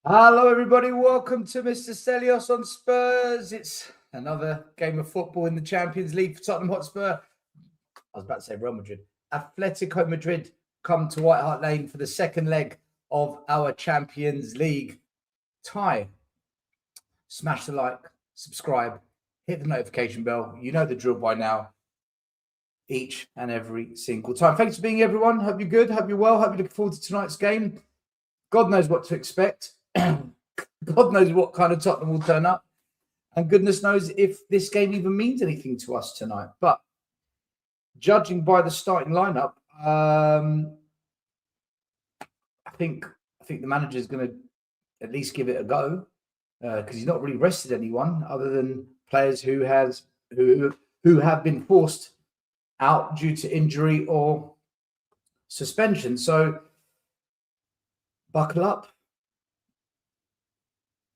Hello, everybody. Welcome to Mr. Stelios on Spurs. It's another game of football in the Champions League for Tottenham Hotspur. I was about to say Real Madrid. Atletico Madrid come to White Hart Lane for the second leg of our Champions League tie. Smash the like, subscribe, hit the notification bell. You know the drill by now. Each and every single time. Thanks for being here, everyone. Hope you're good. Hope you're well. Hope you're looking forward to tonight's game. God knows what to expect. God knows what kind of Tottenham will turn up. And goodness knows if this game even means anything to us tonight. But judging by the starting lineup, I think the manager is going to at least give it a go because he's not really rested anyone other than players who have been forced out due to injury or suspension. So buckle up.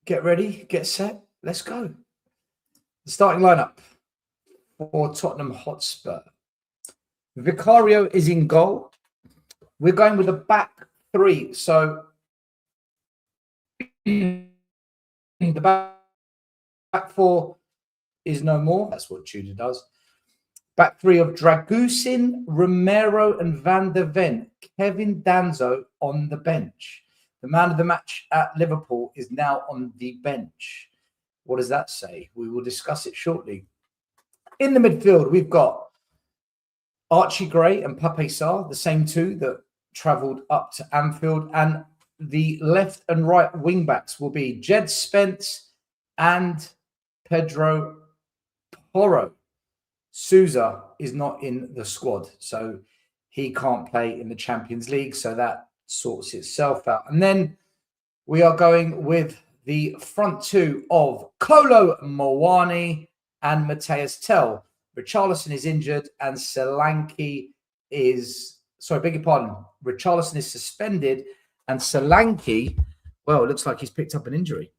Get ready, get set, let's go. The starting lineup for Tottenham Hotspur. Vicario is in goal. We're going with a back three. So the back four is no more. That's what Tudor does. Back three of Dragusin, Romero, and Van der Ven. Kevin Danzo on the bench. The man of the match at Liverpool is now on the bench. What does that say? We will discuss it shortly. In the midfield, we've got Archie Gray and Pape Sarr, the same two that travelled up to Anfield. And the left and right wing-backs will be Jed Spence and Pedro Porro. Sousa is not in the squad, so he can't play in the Champions League, so that sorts itself out. And then we are going with the front two of Kolo Muani and Matthias Tell. Richarlison is injured and Solanke is... Sorry, beg your pardon. Richarlison is suspended and Solanke, well, it looks like he's picked up an injury.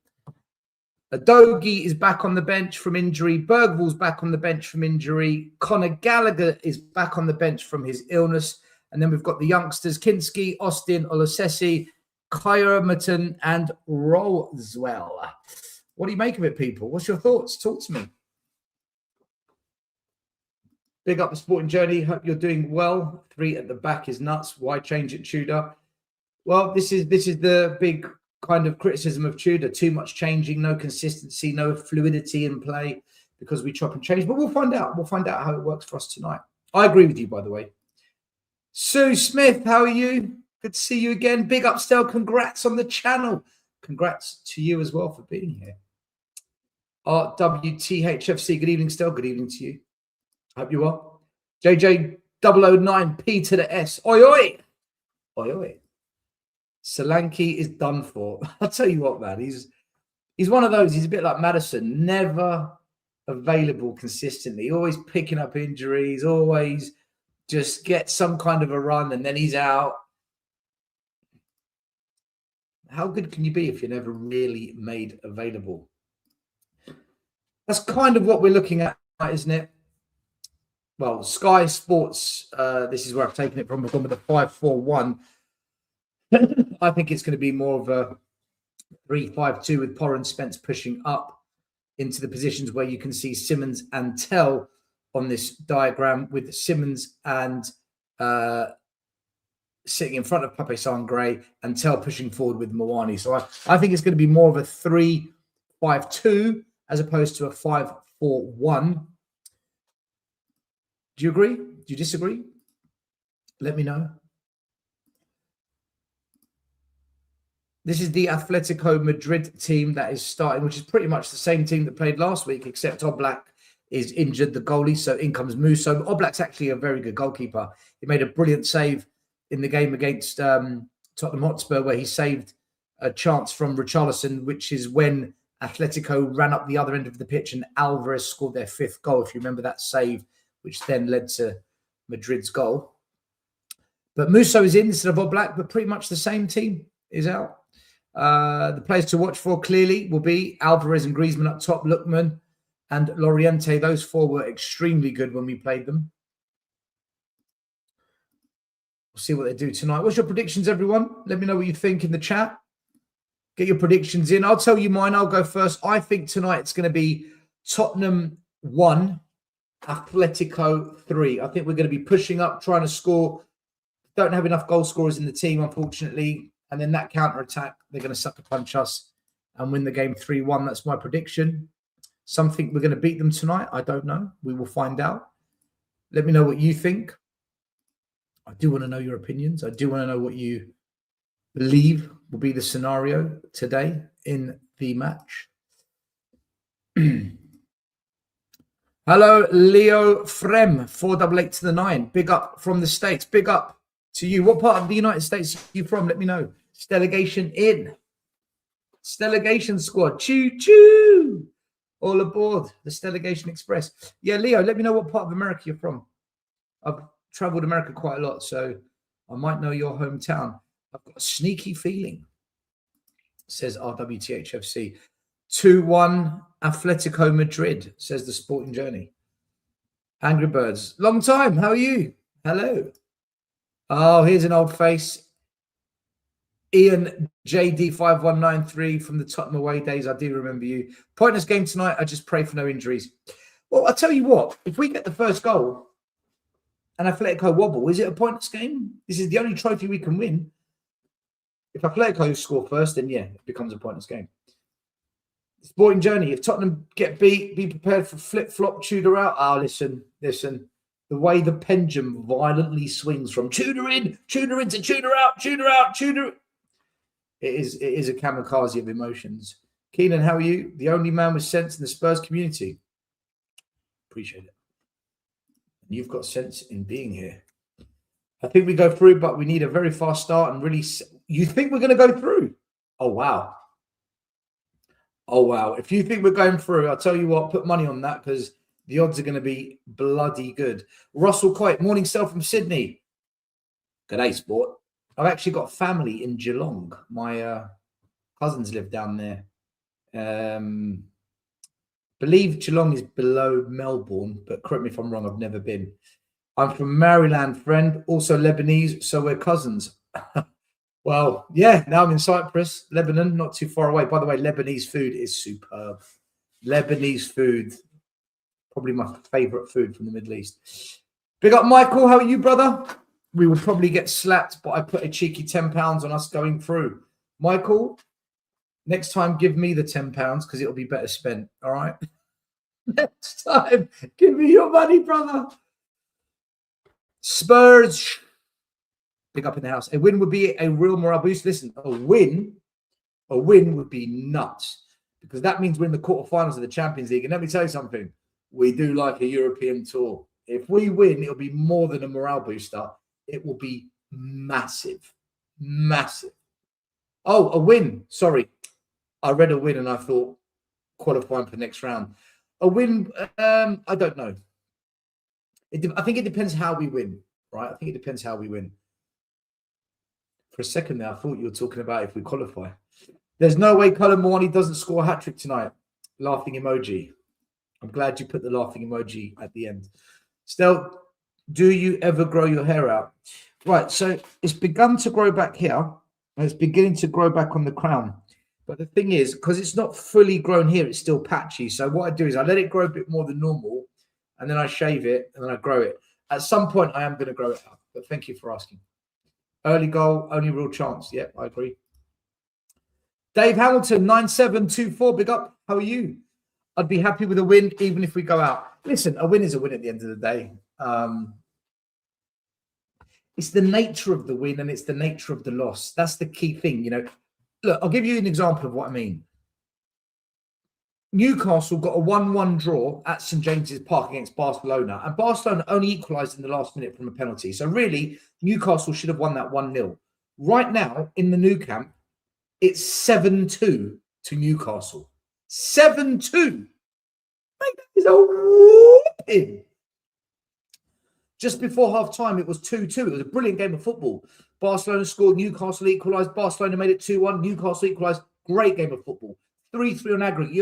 Adogi is back on the bench from injury. Bergvall's back on the bench from injury. Conor Gallagher is back on the bench from his illness. And then we've got the youngsters, Kinski, Austin, Olosesi, Kyermerton, and Roswell. What do you make of it, people? What's your thoughts? Talk to me. Big up the sporting journey. Hope you're doing well. 3 at the back is nuts. Why change it, Tudor? Well, this is the big kind of criticism of Tudor. Too much changing, no consistency, no fluidity in play because we chop and change. But we'll find out. We'll find out how it works for us tonight. I agree with you, by the way. Sue Smith, how are you? Good to see you again. Big up, Stel. Congrats on the channel. Congrats to you as well for being here. RWTHFC, good evening, Stel. Good evening to you. Hope you are. JJ009P to the S. Oi, oi. Oi, oi. Solanke is done for. I'll tell you what, man. He's one of those. He's a bit like Maddison. Never available consistently. Always picking up injuries. Always just get some kind of a run and then he's out. How good can you be if you're never really made available? That's kind of what we're looking at, isn't it? Well, Sky Sports, this is where I've taken it from. We've gone with a 5-4-1. I think it's going to be more of a 3-5-2 with Porro and Spence pushing up into the positions where you can see Simmons and Tell on this diagram, with Simmons and sitting in front of Pape Sarr and Gray and Tell pushing forward with Muani. So I think it's going to be more of a 3-5-2 as opposed to a 5-4-1. Do you agree? Do you disagree? Let me know. This is the Atletico Madrid team that is starting, which is pretty much the same team that played last week, except Oblak is injured, the goalie, so in comes Musso. Oblak's actually a very good goalkeeper. He made a brilliant save in the game against Tottenham Hotspur where he saved a chance from Richarlison, which is when Atletico ran up the other end of the pitch and Alvarez scored their 5th goal, if you remember that save, which then led to Madrid's goal. But Musso is in instead of Oblak, but pretty much the same team is out. The players to watch for clearly will be Alvarez and Griezmann up top, Lookman and Loriente. Those 4 were extremely good when we played them. We'll see what they do tonight. What's your predictions, everyone? Let me know what you think in the chat. Get your predictions in. I'll tell you mine. I'll go first. I think tonight it's going to be Tottenham 1, Atletico 3. I think we're going to be pushing up, trying to score. Don't have enough goal scorers in the team, unfortunately. And then that counter-attack, they're going to sucker punch us and win the game 3-1. That's my prediction. Something we're going to beat them tonight. I don't know. We will find out. Let me know what you think. I do want to know your opinions. I do want to know what you believe will be the scenario today in the match. Hello, Leo Frem, 488 to the 9. Big up from the States. Big up to you. What part of the United States are you from? Let me know. Stelagation in. Stelagation Squad. Choo-choo. All aboard the Stelagation Express. Yeah, Leo, let me know what part of America you're from. I've traveled America quite a lot, so I might know your hometown. I've got a sneaky feeling, says RWTHFC. 2-1 Atletico Madrid, says the Sporting Journey. Angry Birds. Long time. How are you? Hello. Oh, here's an old face. Ian JD5193 from the Tottenham away days. I do remember you. Pointless game tonight. I just pray for no injuries. Well, I'll tell you what. If we get the first goal and Atletico wobble, is it a pointless game? This is the only trophy we can win. If Atletico score first, then yeah, it becomes a pointless game. Sporting Journey. If Tottenham get beat, be prepared for flip-flop, Tudor out. Oh, listen. The way the pendulum violently swings from Tudor in to Tudor out, Tudor. It is a kamikaze of emotions. Keenan, how are you? The only man with sense in the Spurs community. Appreciate it. And you've got sense in being here. I think we go through, but we need a very fast start and really... You think we're going to go through? Oh, wow. Oh, wow. If you think we're going through, I'll tell you what, put money on that because the odds are going to be bloody good. Russell Coit, morning self from Sydney. G'day, sport. I've actually got family in Geelong. My cousins live down there. Believe Geelong is below Melbourne, but correct me if I'm wrong, I've never been. I'm from Maryland, friend, also Lebanese, so we're cousins. Well, yeah, now I'm in Cyprus, Lebanon, not too far away. By the way, Lebanese food is superb. Lebanese food, probably my favourite food from the Middle East. Big up, Michael. How are you, brother? We would probably get slapped, but I put a cheeky £10 on us going through. Michael, next time, give me the £10 because it'll be better spent, all right? Next time, give me your money, brother. Spurs. Big up in the house. A win would be a real morale boost. Listen, a win would be nuts because that means we're in the quarterfinals of the Champions League. And let me tell you something, we do like a European tour. If we win, it'll be more than a morale booster. It will be massive, massive. Oh, a win. Sorry, I read a win and I thought qualifying for the next round. A win, I don't know. I think it depends how we win, right? I think it depends how we win. For a second there, I thought you were talking about if we qualify. There's no way Cullen Moani doesn't score a hat-trick tonight. Laughing emoji. I'm glad you put the laughing emoji at the end. Stel, do you ever grow your hair out? Right, so it's begun to grow back here. And it's beginning to grow back on the crown. But the thing is, because it's not fully grown here, it's still patchy. So what I do is I let it grow a bit more than normal. And then I shave it and then I grow it. At some point, I am going to grow it out. But thank you for asking. Early goal, only real chance. Yep, I agree. Dave Hamilton, 9724. Big up. How are you? I'd be happy with a win, even if we go out. Listen, a win is a win at the end of the day. It's the nature of the win and it's the nature of the loss. That's the key thing, you know. Look, I'll give you an example of what I mean. Newcastle got a 1-1 draw at St James's Park against Barcelona, and Barcelona only equalised in the last minute from a penalty. So really, Newcastle should have won that 1-0. Right now, in the new camp, it's 7-2 to Newcastle. 7-2. Mate, that is a whooping. Just before half-time, it was 2-2. It was a brilliant game of football. Barcelona scored, Newcastle equalised, Barcelona made it 2-1, Newcastle equalised. Great game of football. 3-3 on aggregate.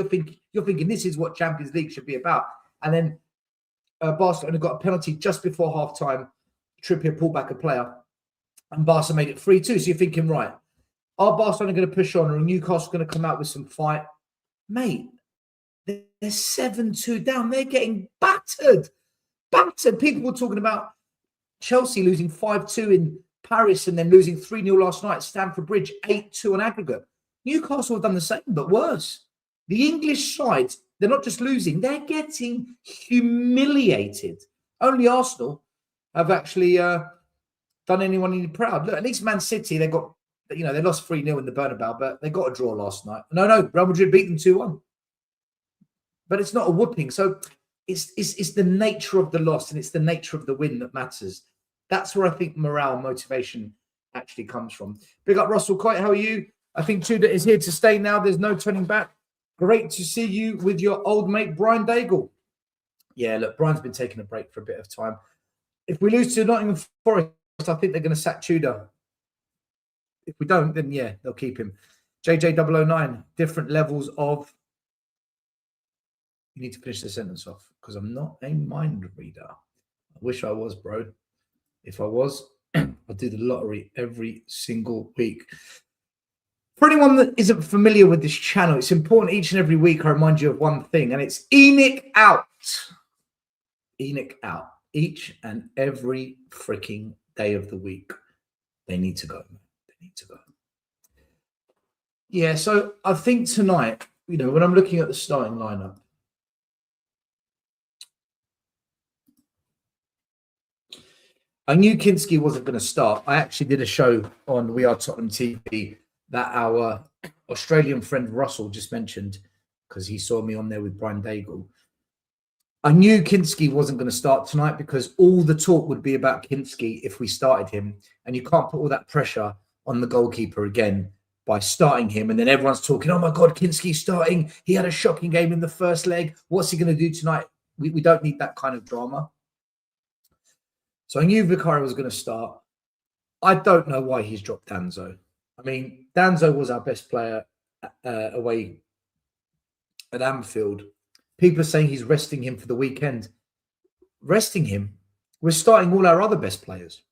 You're thinking this is what Champions League should be about. And then Barcelona got a penalty just before half-time. Trippier pulled back a player. And Barca made it 3-2. So you're thinking, right, Are Barcelona going to push on, or Newcastle going to come out with some fight? Mate, they're 7-2 down. They're getting battered. Battered. People were talking about Chelsea losing 5-2 in Paris and then losing 3-0 last night at Stamford Bridge, 8-2 on aggregate. Newcastle have done the same, but worse. The English side, they're not just losing, they're getting humiliated. Only Arsenal have actually done anyone any proud. Look, at least Man City, they got, they lost 3-0 in the Bernabeu, but they got a draw last night. No, Real Madrid beat them 2-1. But it's not a whooping. So it's the nature of the loss and it's the nature of the win that matters. That's where I think morale and motivation actually comes from. Big up, Russell Coit. How are you? I think Tudor is here to stay now. There's no turning back. Great to see you with your old mate, Brian Daigle. Yeah, look, Brian's been taking a break for a bit of time. If we lose to Nottingham Forest, I think they're going to sack Tudor. If we don't, then yeah, they'll keep him. JJ009, different levels of... You need to finish the sentence off because I'm not a mind reader. I wish I was, bro. If I was, I'd do the lottery every single week. For anyone that isn't familiar with this channel, it's important each and every week I remind you of one thing, and it's ENIC out. ENIC out. Each and every freaking day of the week. They need to go. They need to go. Yeah, so I think tonight, when I'm looking at the starting lineup, I knew Kinski wasn't going to start. I actually did a show on We Are Tottenham TV that our Australian friend Russell just mentioned because he saw me on there with Brian Daigle. I knew Kinski wasn't going to start tonight because all the talk would be about Kinski if we started him. And you can't put all that pressure on the goalkeeper again by starting him. And then everyone's talking, oh my God, Kinski's starting. He had a shocking game in the first leg. What's he going to do tonight? We don't need that kind of drama. So I knew Vicario was going to start. I don't know why he's dropped Danzo. I mean, Danzo was our best player away at Anfield. People are saying he's resting him for the weekend. Resting him? We're starting all our other best players.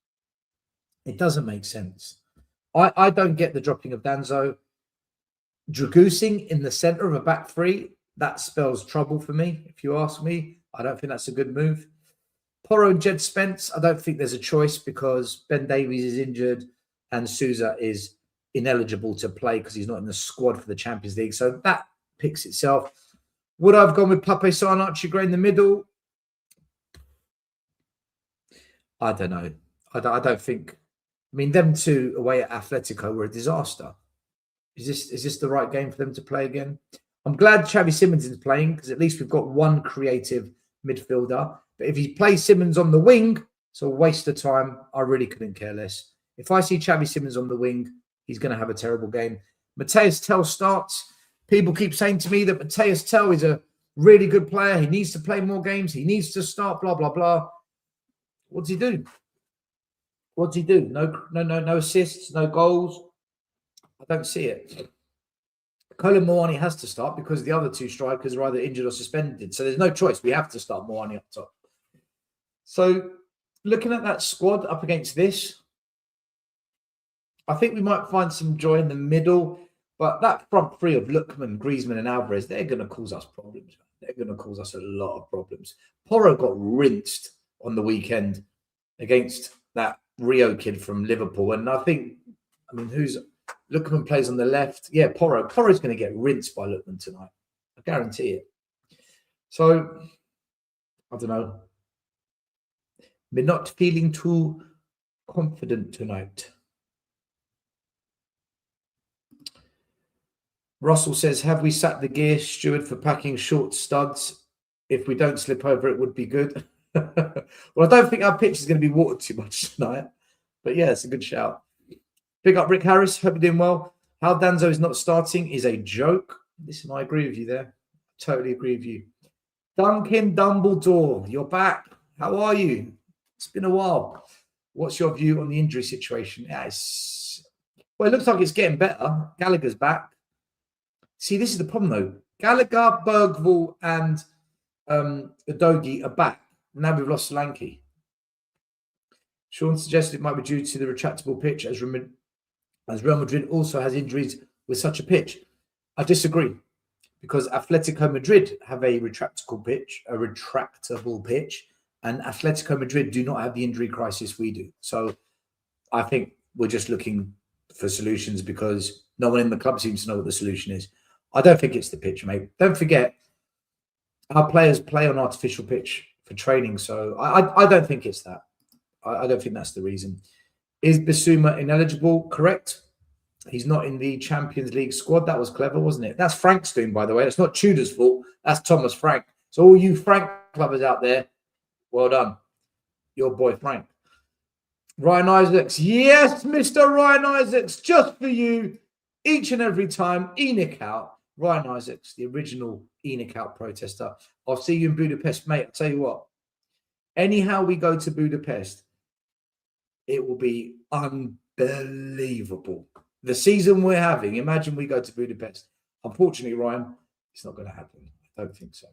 It doesn't make sense. I don't get the dropping of Danzo. Dragusing in the centre of a back three, that spells trouble for me, if you ask me. I don't think that's a good move. Porro and Jed Spence, I don't think there's a choice because Ben Davies is injured and Sousa is ineligible to play because he's not in the squad for the Champions League. So that picks itself. Would I have gone with Pape Sarr and Archie Gray in the middle? I don't know. I don't think. I mean, them two away at Atletico were a disaster. Is this the right game for them to play again? I'm glad Xavi Simons is playing because at least we've got one creative midfielder. But if he plays Simmons on the wing, it's a waste of time. I really couldn't care less. If I see Xavi Simons on the wing, he's going to have a terrible game. Matheus Tel starts. People keep saying to me that Matheus Tel is a really good player. He needs to play more games. He needs to start, blah, blah, blah. What's he do? What's he do? No assists, no goals. I don't see it. Colin Moani has to start because the other two strikers are either injured or suspended. So there's no choice. We have to start Moani up top. So looking at that squad up against this, I think we might find some joy in the middle. But that front three of Lookman, Griezmann and Alvarez, they're going to cause us problems. They're going to cause us a lot of problems. Porro got rinsed on the weekend against that Rio kid from Liverpool. And I mean, who's... Lookman plays on the left. Yeah, Porro. Porro's going to get rinsed by Lookman tonight. I guarantee it. So, I don't know. We're not feeling too confident tonight. Russell says, have we sacked the gear steward for packing short studs? If we don't slip over, it would be good. Well, I don't think our pitch is going to be watered too much tonight. But yeah, it's a good shout. Pick up Rick Harris. Hope you're doing well. How Danzo is not starting is a joke. Listen, I agree with you there. Totally agree with you. Duncan Dumbledore, you're back. How are you? It's been a while. What's your view on the injury situation? Yeah, well, it looks like it's getting better. Gallagher's back. See, this is the problem, though. Gallagher, Bergvall, and Udogie are back. Now we've lost Solanke. Sean suggested it might be due to the retractable pitch as as Real Madrid also has injuries with such a pitch. I disagree, because Atletico Madrid have a retractable pitch, and Atletico Madrid do not have the injury crisis we do. So I think we're just looking for solutions because no one in the club seems to know what the solution is. I don't think it's the pitch, mate. Don't forget, our players play on artificial pitch for training, so I don't think it's that. I don't think that's the reason. Is Bissouma ineligible? Correct. He's not in the Champions League squad. That was clever, wasn't it? That's Frank's doing, by the way. It's not Tudor's fault. That's Thomas Frank. So all you Frank clubbers out there, well done. Your boy Frank. Ryan Isaacs. Yes, Mr. Ryan Isaacs. Just for you. Each and every time. Enoch out. Ryan Isaacs, the original Enoch out protester. I'll see you in Budapest, mate. I'll tell you what. Anyhow we go to Budapest, it will be unbelievable. The season we're having, imagine we go to Budapest. Unfortunately, Ryan, it's not going to happen. I don't think so.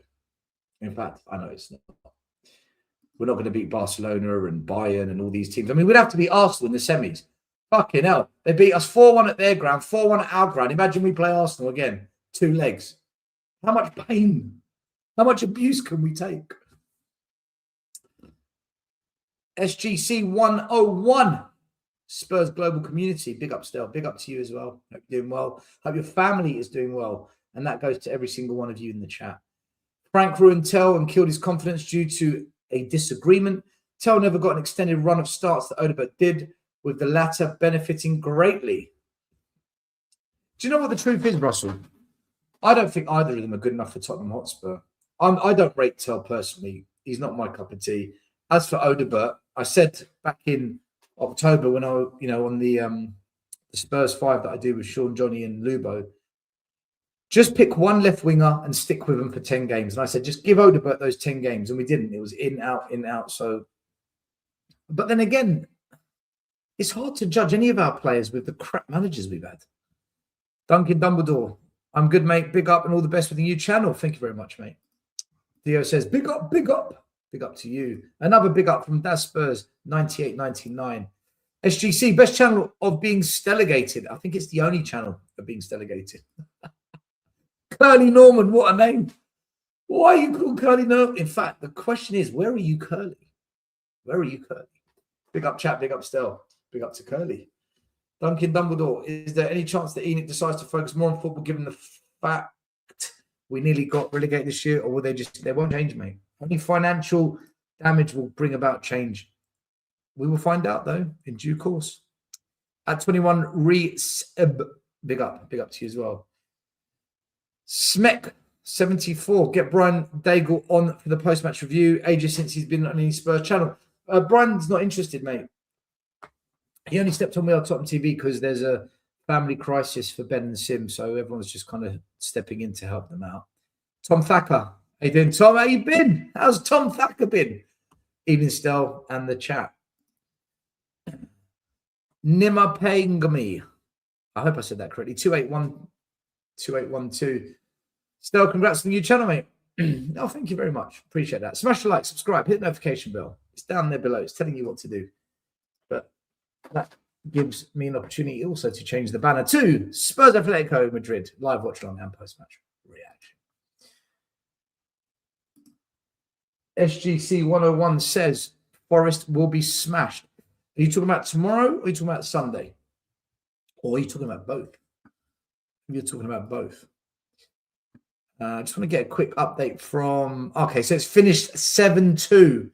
In fact, I know it's not. We're not going to beat Barcelona and Bayern and all these teams. I mean, we'd have to beat Arsenal in the semis. Fucking hell. They beat us 4-1 at their ground, 4-1 at our ground. Imagine we play Arsenal again. 2 legs. How much pain, how much abuse can we take? SGC 101. Spurs Global Community. Big up, Stel. Big up to you as well. Hope you're doing well. Hope your family is doing well. And that goes to every single one of you in the chat. Frank ruined Tell and killed his confidence due to a disagreement. Tell never got an extended run of starts that Odobert did, with the latter benefiting greatly. Do you know what the truth is, Russell? I don't think either of them are good enough for Tottenham Hotspur. I don't rate Tell personally. He's not my cup of tea. As for Odobert, I said back in October when I, on the Spurs 5 that I do with Sean, Johnny and Lubo, just pick one left winger and stick with them for 10 games. And I said, just give Odobert those 10 games. And we didn't. It was in, out. So, but then again, it's hard to judge any of our players with the crap managers we've had. Duncan Dumbledore, I'm good, mate. Big up and all the best with the new channel. Thank you very much, mate. Theo says, big up, big up. Big up to you. Another big up from Das Spurs, 98.99. SGC, best channel of being Stelagated. I think it's the only channel of being Stelagated. Curly Norman, what a name. Why are you called Curly Norman? In fact, the question is, where are you, Curly? Where are you, Curly? Big up, chat. Big up, Stel. Big up to Curly. Duncan Dumbledore, is there any chance that Enoch decides to focus more on football given the fact we nearly got relegated this year, or will they won't change, mate? Only financial damage will bring about change. We will find out, though, in due course. At 21, big up to you as well. Smek 74, get Brian Daigle on for the post-match review. Ages since he's been on any Spurs channel. Brian's not interested, mate. He only stepped on me on Tottenham TV because there's a family crisis for Ben and Sim, so everyone's just kind of stepping in to help them out. Tom Thacker. How you doing, Tom? How you been? How's Tom Thacker been? Evening, Stel, and the chat. Nima Pengami. I hope I said that correctly. 2812. Stel, congrats on the new channel, mate. Oh, thank you very much. Appreciate that. Smash the like, subscribe, hit the notification bell. It's down there below. It's telling you what to do. But that gives me an opportunity also to change the banner to Spurs Atletico Madrid live watch along and post-match reaction. SGC 101 says Forest will be smashed. Are you talking about tomorrow or are you talking about Sunday? Or are you talking about both? You're talking about both. I just want to get a quick update from... Okay, so it's finished 7-2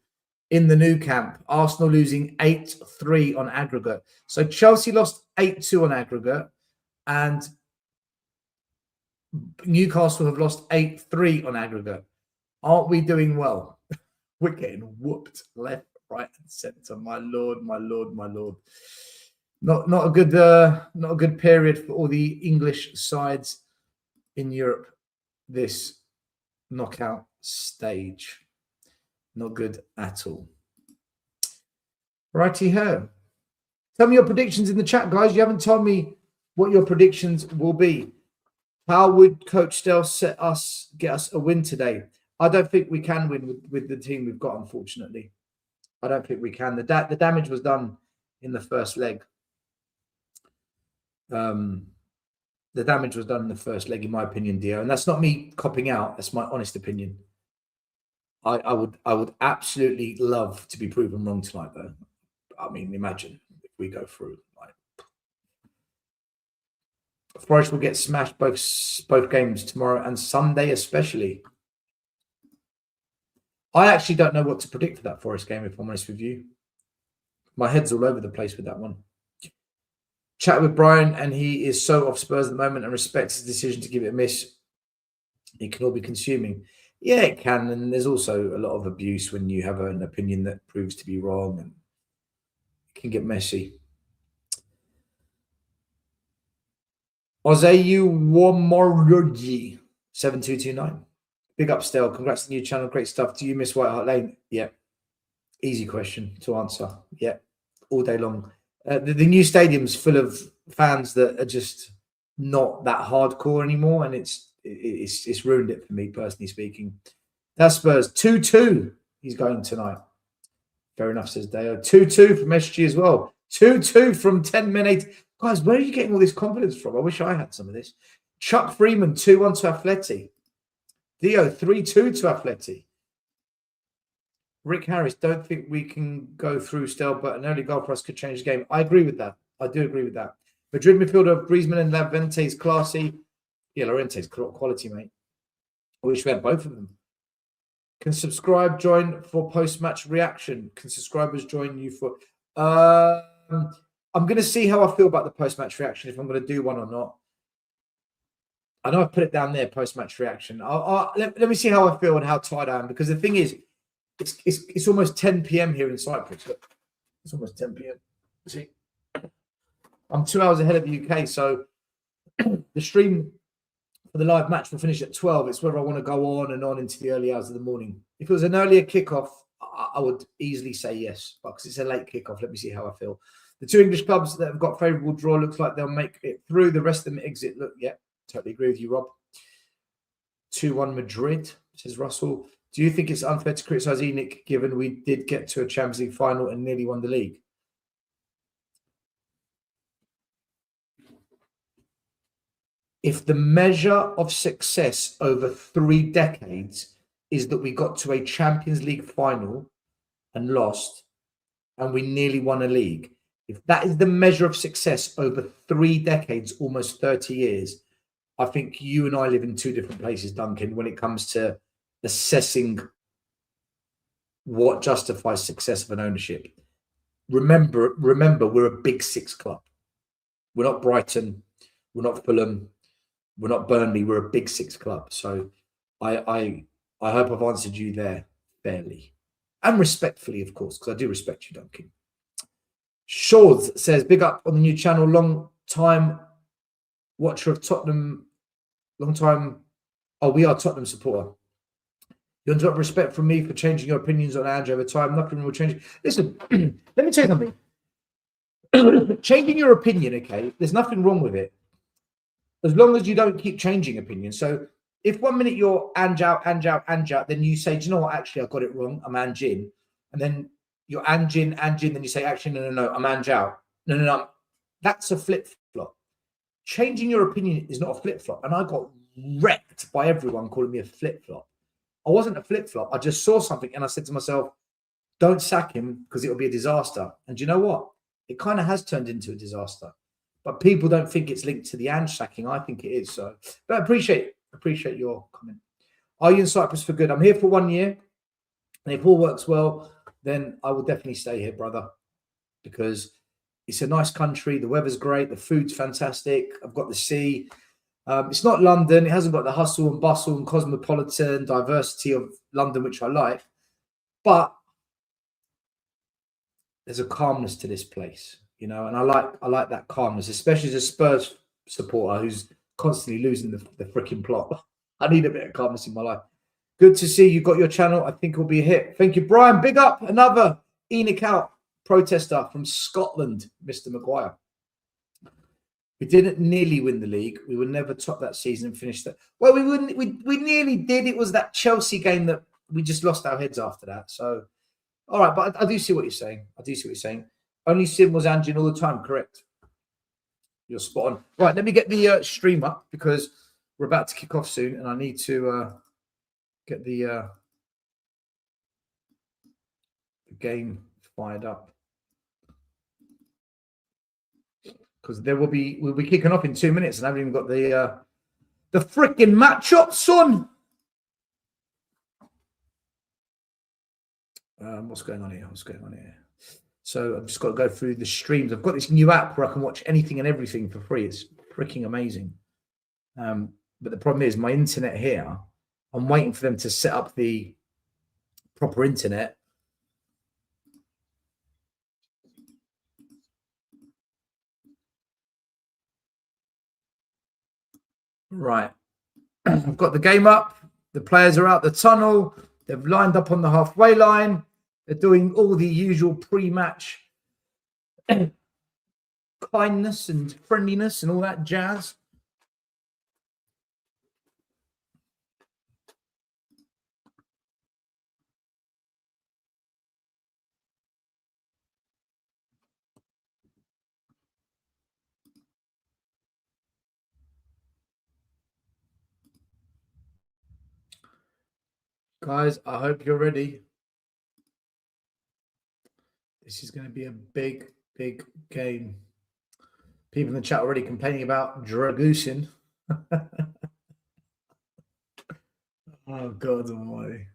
in the new camp. Arsenal losing 8-3 on aggregate. So Chelsea lost 8-2 on aggregate and Newcastle have lost 8-3 on aggregate. Aren't we doing well? We're getting whooped left, right, and centre. My lord, my lord, my lord. Not a good period for all the English sides in Europe this knockout stage. Not good at all. Righty ho. Tell me your predictions in the chat, guys. You haven't told me what your predictions will be. How would Coach Stel get us a win today? I don't think we can win with the team we've got, unfortunately. I don't think we can. The damage was done in the first leg. The damage was done in the first leg, in my opinion, Dio, and that's not me copping out. That's my honest opinion. I would absolutely love to be proven wrong tonight, though. I mean, imagine if we go through. Like, Forest will get smashed both games tomorrow and Sunday, especially. I actually don't know what to predict for that Forest game, if I'm honest with you. My head's all over the place with that one. Chat with Brian, and he is so off Spurs at the moment and respects his decision to give it a miss. It can all be consuming. Yeah, it can. And there's also a lot of abuse when you have an opinion that proves to be wrong, and it can get messy. Ozeyu Womorogi 7229. Big up, Stel. Congrats on the new channel. Great stuff. Do you miss White Hart Lane? Yeah. Easy question to answer. Yeah. All day long. The new stadium's full of fans that are just not that hardcore anymore, and it's ruined it for me, personally speaking. That's Spurs. 2-2 he's going tonight. Fair enough, says Deo. 2-2 from SG as well. 2-2 from 10 minutes. Guys, where are you getting all this confidence from? I wish I had some of this. Chuck Freeman, 2-1 to Atleti. Dio, 3-2 to Atleti. Rick Harris, don't think we can go through still, but an early goal for us could change the game. I agree with that. I do agree with that. Madrid midfielder Griezmann and Llorente is classy. Yeah, Llorente's quality, mate. I wish we had both of them. Can subscribe join for post-match reaction? Can subscribers join you for... I'm going to see how I feel about the post-match reaction, if I'm going to do one or not. I know I've put it down there, post-match reaction. Let me see how I feel and how tired I am, because the thing is, it's almost 10 p.m. here in Cyprus. Look, it's almost 10 p.m. See, I'm 2 hours ahead of the UK, so the stream for the live match will finish at 12. It's whether I want to go on and on into the early hours of the morning. If it was an earlier kickoff, I would easily say yes, but because it's a late kickoff, let me see how I feel. The two English clubs that have got favourable draw looks like they'll make it through. The rest of them exit. Look, yeah, totally agree with you, Rob. 2-1 Madrid, says Russell. Do you think it's unfair to criticise Enoch, given we did get to a Champions League final and nearly won the league? If the measure of success over 3 decades is that we got to a Champions League final and lost, and we nearly won a league, if that is the measure of success over 3 decades, almost 30 years, I think you and I live in 2 different places, Duncan, when it comes to assessing what justifies success of an ownership. Remember, we're a big 6 club. We're not Brighton. We're not Fulham. We're not Burnley. We're a big 6 club. So I hope I've answered you there fairly and respectfully, of course, because I do respect you, Duncan. Shaws says, big up on the new channel. Long time watcher of Tottenham. Long time. Oh, we are Tottenham supporter. You want to have respect from me for changing your opinions on Andrew over time. Nothing will change. Listen, let me tell you something. Changing your opinion, okay, there's nothing wrong with it, as long as you don't keep changing opinions. So if 1 minute you're Ange out, then you say, do you know what, actually, I got it wrong, I'm Ange in. And then you're Ange in, then you say, actually, no, I'm Ange out. No. That's a flip-flop. Changing your opinion is not a flip-flop. And I got wrecked by everyone calling me a flip-flop. I wasn't a flip-flop. I just saw something and I said to myself, don't sack him because it'll be a disaster. And do you know what? It kind of has turned into a disaster. But people don't think it's linked to the Ange sacking. I think it is. So, but I appreciate your comment. Are you in Cyprus for good? I'm here for 1 year. And if all works well, then I will definitely stay here, brother. Because it's a nice country. The weather's great. The food's fantastic. I've got the sea. It's not London. It hasn't got the hustle and bustle and cosmopolitan diversity of London, which I like. But there's a calmness to this place, you know, and I like that calmness, especially as a Spurs supporter who's constantly losing the freaking plot. I need a bit of calmness in my life. Good to see you got your channel. I think it'll be a hit. Thank you, Brian. Big up. Another Enoch out protester from Scotland, Mr. Maguire. We didn't nearly win the league. We would never top that season and finish that. Well, we wouldn't. We nearly did. It was that Chelsea game that we just lost our heads after that. So, all right, but I do see what you're saying. Only sin was Ange all the time. Correct. You're spot on. Right, let me get the stream up because we're about to kick off soon, and I need to get the game fired up because we'll be kicking off in 2 minutes, and I haven't even got the freaking match up, son. What's going on here? So I've just got to go through the streams. I've got this new app where I can watch anything and everything for free. It's freaking amazing. But the problem is my internet here. I'm waiting for them to set up the proper internet. Right. I've got the game up. The players are out the tunnel. They've lined up on the halfway line. They're doing all the usual pre-match kindness and friendliness and all that jazz. Guys, I hope you're ready. This is going to be a big, big game. People in the chat already complaining about Dragusin. Oh, God almighty.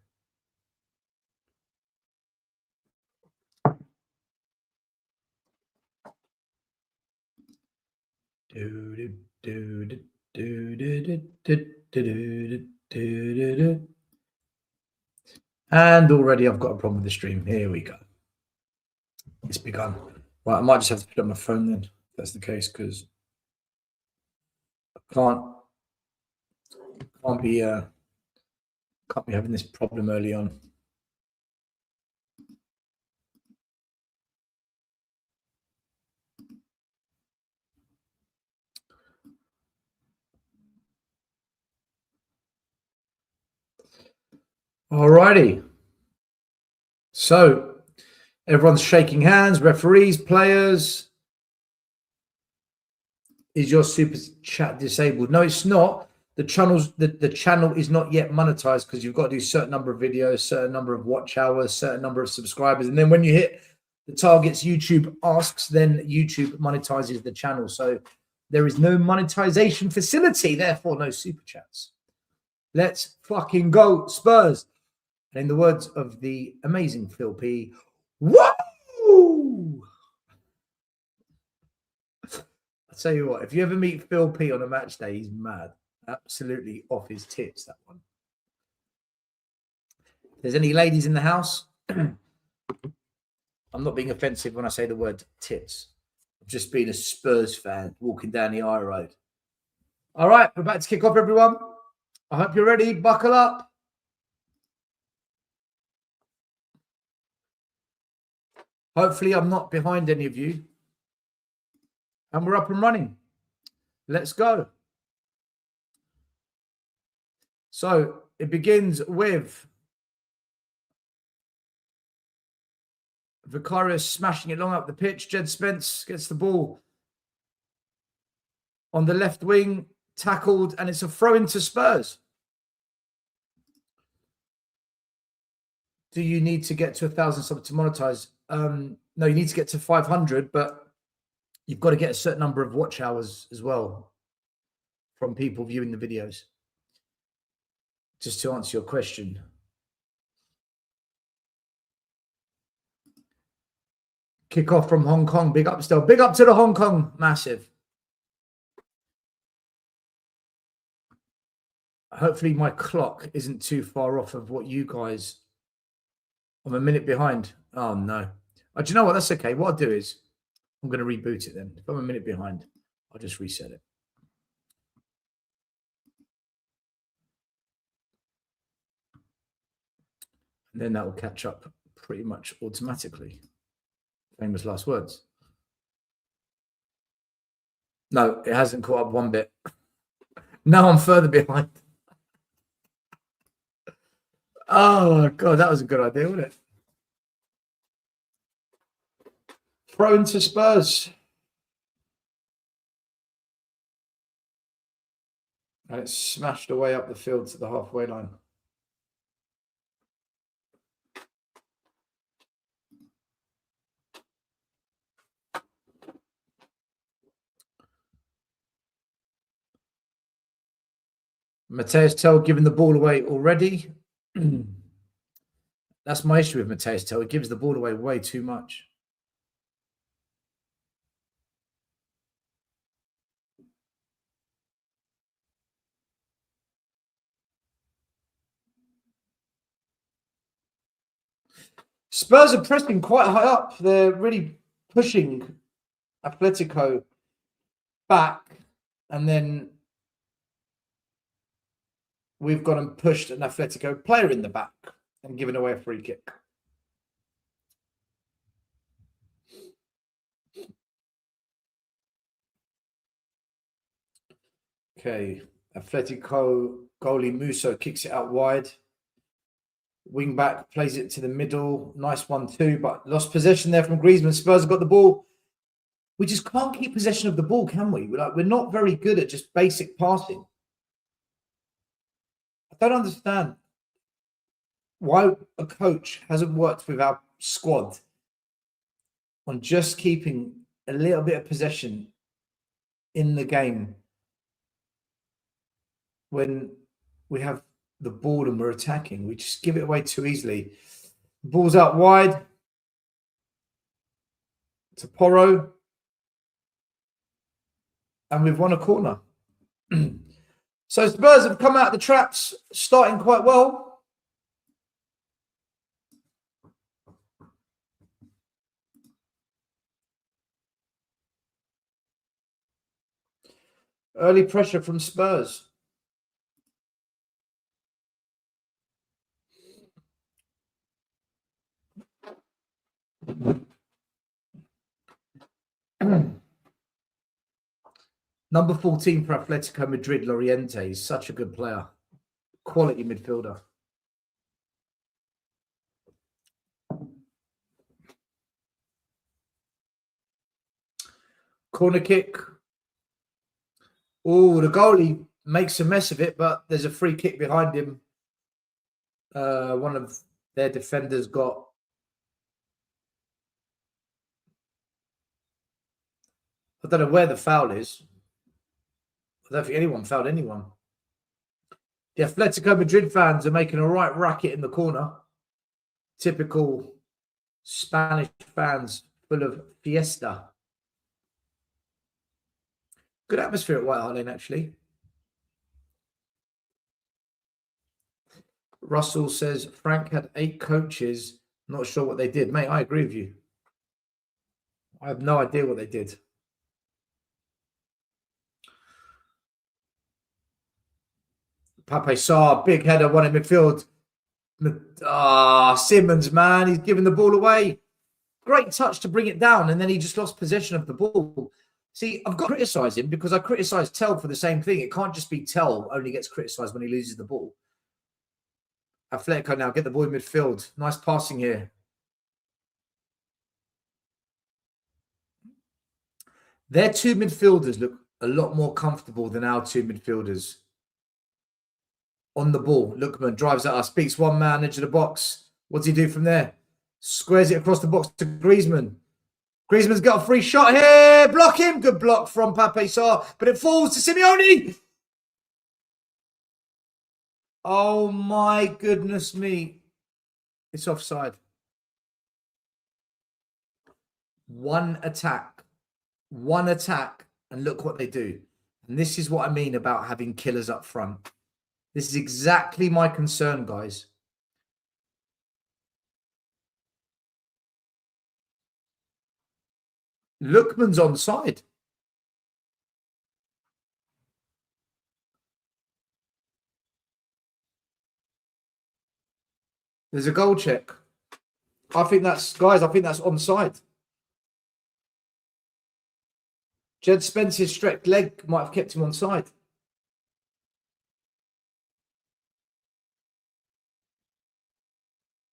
And already I've got a problem with the stream. Here we go. It's begun. Right, I might just have to put up my phone then, if that's the case, because I can't be having this problem early on. Alrighty. So everyone's shaking hands, referees, players. Is your super chat disabled? No, it's not. The channel is not yet monetized because you've got to do a certain number of videos, certain number of watch hours, certain number of subscribers. And then when you hit the targets YouTube asks, then YouTube monetizes the channel. So there is no monetization facility, therefore no super chats. Let's fucking go, Spurs. And in the words of the amazing Phil P, woo! I'll tell you what, if you ever meet Phil P on a match day, he's mad. Absolutely off his tits, that one. If there's any ladies in the house, I'm not being offensive when I say the word tits. I've just been a Spurs fan walking down the high road. All right, we're about to kick off, everyone. I hope you're ready. Buckle up. Hopefully, I'm not behind any of you. And we're up and running. Let's go. So it begins with Vicarious smashing it long up the pitch. Jed Spence gets the ball on the left wing, tackled, and it's a throw into Spurs. Do you need to get to 1,000 subs to monetize? No, you need to get to 500, but you've got to get a certain number of watch hours as well from people viewing the videos. Just to answer your question. Kick off from Hong Kong. Big up still. Big up to the Hong Kong Massive. Hopefully my clock isn't too far off of what you guys... I'm a minute behind. Oh, no. Do you know what? That's okay. What I'll do is I'm going to reboot it then. If I'm a minute behind, I'll just reset it. And then that will catch up pretty much automatically. Famous last words. No, it hasn't caught up one bit. Now I'm further behind. Oh, God, that was a good idea, wasn't it? Throw into Spurs. And it's smashed away up the field to the halfway line. Mateus Tell giving the ball away already. That's my issue with Mateus Tell. He gives the ball away way too much. Spurs are pressing quite high up. They're really pushing Atletico back. And then we've gone and pushed an Atletico player in the back and given away a free kick. Okay, Atletico goalie Musso kicks it out wide. Wing back plays it to the middle. Nice 1-2, but lost possession there from Griezmann. Spurs have got the ball. We just can't keep possession of the ball, can we? We're not very good at just basic passing. I don't understand why a coach hasn't worked with our squad on just keeping a little bit of possession in the game when we have the ball and we're attacking. We just give it away too easily. Ball's out wide to Porro. And we've won a corner. So Spurs have come out of the traps, starting quite well. Early pressure from Spurs. Number 14 for Atletico Madrid, Llorente. He's such a good player. Quality midfielder. Corner kick. Oh, the goalie makes a mess of it, but there's a free kick behind him. One of their defenders got... I don't know where the foul is. I don't think anyone fouled anyone. The Atletico Madrid fans are making a right racket in the corner. Typical Spanish fans, full of fiesta. Good atmosphere at White Hart Lane, actually. Russell says Frank had 8 coaches. Not sure what they did. Mate, I agree with you. I have no idea what they did. Pape Sarr, big header, one in midfield. Simmons, man, he's giving the ball away. Great touch to bring it down, and then he just lost possession of the ball. See, I've got to criticise him because I criticise Tell for the same thing. It can't just be Tell only gets criticised when he loses the ball. Atletico now get the ball in midfield. Nice passing here. Their 2 midfielders look a lot more comfortable than our 2 midfielders. On the ball, Lookman drives at us, beats one man, edge of the box. What does he do from there? Squares it across the box to Griezmann. Griezmann's got a free shot here. Block him. Good block from Pape Sarr, but it falls to Simeone. Oh my goodness me. It's offside. One attack, and look what they do. And this is what I mean about having killers up front. This is exactly my concern, guys. Lookman's onside. There's a goal check. I think that's onside. Jed Spence's stretched leg might have kept him onside.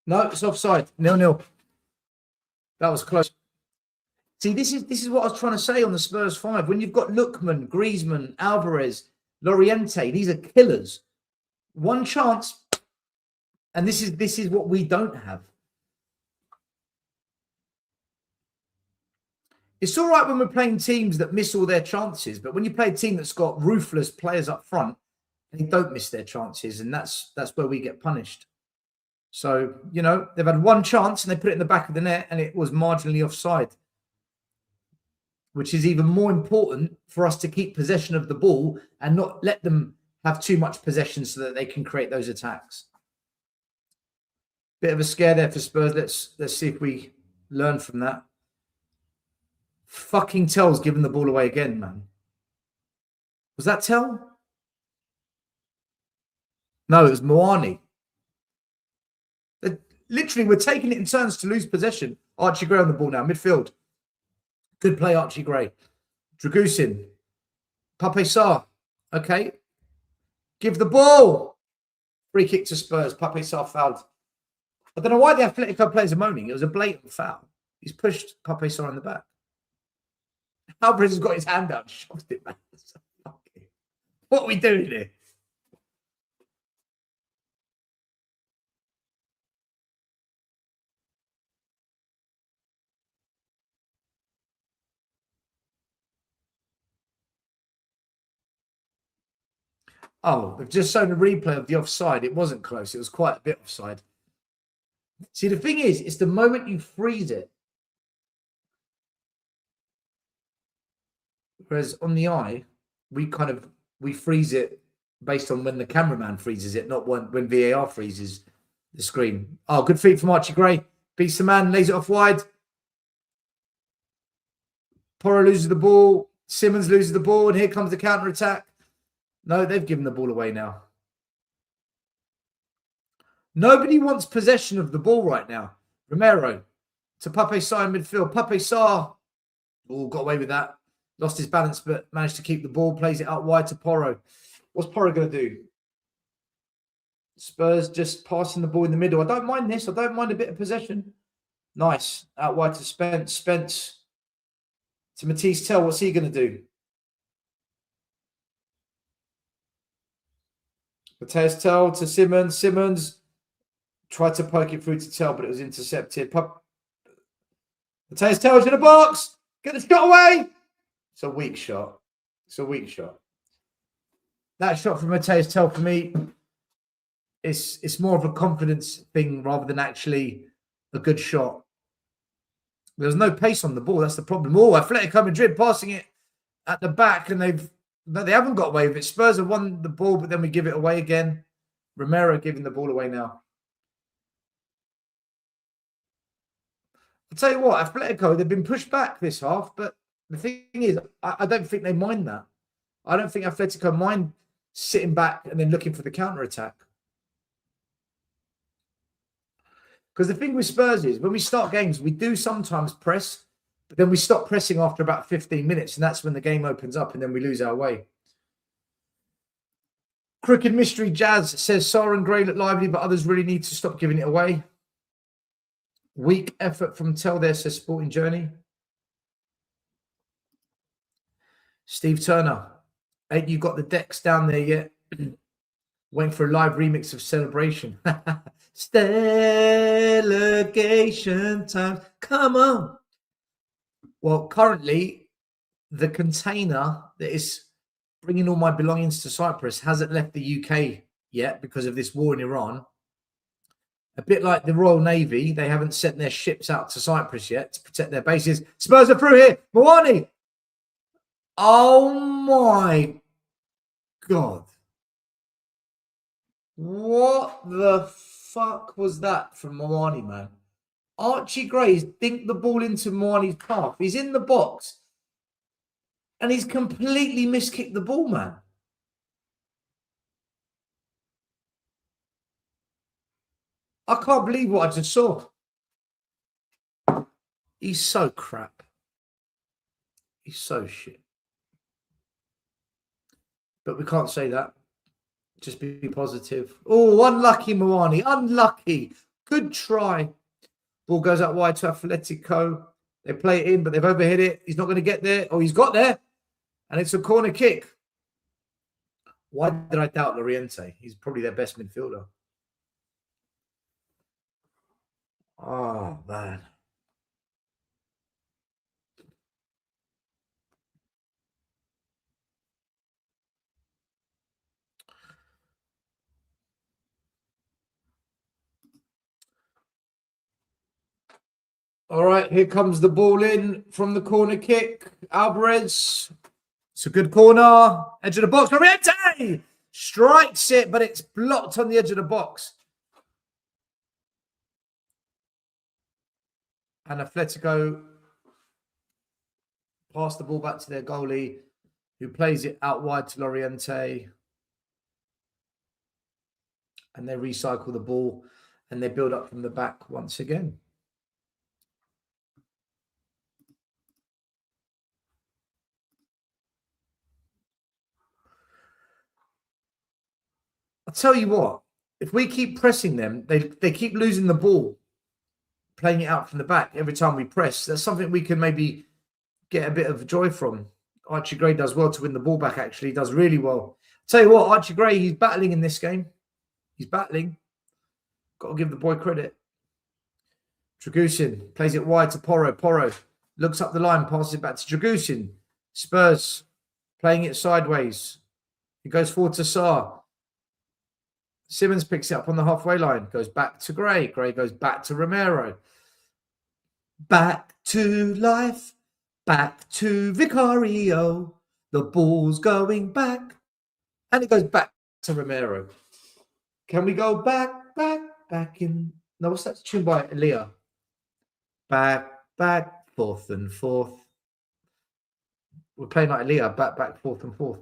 No, it's offside. 0-0. That was close. See, this is what I was trying to say on the Spurs 5. When you've got Lookman, Griezmann, Alvarez, Loriente, these are killers. One chance, and this is what we don't have. It's all right when we're playing teams that miss all their chances, but when you play a team that's got ruthless players up front, they don't miss their chances, and that's where we get punished. So, you know, they've had one chance and they put it in the back of the net and it was marginally offside, which is even more important for us to keep possession of the ball and not let them have too much possession so that they can create those attacks. Bit of a scare there for Spurs. Let's see if we learn from that. Fucking Tell's giving the ball away again, man. Was that Tell? No, it was Moani. Literally, we're taking it in turns to lose possession. Archie Gray on the ball now, midfield. Good play, Archie Gray. Dragusin. Pape Sarr. Okay. Give the ball. Free kick to Spurs. Pape Sarr fouled. I don't know why the Atletico players are moaning. It was a blatant foul. He's pushed Pape Sarr in the back. Alvarez has got his hand out and shoved it back. What are we doing here? Oh, they've just shown a replay of the offside. It wasn't close. It was quite a bit offside. See, the thing is, it's the moment you freeze it. Whereas on the eye, we freeze it based on when the cameraman freezes it, not when VAR freezes the screen. Oh, good feet from Archie Gray. Beats the man, lays it off wide. Porro loses the ball. Simmons loses the ball, and here comes the counter-attack. No, they've given the ball away now. Nobody wants possession of the ball right now. Romero to Pape Sarr in midfield. Pape Sarr got away with that. Lost his balance, but managed to keep the ball. Plays it out wide to Porro. What's Porro going to do? Spurs just passing the ball in the middle. I don't mind this. I don't mind a bit of possession. Nice. Out wide to Spence. Spence to Matisse Tell. What's he going to do? Matisse Tell to Simmons. Simmons tried to poke it through to Tell, but it was intercepted. Matisse Tell to the box. Get the shot away. It's a weak shot. It's a weak shot. That shot from Matisse Tell for me, it's more of a confidence thing rather than actually a good shot. There was no pace on the ball. That's the problem. Oh, Atletico Madrid passing it at the back, and they haven't got away with it. Spurs have won the ball, but then we give it away again. Romero giving the ball away now. I'll tell you what, Atletico, they've been pushed back this half, but the thing is, I don't think they mind that. I don't think Atletico mind sitting back and then looking for the counter-attack. Because the thing with Spurs is, when we start games, we do sometimes press, but then we stop pressing after about 15 minutes, and that's when the game opens up, and then we lose our way. Crooked Mystery Jazz says, Sarr and Gray look lively, but others really need to stop giving it away. Weak effort from Tell there, says Sporting Journey. Steve Turner, ain't you got the decks down there yet? Waiting for a live remix of Celebration. Stelagation time. Come on. Well, currently, the container that is bringing all my belongings to Cyprus hasn't left the UK yet because of this war in Iran. A bit like the Royal Navy, they haven't sent their ships out to Cyprus yet to protect their bases. Spurs are through here. Moani. Oh, my God. What the fuck was that from Moani, man? Archie Gray's dinked the ball into Moani's path. He's in the box. And he's completely miskicked the ball, man. I can't believe what I just saw. He's so crap. He's so shit. But we can't say that. Just be positive. Oh, unlucky Moani. Unlucky. Good try. Ball goes out wide to Atletico. They play it in, but they've overhit it. He's not going to get there. Oh, he's got there. And it's a corner kick. Why did I doubt Loriente? He's probably their best midfielder. Oh, man. All right, here comes the ball in from the corner kick. Alvarez. It's a good corner. Edge of the box. Loriente strikes it, but it's blocked on the edge of the box. And Atletico pass the ball back to their goalie, who plays it out wide to Loriente. And they recycle the ball and they build up from the back once again. I'll tell you what, if we keep pressing them, they keep losing the ball, playing it out from the back every time we press. That's something we can maybe get a bit of joy from. Archie Gray does well to win the ball back, actually. He does really well. I'll tell you what, Archie Gray, he's battling in this game. He's battling. Got to give the boy credit. Dragusin plays it wide to Porro. Porro looks up the line, passes it back to Dragusin. Spurs playing it sideways. He goes forward to Sarr. Simmons picks it up on the halfway line. Goes back to Gray. Gray goes back to Romero. Back to life. Back to Vicario. The ball's going back. And it goes back to Romero. Can we go back in? No, what's that tune by Leah? Back, fourth and fourth. We're playing like Leah, back, fourth and fourth.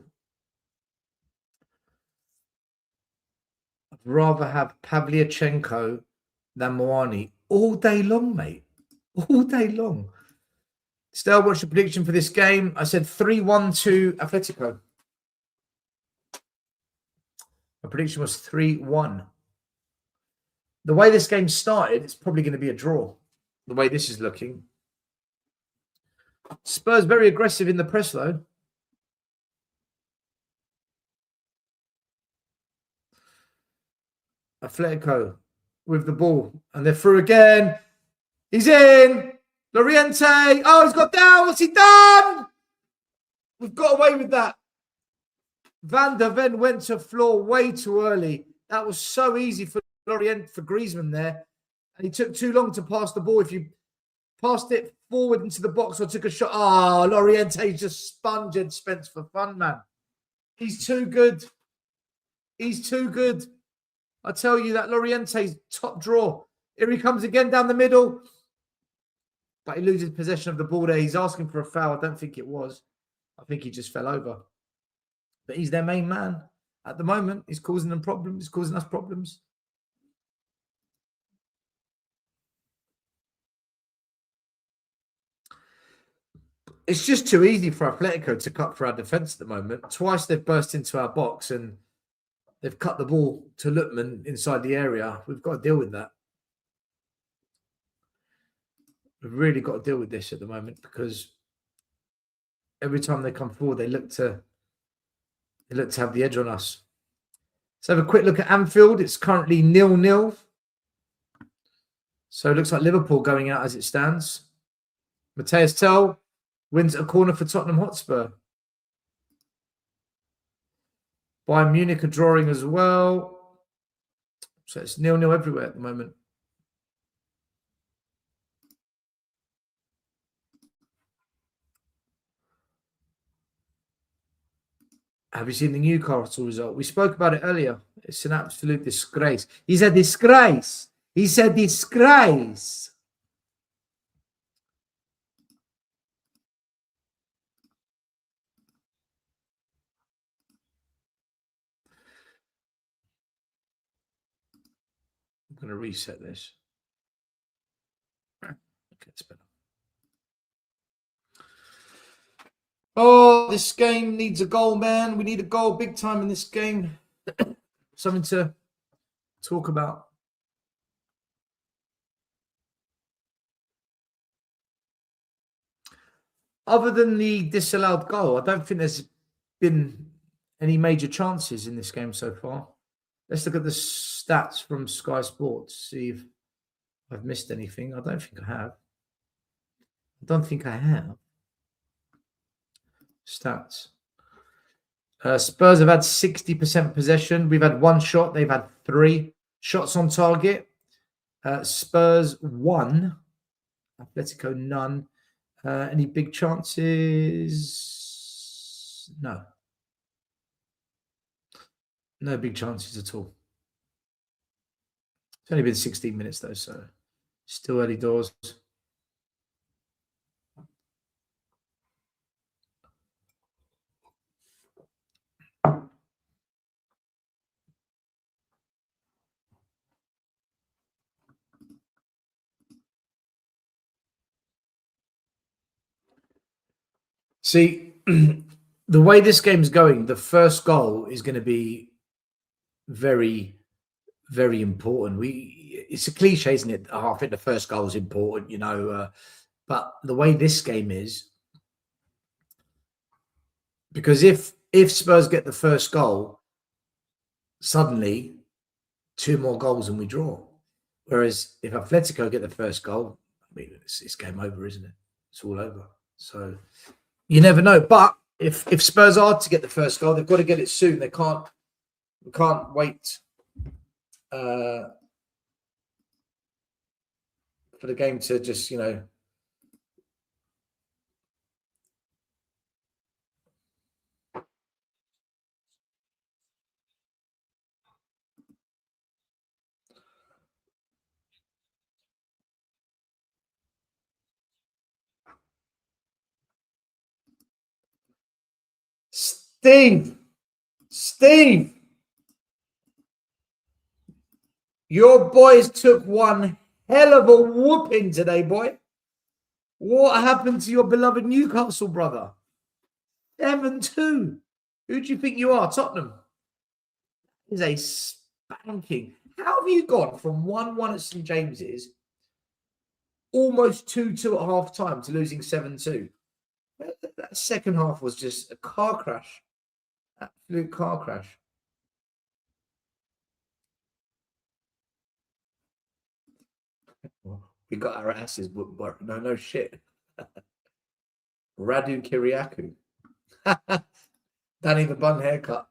I'd rather have Pavlyuchenko than Moani all day long, mate. All day long. Stel, what's your prediction for this game? I said 3-1 to Atletico. My prediction was 3-1. The way this game started, it's probably going to be a draw. The way this is looking. Spurs very aggressive in the press, though. Atletico with the ball. And they're through again. He's in. Loriente. Oh, he's got down. What's he done? We've got away with that. Van der Ven went to floor way too early. That was so easy for Loriente, for Griezmann there. And he took too long to pass the ball. If you passed it forward into the box or took a shot. Oh, Loriente just sponged Spence for fun, man. He's too good. He's too good. I tell you that Loriente's top draw. Here he comes again down the middle. But he loses possession of the ball there. He's asking for a foul. I don't think it was. I think he just fell over. But he's their main man. At the moment, he's causing them problems. He's causing us problems. It's just too easy for Atletico to cut for our defence at the moment. Twice they've burst into our box and they've cut the ball to Lutman inside the area. We've got to deal with that. We've really got to deal with this at the moment because every time they come forward, they look to have the edge on us. Let's have a quick look at Anfield. It's currently 0-0. So it looks like Liverpool going out as it stands. Matthias Tell wins a corner for Tottenham Hotspur. Bayern Munich are drawing as well. So it's 0-0 everywhere at the moment. Have you seen the Newcastle result? We spoke about it earlier. It's an absolute disgrace. He's a disgrace. He's a disgrace. I'm going to reset this. Okay, it's better. Oh, this game needs a goal, man. We need a goal big time in this game. Something to talk about. Other than the disallowed goal, I don't think there's been any major chances in this game so far. Let's look at the stats from Sky Sports, see if I've missed anything. I don't think I have. Stats. Spurs have had 60% possession. We've had 1 shot. They've had 3 shots on target. Spurs 1. Atletico none. Any big chances? No. No big chances at all. It's only been 16 minutes though, so still early doors. See, the way this game's going, the first goal is going to be very, very important. It's a cliche, isn't it? I think the first goal is important, you know. But the way this game is, because if Spurs get the first goal, suddenly 2 more goals and we draw. Whereas if Atletico get the first goal, I mean, it's game over, isn't it? It's all over. So you never know. But if Spurs are to get the first goal, they've got to get it soon. We can't wait for the game to just, you know. Steve, your boys took one hell of a whooping today, boy. What happened to your beloved Newcastle, brother? 7-2. Who do you think you are, Tottenham? Is a spanking. How have you gone from 1-1 at St James's, almost 2-2 at half time, to losing 7-2? That second half was just a car crash. Absolute car crash. We got our asses whooped, but no shit. Radu Kiriakou. Danny the Bun haircut.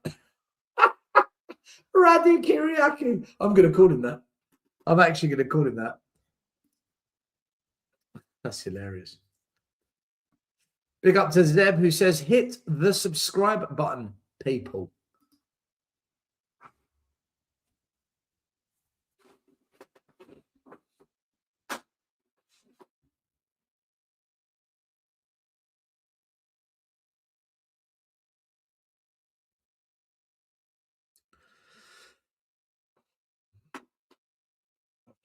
Radu Kiriakou. I'm going to call him that. I'm actually going to call him that. That's hilarious. Big up to Zeb, who says, hit the subscribe button, people.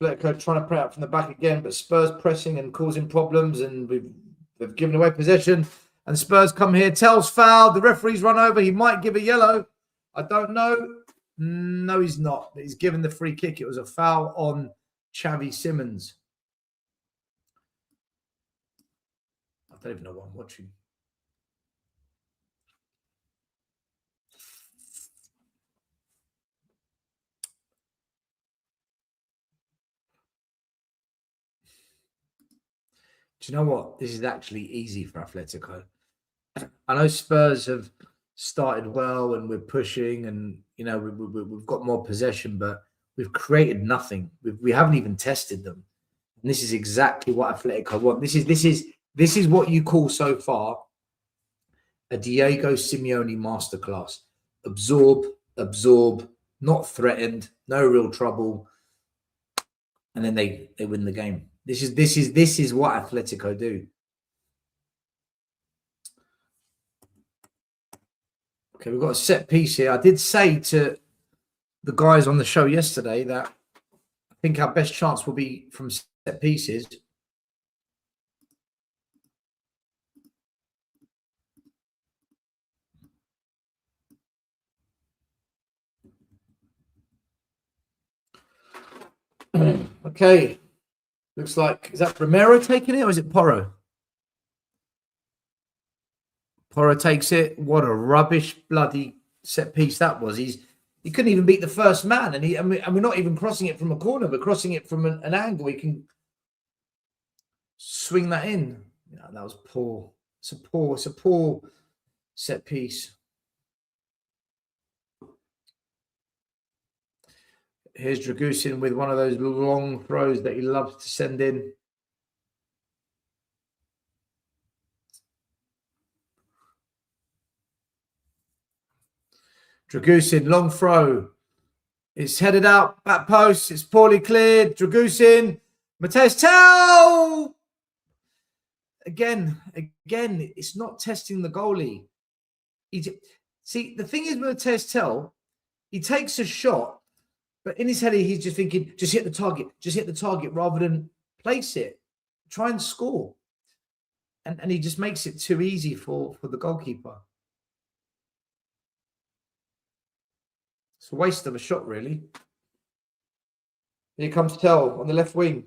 Atletico trying to play out from the back again, but Spurs pressing and causing problems, and they've given away possession. And Spurs come here, tells foul. The referee's run over. He might give a yellow. I don't know. No, he's not. He's given the free kick. It was a foul on Xavi Simons. I don't even know what I'm watching. Do you know what? This is actually easy for Atletico. I know Spurs have started well and we're pushing and, you know, we've got more possession, but we've created nothing. We haven't even tested them. And this is exactly what Atletico want. This is what you call so far a Diego Simeone masterclass. Absorb, not threatened, no real trouble. And then they win the game. This is what Atletico do. Okay, we've got a set piece here. I did say to the guys on the show yesterday that I think our best chance will be from set pieces. Okay. Looks like, is that Romero taking it or is it Porro? Porro takes it. What a rubbish bloody set piece that was. He couldn't even beat the first man, and we're not even crossing it from a corner, but crossing it from an angle. He can swing that in. Yeah, that was poor. It's a poor set piece. Here's Dragusin with one of those long throws that he loves to send in. Dragusin, long throw. It's headed out, back post. It's poorly cleared. Dragusin, Matej Tel! Again, it's not testing the goalie. See, the thing is with Matej Tel, he takes a shot, but in his head, he's just thinking, just hit the target rather than place it. Try and score. And he just makes it too easy for the goalkeeper. It's a waste of a shot, really. Here comes Tel on the left wing.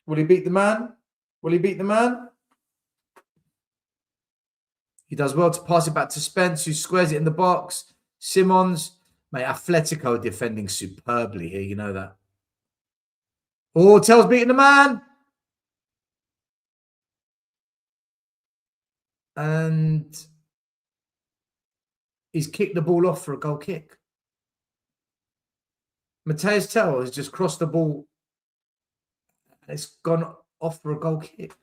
Will he beat the man? Will he beat the man? He does well to pass it back to Spence, who squares it in the box. Simons, mate, Atletico defending superbly here. You know that. Oh, Tel's beating the man. And he's kicked the ball off for a goal kick. Matej Tel has just crossed the ball. It's gone off for a goal kick.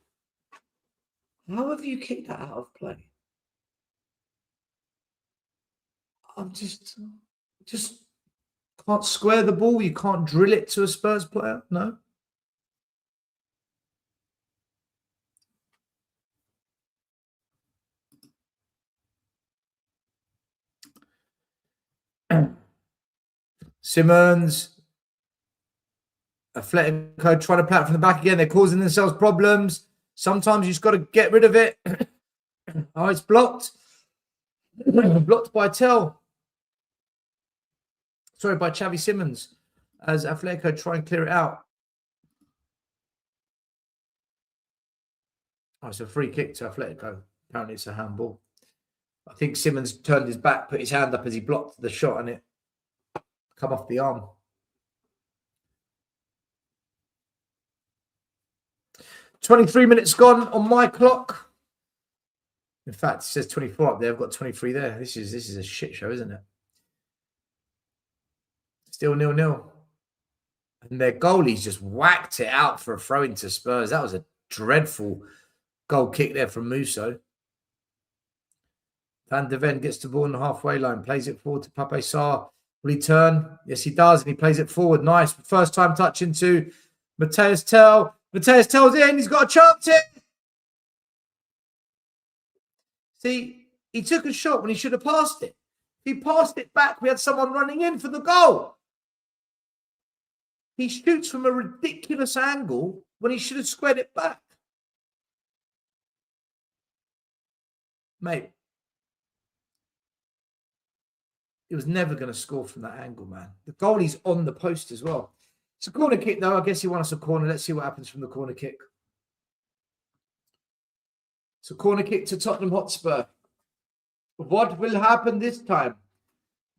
How have you kicked that out of play? I'm just can't square the ball. You can't drill it to a Spurs player. No. Simmons, Atletico trying to play it from the back again. They're causing themselves problems. Sometimes you just got to get rid of it. Oh, it's blocked. Blocked by Tel. Sorry, by Xavi Simons. As Atletico try and clear it out. Oh, it's a free kick to Atletico. Apparently it's a handball. I think Simons turned his back, put his hand up as he blocked the shot, and it come off the arm. $23 minutes gone on my clock. In fact, it says 24 up there. I've got 23 there. This is a shit show, isn't it? Still 0-0. And their goalies just whacked it out for a throw into Spurs. That was a dreadful goal kick there from Musso. Van de Ven gets the ball on the halfway line, plays it forward to Pape Sarr. Will he turn? Yes, he does. And he plays it forward. Nice. First time touch into Matej Tel. Matej Tel's in. He's got a chance here. See, he took a shot when he should have passed it. He passed it back. We had someone running in for the goal. He shoots from a ridiculous angle when he should have squared it back. Mate, he was never going to score from that angle, man. The goalie's on the post as well. It's a corner kick, though. I guess he won us a corner. Let's see what happens from the corner kick. It's a corner kick to Tottenham Hotspur. What will happen this time?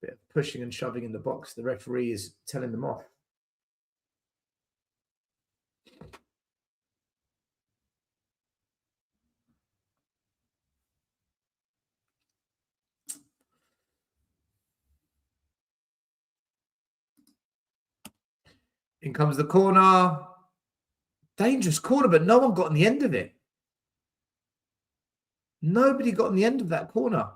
Bit of pushing and shoving in the box. The referee is telling them off. In comes the corner. Dangerous corner, but no one got on the end of it. Nobody got on the end of that corner.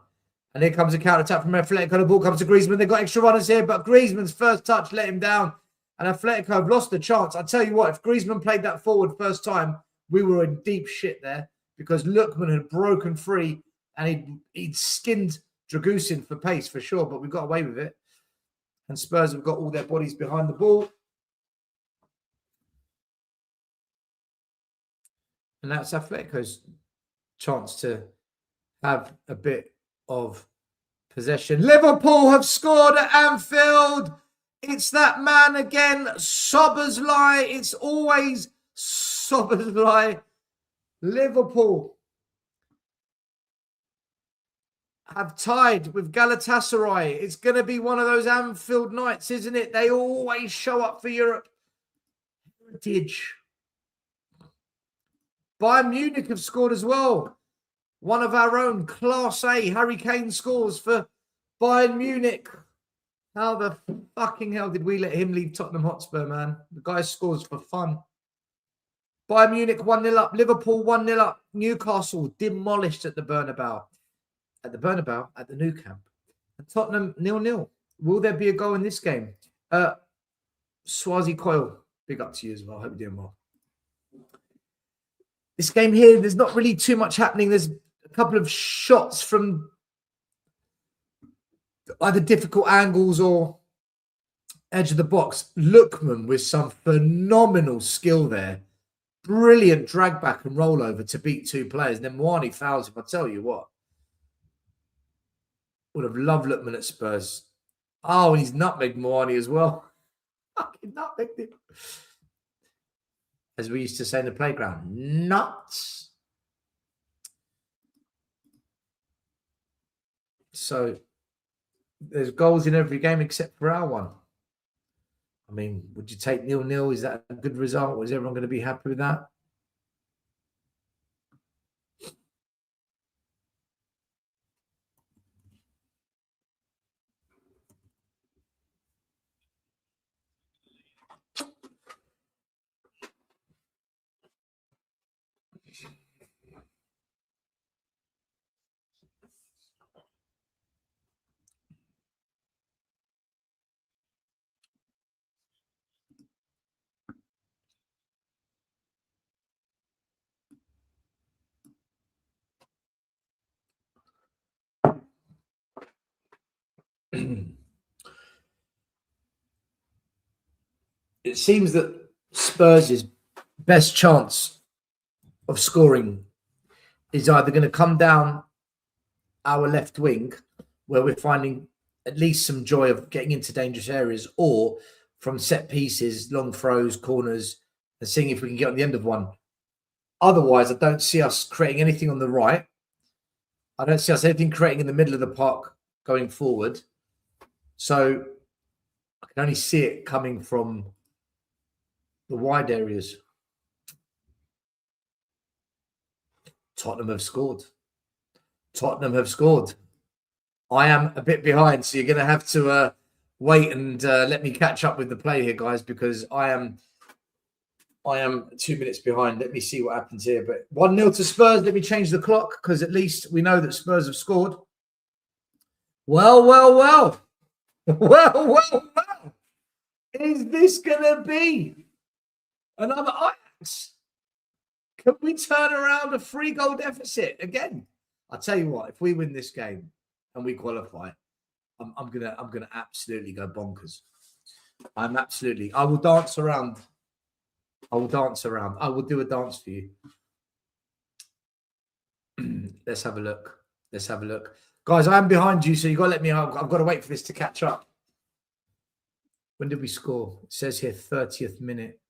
And here comes a counter-attack from Atletico. The ball comes to Griezmann. They've got extra runners here, but Griezmann's first touch let him down. And Atletico have lost the chance. I tell you what, if Griezmann played that forward first time, we were in deep shit there because Lookman had broken free and he'd skinned Dragusin for pace for sure, but we got away with it. And Spurs have got all their bodies behind the ball. And that's Atletico's chance to have a bit of possession. Liverpool have scored at Anfield. It's that man again, Szoboszlai. It's always Szoboszlai. Liverpool have tied with Galatasaray. It's going to be one of those Anfield nights, isn't it? They always show up for Europe. Heritage. Bayern Munich have scored as well. One of our own, Class A, Harry Kane scores for Bayern Munich. How the fucking hell did we let him leave Tottenham Hotspur, man? The guy scores for fun. Bayern Munich 1-0 up. Liverpool 1-0 up. Newcastle demolished at the Bernabeu. At the Nou Camp. And Tottenham 0-0. Will there be a goal in this game? Swazi Coyle, big up to you as well. Hope you're doing well. This game here, there's not really too much happening. There's a couple of shots from either difficult angles or edge of the box. Lookman with some phenomenal skill there. Brilliant drag back and rollover to beat two players. And then Mwani fouls him. I tell you what. Would have loved Lookman at Spurs. Oh, and he's nutmegged Mwani as well. Fucking nutmegged him. As we used to say in the playground. Nuts. So there's goals in every game except for our one. I mean, would you take 0-0? Is that a good result? Is everyone going to be happy with that? It seems that Spurs' best chance of scoring is either going to come down our left wing, where we're finding at least some joy of getting into dangerous areas, or from set pieces, long throws, corners, and seeing if we can get on the end of one. Otherwise, I don't see us creating anything on the right. I don't see us anything creating in the middle of the park going forward. So I can only see it coming from the wide areas. Tottenham have scored. Tottenham have scored. I am a bit behind, so you're going to have to wait and let me catch up with the play here, guys, because I am 2 minutes behind. Let me see what happens here. But 1-0 to Spurs. Let me change the clock because at least we know that Spurs have scored. Well. Well. Is this going to be another Ajax? Can we turn around a 3-goal deficit again? I'll tell you what, if we win this game and we qualify, I'm gonna absolutely go bonkers. I will dance around. I will do a dance for you. Let's have a look. Guys, I am behind you, so you've got to let me know. I've got to wait for this to catch up. When did we score? It says here 30th minute.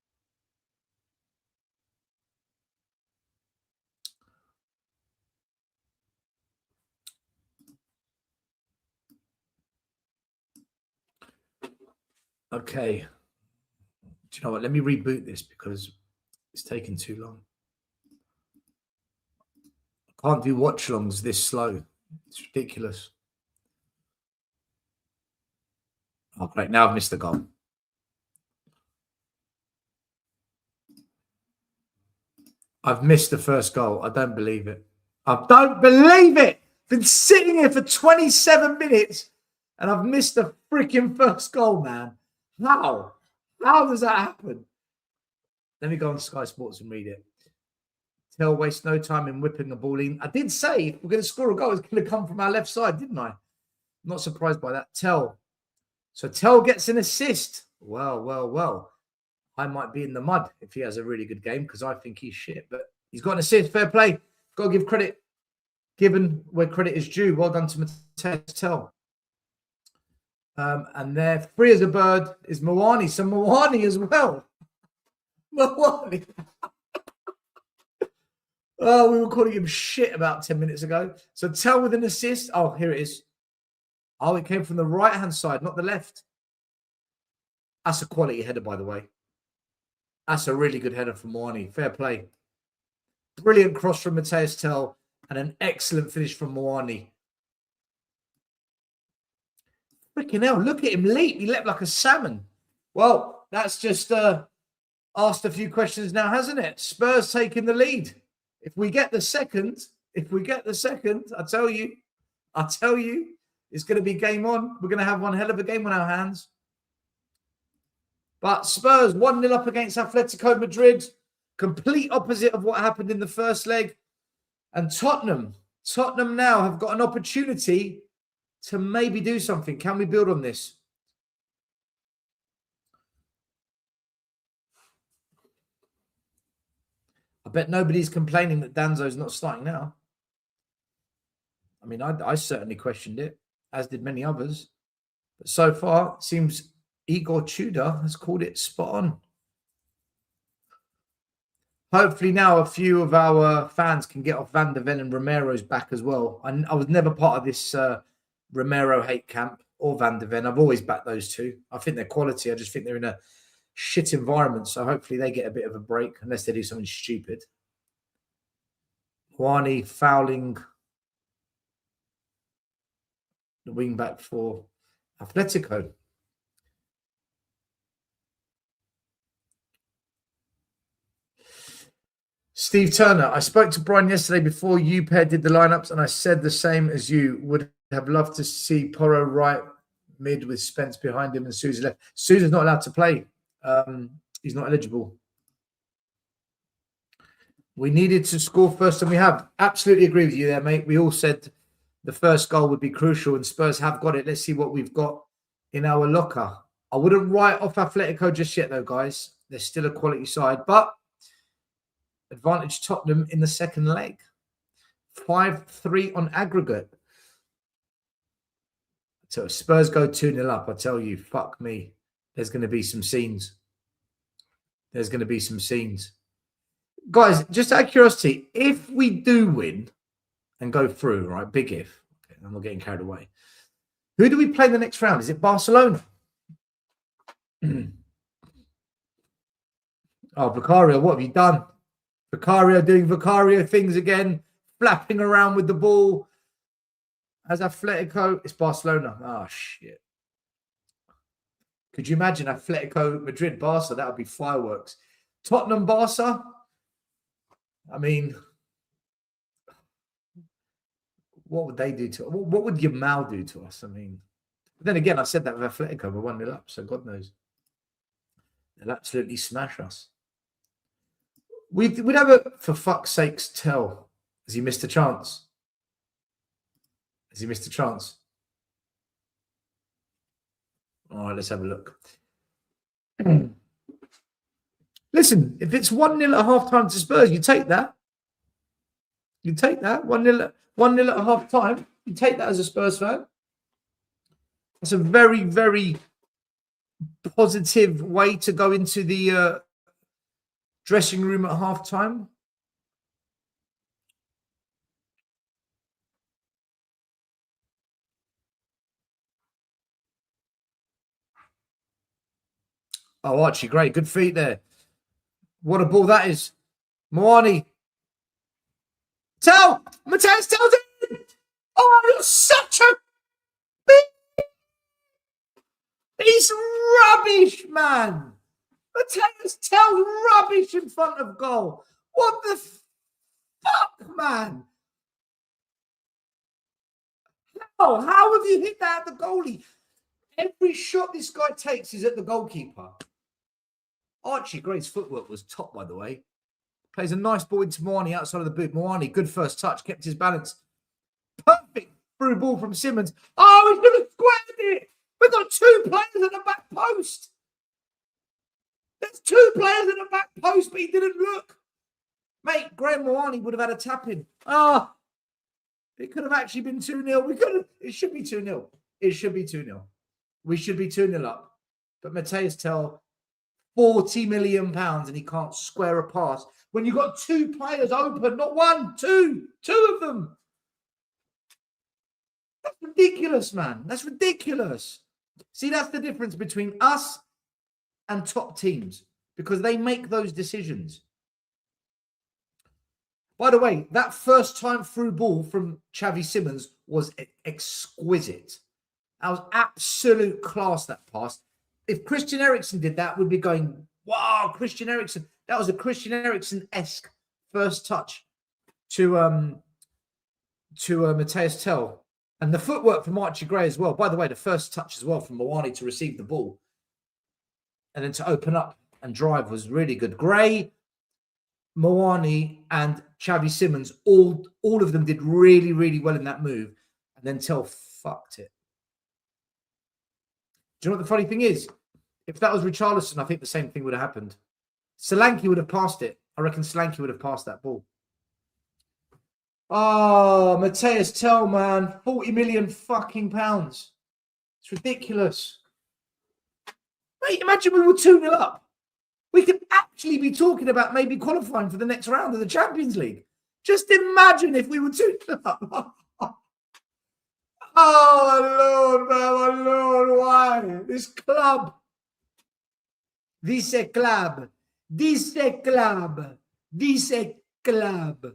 Okay. Do you know what? Let me reboot this because it's taken too long. I can't do watch-alongs this slow. It's ridiculous. Oh, great. Now I've missed the goal. I've missed the first goal. I don't believe it. Been sitting here for 27 minutes and I've missed the freaking first goal, man. How? How does that happen? Let me go on Sky Sports and read it. Tell waste no time in whipping the ball in. I did say if we're going to score a goal, it's going to come from our left side, didn't I? I'm not surprised by that. Tell. So Tell gets an assist. Well. I might be in the mud if he has a really good game because I think he's shit. But he's got an assist. Fair play. Got to give credit given where credit is due. Well done to Mateus Tell. And there, free as a bird, is Mwani. So Mwani as well. Mwani. Oh, we were calling him shit about 10 minutes ago. So Tell with an assist. Oh, here it is. Oh, it came from the right-hand side, not the left. That's a quality header, by the way. That's a really good header from Moani. Fair play. Brilliant cross from Matthias Tell and an excellent finish from Moani. Freaking hell, look at him leap. He leapt like a salmon. Well, that's just asked a few questions now, hasn't it? Spurs taking the lead. If we get the second, I tell you, it's going to be game on. We're going to have one hell of a game on our hands. But Spurs 1-0 up against Atletico Madrid. Complete opposite of what happened in the first leg. And Tottenham now have got an opportunity to maybe do something. Can we build on this? I bet nobody's complaining that Danzo's not starting now. I mean, I certainly questioned it, as did many others. But so far, it seems Igor Tudor has called it spot on. Hopefully now a few of our fans can get off Van der Ven and Romero's back as well. I was never part of this Romero hate camp or Van der Ven. I've always backed those two. I think they're quality. I just think they're in a shit environment. So hopefully they get a bit of a break unless they do something stupid. Wani fouling the wing back for Atletico. Steve Turner, I spoke to Brian yesterday before you pair did the lineups, and I said the same as you. Would have loved to see Porro right mid with Spence behind him and Sousa left. Sousa's not allowed to play. He's not eligible. We needed to score first, and we have. Absolutely agree with you there, mate. We all said the first goal would be crucial, and Spurs have got it. Let's see what we've got in our locker. I wouldn't write off Atletico just yet, though, guys. They're still a quality side, but advantage Tottenham in the second leg. 5-3 on aggregate. So if Spurs go 2-0 up, I tell you, fuck me. There's going to be some scenes. There's going to be some scenes. Guys, just out of curiosity, if we do win and go through, right, big if, okay, I'm not getting carried away, who do we play in the next round? Is it Barcelona? Oh, Vicario, what have you done? Vicario doing Vicario things again, flapping around with the ball. As Atletico, it's Barcelona. Oh, shit. Could you imagine Atletico Madrid, Barca? That would be fireworks. Tottenham, Barca. I mean, what would they do to us? What would Yamal do to us? I mean, but then again, I said that with Atletico. We're 1-0 up, so God knows. They'll absolutely smash us. We'd have a, for fuck's sakes, Tell. Has he missed a chance? Has he missed a chance? All right, let's have a look. Listen, if it's 1-0 at half-time to Spurs, you take that. You take that. 1-0 at half-time. You take that as a Spurs fan. It's a very, very positive way to go into the dressing room at half-time. Oh, Archie, great. Good feet there. What a ball that is. Moani. Tell! Matthias Tell's in! Oh, you're such a... He's rubbish, man. Matthias Tell's rubbish in front of goal. What the fuck, man? How have you hit that at the goalie? Every shot this guy takes is at the goalkeeper. Archie Gray's footwork was top, by the way. Plays a nice ball into Moani outside of the boot. Moani, good first touch, kept his balance. Perfect through ball from Simmons. Oh, he's going to square it. We've got two players at the back post. There's two players at the back post, but he didn't look. Mate, Graham Moani would have had a tap in. Ah, it could have actually been 2-0. It should be 2-0. It should be 2-0. We should be 2-0 up. But Matthias Tell £40 million and he can't square a pass when you've got two players open, not one, two of them. That's ridiculous, man. That's ridiculous. See, that's the difference between us and top teams, because they make those decisions. By the way, that first time through ball from Xavi Simons was exquisite. That was absolute class, that pass. If Christian Eriksen did that, we'd be going, wow, Christian Eriksen. That was a Christian Eriksen-esque first touch to Matthias Tell. And the footwork from Archie Gray as well. By the way, the first touch as well from Moani to receive the ball and then to open up and drive was really good. Gray, Moani, and Xavi Simons, all of them did really, really well in that move. And then Tell fucked it. Do you know what the funny thing is? If that was Richarlison, I think the same thing would have happened. Solanke would have passed it. I reckon Solanke would have passed that ball. Oh, Matthias Tell, man. 40 million fucking pounds. It's ridiculous. Mate, imagine we were 2-0 up. We could actually be talking about maybe qualifying for the next round of the Champions League. Just imagine if we were 2-0 up. Oh, Lord, man, my Lord, why? This club. This club. This club. This club.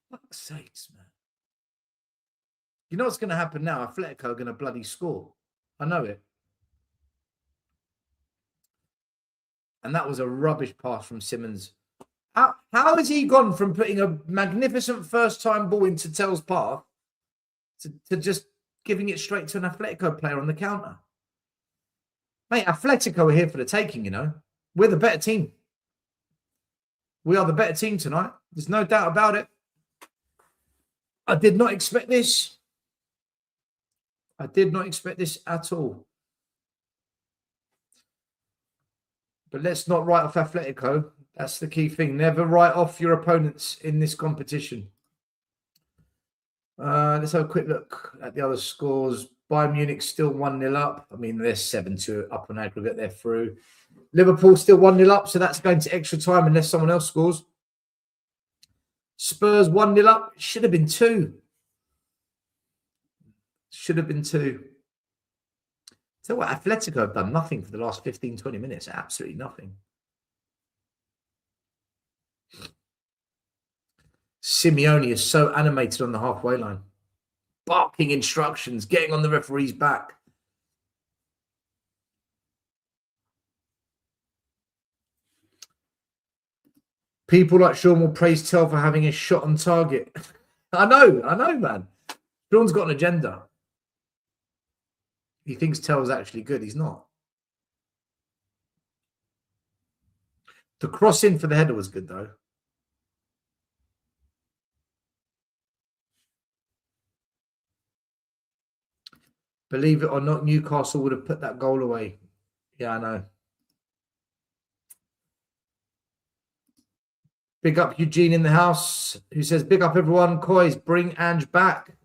Fuck's sakes, man. You know what's going to happen now? Atletico are going to bloody score. I know it. And that was a rubbish pass from Simons. How has he gone from putting a magnificent first-time ball into Tell's path to just giving it straight to an Atletico player on the counter? Mate, Atletico are here for the taking, you know. We're the better team. We are the better team tonight. There's no doubt about it. I did not expect this. I did not expect this at all. But let's not write off Atletico. That's the key thing. Never write off your opponents in this competition. Let's have a quick look at the other scores. Bayern Munich still 1-0 up. I mean, they're 7-2 up on aggregate. They're through. Liverpool still 1-0 up, so that's going to extra time unless someone else scores. Spurs 1-0 up. Should have been 2. Should have been 2. So what, Atletico have done nothing for the last 15, 20 minutes. Absolutely nothing. Simeone is so animated on the halfway line. Barking instructions, getting on the referee's back. People like Sean will praise Tell for having a shot on target. I know, man. Sean's got an agenda. He thinks Tell's actually good. He's not. The cross in for the header was good, though. Believe it or not, Newcastle would have put that goal away. Yeah, I know. Big up Eugene in the house, who says, big up everyone. Coys, bring Ange back.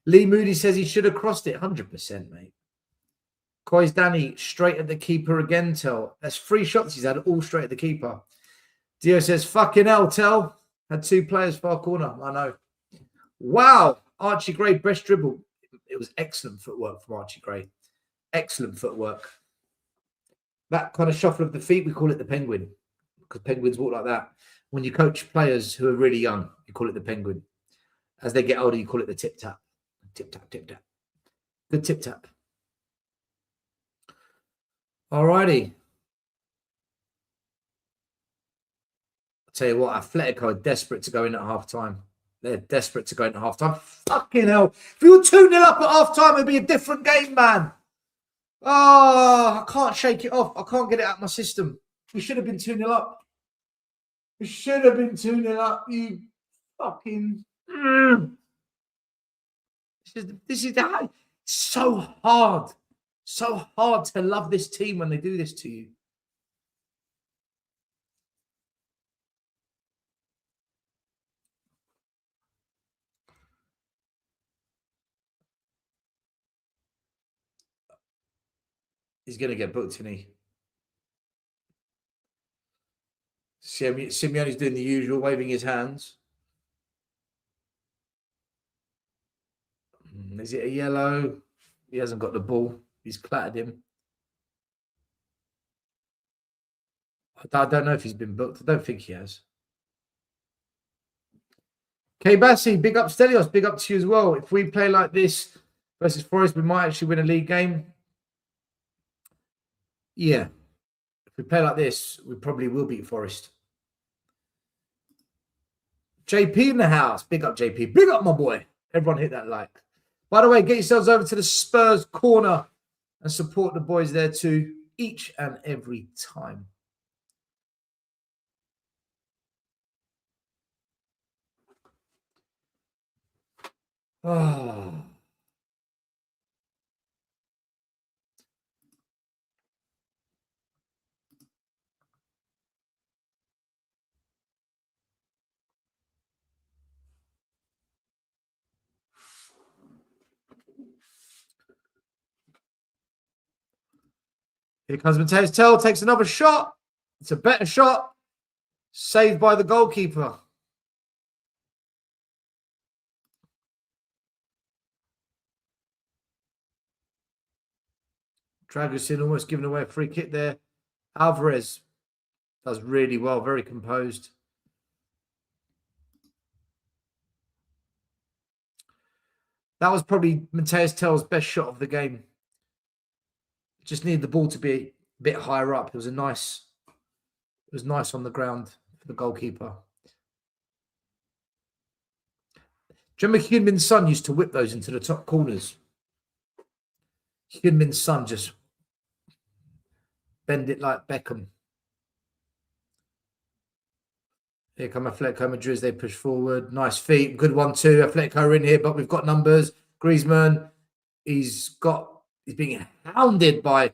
Lee Moody says he should have crossed it. 100%, mate. Coys Danny, straight at the keeper again, Tell. That's 3 shots he's had, all straight at the keeper. Dio says, fucking hell, Tell. Had 2 players far corner. I know. Wow. Archie Gray, best dribble. It was excellent footwork from Archie Gray. Excellent footwork. That kind of shuffle of the feet, we call it the penguin. Because penguins walk like that. When you coach players who are really young, you call it the penguin. As they get older, you call it the tip-tap. Tip-tap, tip-tap. Good tip-tap. Alrighty. I'll tell you what, Atletico are desperate to go in at half-time. They're desperate to go into half-time. Fucking hell. If we were 2-0 up at half-time, it'd be a different game, man. Oh, I can't shake it off. I can't get it out of my system. We should have been 2-0 up. We should have been 2-0 up, you fucking... This is so hard. So hard to love this team when they do this to you. He's going to get booked, isn't he? Simeone's doing the usual, waving his hands. Is it a yellow? He hasn't got the ball. He's clattered him. I don't know if he's been booked. I don't think he has. K Bassi, big up Stelios. Big up to you as well. If we play like this versus Forest, we might actually win a league game. Yeah. If we play like this, we probably will beat Forest. JP in the house. Big up, JP. Big up, my boy. Everyone hit that like. By the way, get yourselves over to the Spurs corner and support the boys there too, each and every time. Oh. Here comes Mateus Tell, takes another shot. It's a better shot. Saved by the goalkeeper. Dragusin almost giving away a free kick there. Alvarez does really well, very composed. That was probably Mateus Tell's best shot of the game. Just needed the ball to be a bit higher up. It was nice on the ground for the goalkeeper. Do you remember Hyun-Min Son used to whip those into the top corners? Hyun-Min Son just bend it like Beckham. Here come Atletico Madrid. They push forward. Nice feet. Good one too. Atletico are in here, but we've got numbers. Griezmann, he's being hounded by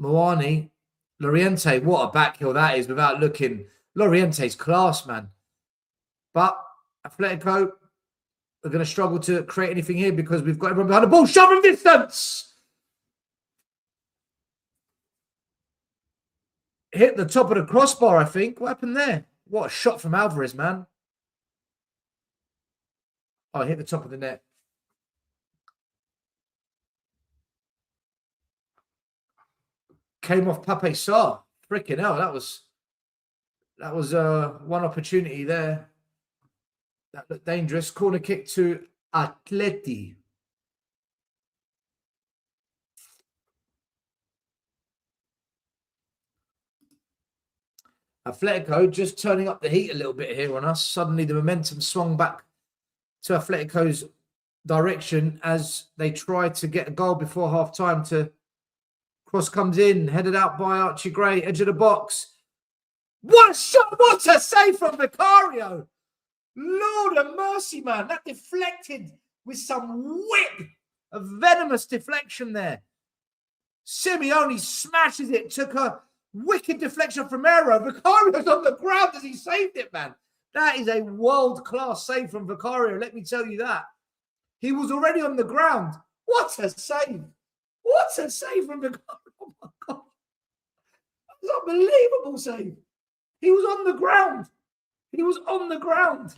Moani. Loriente, what a back heel that is without looking. Loriente's class, man. But Atletico are going to struggle to create anything here because we've got everyone behind the ball. Shove from distance. Hit the top of the crossbar, I think. What happened there? What a shot from Alvarez, man. Oh, hit the top of the net. Came off Pape Sarr. Freaking hell, that was one opportunity there. That looked dangerous. Corner kick to Atleti. Atletico just turning up the heat a little bit here on us. Suddenly the momentum swung back to Atletico's direction as they tried to get a goal before half-time. Cross comes in, headed out by Archie Gray, edge of the box. What a shot! What a save from Vicario! Lord of mercy, man. That deflected with some whip. A venomous deflection there. Simeone smashes it. Took a wicked deflection from Aero. Vicario's on the ground as he saved it, man. That is a world-class save from Vicario. Let me tell you that. He was already on the ground. What a save. What a save from Vicario. Oh, my God. That was an unbelievable save. He was on the ground. He was on the ground.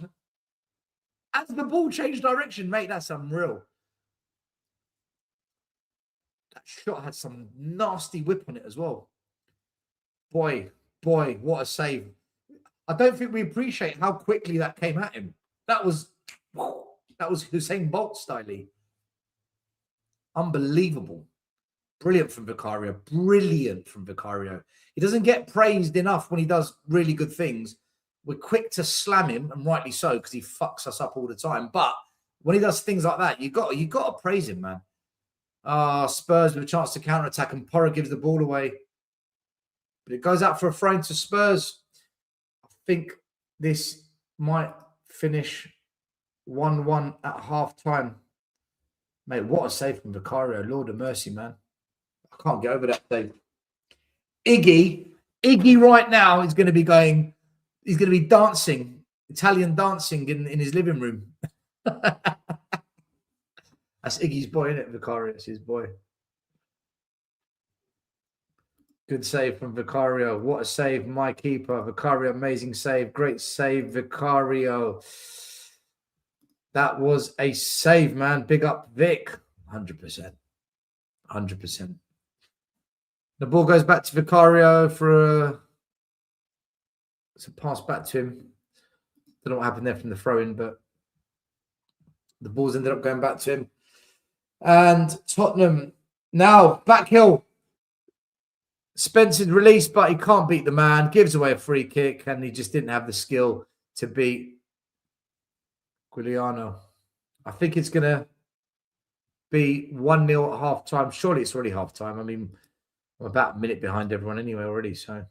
As the ball changed direction, mate, that's unreal. That shot had some nasty whip on it as well. Boy, what a save. I don't think we appreciate how quickly that came at him. That was Usain Bolt style. Unbelievable. Brilliant from Vicario. Brilliant from Vicario. He doesn't get praised enough when he does really good things. We're quick to slam him, and rightly so, because he fucks us up all the time. But when he does things like that, you got to praise him, man. Spurs with a chance to counter-attack, and Porra gives the ball away. But it goes out for a throw to Spurs. I think this might finish 1-1 at half-time. Mate, what a save from Vicario. Lord of mercy, man. I can't get over that save. Iggy right now is going to be going, he's going to be dancing, Italian dancing in his living room. That's Iggy's boy, isn't it, Vicario? It's his boy. Good save from Vicario. What a save, my keeper. Vicario, amazing save. Great save, Vicario. That was a save, man. Big up, Vic. 100%. 100%. The ball goes back to Vicario for it's a pass back to him. Don't know what happened there from the throw-in, but the ball's ended up going back to him. And Tottenham now back hill. Spencer's released, but he can't beat the man. Gives away a free kick, and he just didn't have the skill to beat Giuliano. I think it's going to be 1-0 at half-time. Surely it's already half-time. I mean, I'm about a minute behind everyone anyway already, so.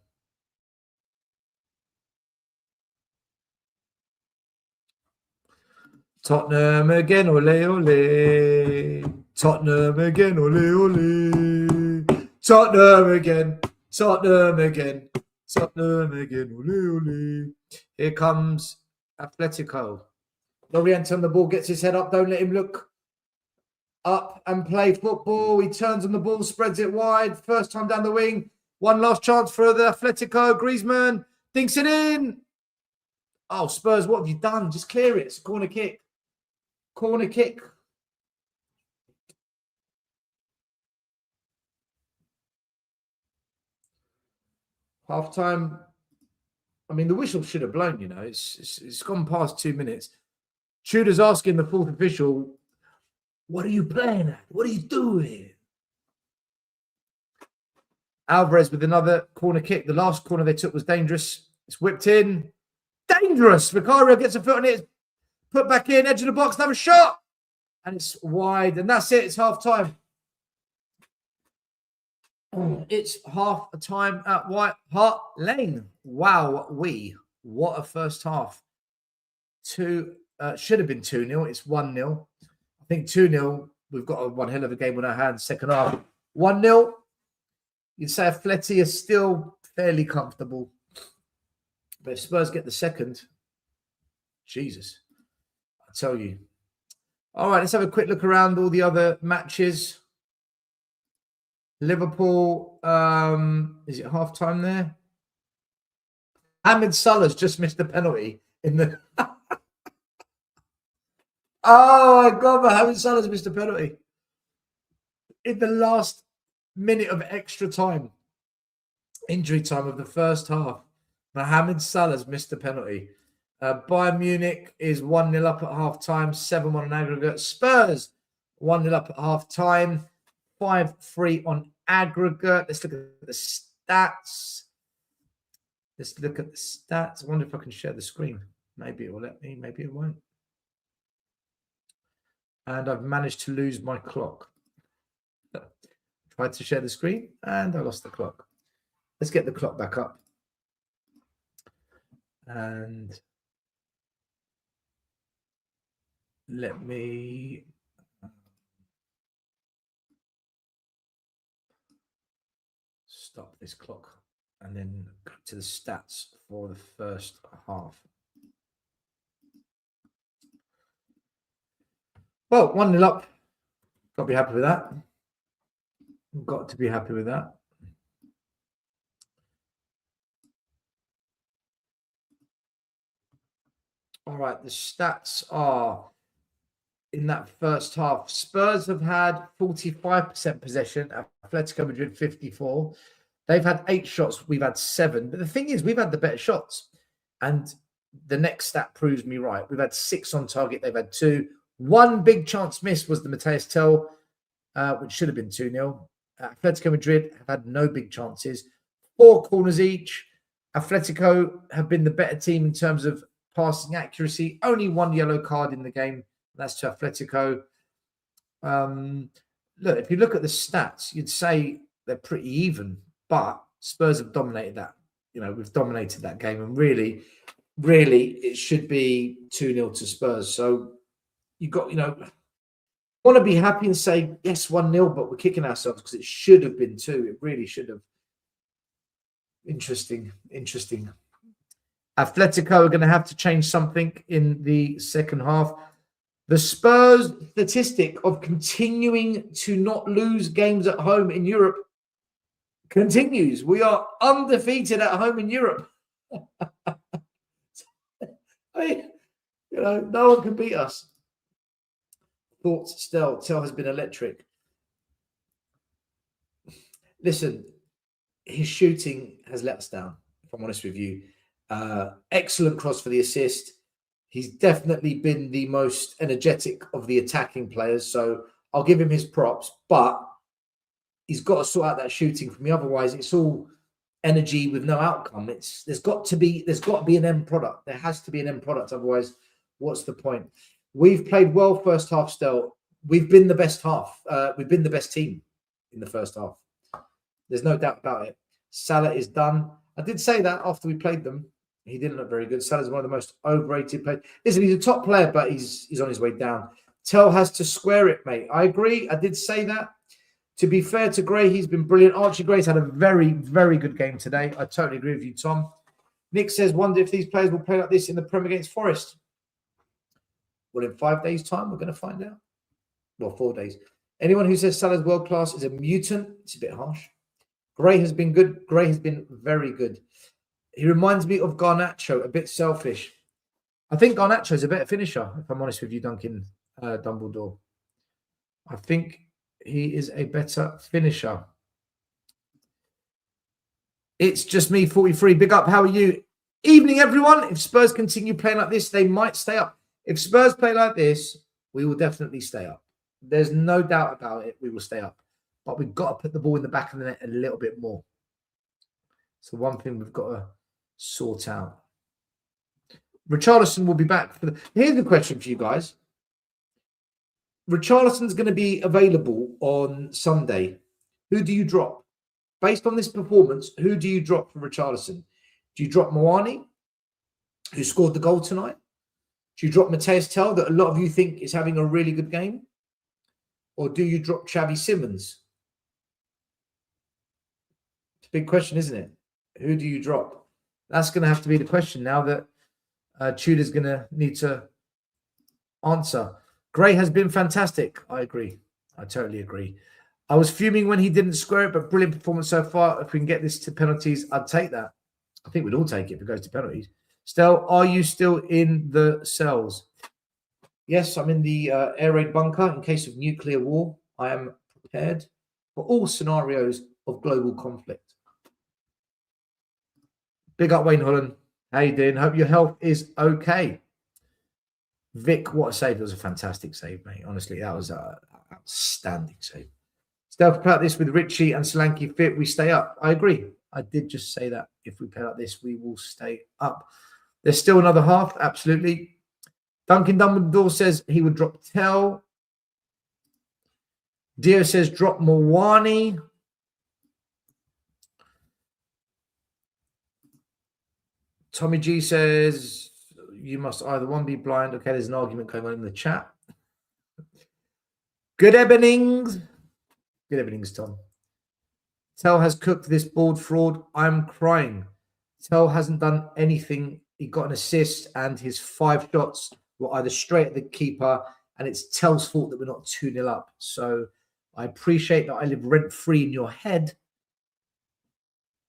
Tottenham again, ole, ole. Tottenham again, ole, ole. Tottenham again. Tottenham again. Tottenham again, ole, ole. Here comes Atletico. Lorient on the ball, gets his head up. Don't let him look up and play football. He turns on the ball, spreads it wide. First time down the wing. One last chance for the Atletico. Griezmann dinks it in. Oh, Spurs, what have you done? Just clear it. It's a corner kick. Corner kick. Half time. I mean, the whistle should have blown, you know. It's gone past 2 minutes. Tudor's asking the fourth official, what are you playing at? What are you doing? Alvarez with another corner kick. The last corner they took was dangerous. It's whipped in. Dangerous. Vicario gets a foot on it. Put back in. Edge of the box. Another shot. And it's wide. And that's it. It's half time. It's half a time at White Hart Lane. Wow. What a first half. Should have been 2-0. It's 1-0. I think 2-0. We've got one hell of a game on our hands. Second half. 1-0. You'd say Atleti is still fairly comfortable. But if Spurs get the second, Jesus, I tell you. All right, let's have a quick look around all the other matches. Liverpool, is it half-time there? Mohamed Salah's just missed the penalty in the... Oh, my God, Mohamed Salah's missed a penalty. In the last minute of extra time, injury time of the first half, Mohamed Salah's missed a penalty. Bayern Munich is 1-0 up at half-time, 7-1 on aggregate. Spurs, 1-0 up at half-time, 5-3 on aggregate. Let's look at the stats. I wonder if I can share the screen. Maybe it will let me, maybe it won't. And I've managed to lose my clock. Tried to share the screen, and I lost the clock. Let's get the clock back up. And let me stop this clock and then go to the stats for the first half. Well, 1-0 up. Got to be happy with that. Got to be happy with that. All right, the stats are in that first half. Spurs have had 45% possession. Atletico Madrid 54%. They've had 8 shots. We've had 7. But the thing is, we've had the better shots. And the next stat proves me right. We've had 6 on target. They've had 2. One big chance missed was the Mateus Tell, which should have been 2-0. Atletico Madrid have had no big chances. 4 corners each. Atletico have been the better team in terms of passing accuracy. Only 1 yellow card in the game. That's to Atletico. Look, if you look at the stats, you'd say they're pretty even. But Spurs have dominated that. You know, we've dominated that game. And really, it should be 2-0 to Spurs. So you got, you know, want to be happy and say, yes, 1-0, but we're kicking ourselves because it should have been 2. It really should have. Interesting. Atletico are going to have to change something in the second half. The Spurs statistic of continuing to not lose games at home in Europe continues. We are undefeated at home in Europe. Hey, you know, no one can beat us. Thoughts, Stel has been electric. Listen, his shooting has let us down, if I'm honest with you. Excellent cross for the assist. He's definitely been the most energetic of the attacking players, so I'll give him his props, but he's got to sort out that shooting for me. Otherwise, it's all energy with no outcome. There's got to be an end product. There has to be an end product. Otherwise, what's the point? We've played well first half, Stel. We've been the best half. We've been the best team in the first half. There's no doubt about it. Salah is done. I did say that after we played them. He didn't look very good. Salah's one of the most overrated players. Listen, he's a top player, but he's on his way down. Tell has to square it, mate. I agree. I did say that. To be fair to Gray, he's been brilliant. Archie Gray's had a very, very good game today. I totally agree with you, Tom. Nick says, wonder if these players will play like this in the Prem against Forest. Well, in 5 days' time, we're going to find out. Well, 4 days. Anyone who says Salah's world-class is a mutant, it's a bit harsh. Gray has been good. Gray has been very good. He reminds me of Garnacho, a bit selfish. I think Garnacho's a better finisher, if I'm honest with you, Duncan Dumbledore. I think he is a better finisher. It's just me, 43. Big up. How are you? Evening, everyone. If Spurs continue playing like this, they might stay up. If Spurs play like this, we will definitely stay up. There's no doubt about it. We will stay up. But we've got to put the ball in the back of the net a little bit more. So one thing we've got to sort out. Richarlison will be back. Here's the question for you guys. Richarlison's going to be available on Sunday. Who do you drop? Based on this performance, who do you drop for Richarlison? Do you drop Moani, who scored the goal tonight? Do you drop Mateus Tell, that a lot of you think is having a really good game? Or do you drop Xavi Simons? It's a big question, isn't it? Who do you drop? That's going to have to be the question now that Tudor's going to need to answer. Gray has been fantastic. I agree. I totally agree. I was fuming when he didn't square it, but brilliant performance so far. If we can get this to penalties, I'd take that. I think we'd all take it if it goes to penalties. Stel, are you still in the cells? Yes, I'm in the air raid bunker in case of nuclear war. I am prepared for all scenarios of global conflict. Big up, Wayne Holland. How you doing? Hope your health is okay. Vic, what a save. It was a fantastic save, mate. Honestly, that was an outstanding save. Stel, about this with Richie and Solanke fit, we stay up. I agree. I did just say that. If we play like this, we will stay up. There's still another half. Absolutely. Duncan Dumbledore says he would drop Tell. Dio says drop Moani. Tommy G says you must either one be blind. Okay, there's an argument going on in the chat. Good evenings. Good evenings, Tom. Tell has cooked this board fraud. I'm crying. Tell hasn't done anything. He got an assist and his 5 shots were either straight at the keeper, and it's Tell's fault that we're not 2-0 up. So I appreciate that I live rent-free in your head,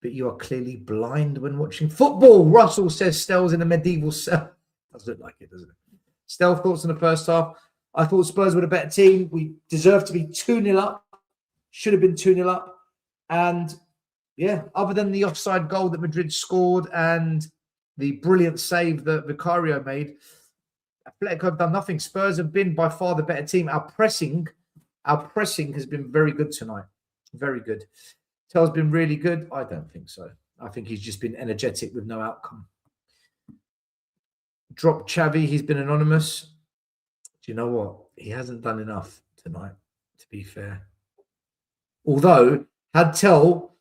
but you are clearly blind when watching football. Russell says Stell's in a medieval cell. Does look like it, doesn't it? Stell, thoughts in the first half? I thought Spurs were a better team. We deserved to be 2-0 up. Should have been 2-0 up. And, yeah, other than the offside goal that Madrid scored and the brilliant save that Vicario made, Atletico have done nothing. Spurs have been by far the better team. Our pressing has been very good tonight. Very good. Tell's been really good. I don't think so. I think he's just been energetic with no outcome. Drop Xavi. He's been anonymous. Do you know what? He hasn't done enough tonight, to be fair. Although, had Tell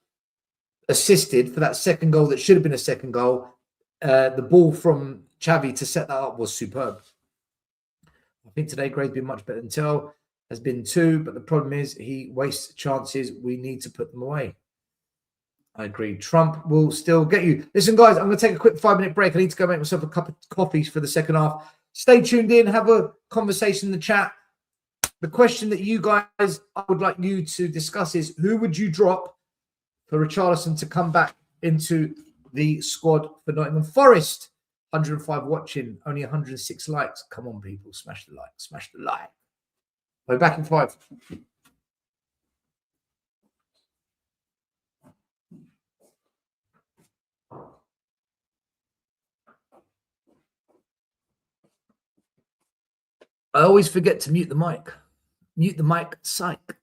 assisted for that second goal that should have been a second goal, the ball from Xavi to set that up was superb. I think today Gray's been much better than Tell. Has been too, but the problem is he wastes chances. We need to put them away. I agree. Trump will still get you. Listen, guys, I'm going to take a quick 5-minute break. I need to go make myself a cup of coffee for the second half. Stay tuned in. Have a conversation in the chat. The question that you guys, I would like you to discuss is, who would you drop for Richarlison to come back into the squad for Nottingham Forest. 105 watching, only 106 likes. Come on, people, smash the like, smash the like. We're back in 5. I always forget to mute the mic. Mute the mic, psych.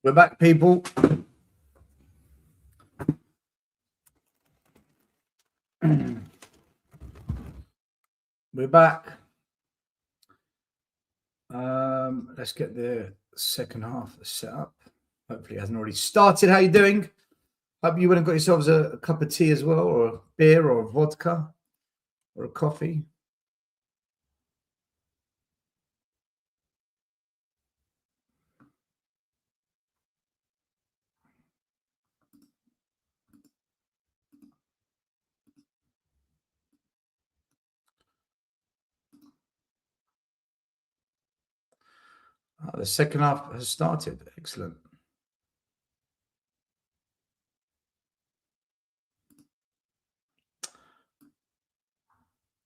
We're back, people. We're back. Let's get the second half set up. Hopefully it hasn't already started. How you doing? Hope you went and got yourselves a cup of tea as well, or a beer, or a vodka, or a coffee. The second half has started. Excellent.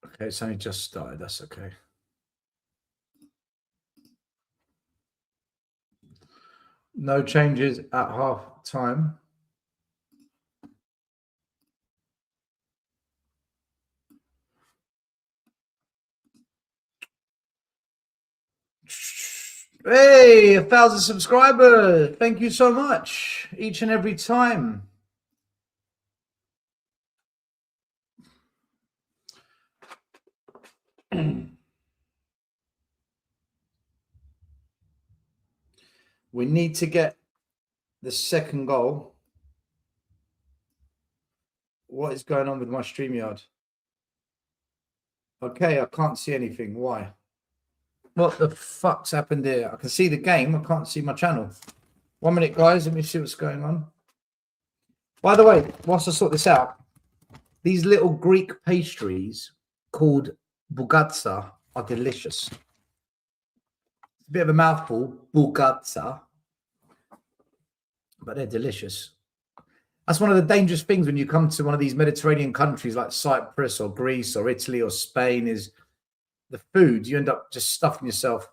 Okay, it's only just started. That's okay. No changes at half time. Hey, 1,000 subscribers. Thank you so much. Each and every time. We need to get the second goal. What is going on with my StreamYard? Okay, I can't see anything. Why? What the fuck's happened here? I can see the game. I can't see my channel. 1 minute, guys. Let me see what's going on. By the way, whilst I sort this out, these little Greek pastries called bougatsa are delicious. It's a bit of a mouthful, bougatsa, but they're delicious. That's one of the dangerous things when you come to one of these Mediterranean countries like Cyprus or Greece or Italy or Spain is the food. You end up just stuffing yourself.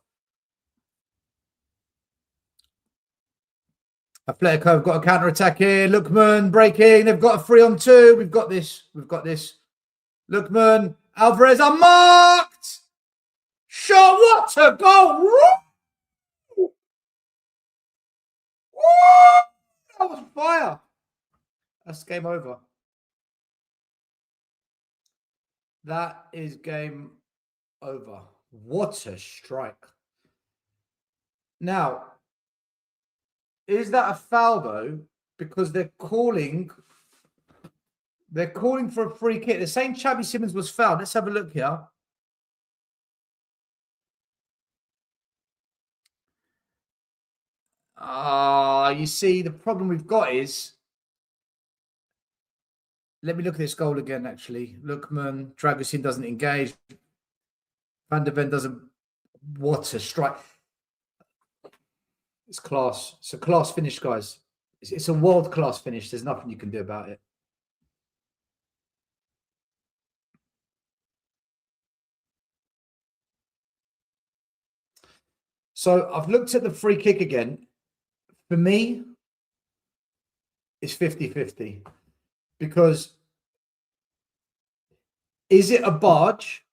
Atletico have got a counter-attack here. Lookman breaking. They've got a 3-on-2. We've got this. We've got this. Lookman. Alvarez unmarked. Shot. What a goal. Woo! Woo! That was fire. That's game over. That is game over. What a strike. Now, is that a foul though? Because they're calling for a free kick. They're saying Xavi Simons was fouled. Let's have a look here. You see, the problem we've got is, let me look at this goal again, actually. Lookman, Dragusin doesn't engage. Van der Ven doesn't. What a strike. It's class. It's a class finish, guys. It's a world-class finish. There's nothing you can do about it. So I've looked at the free kick again. For me, it's 50-50. Because is it a barge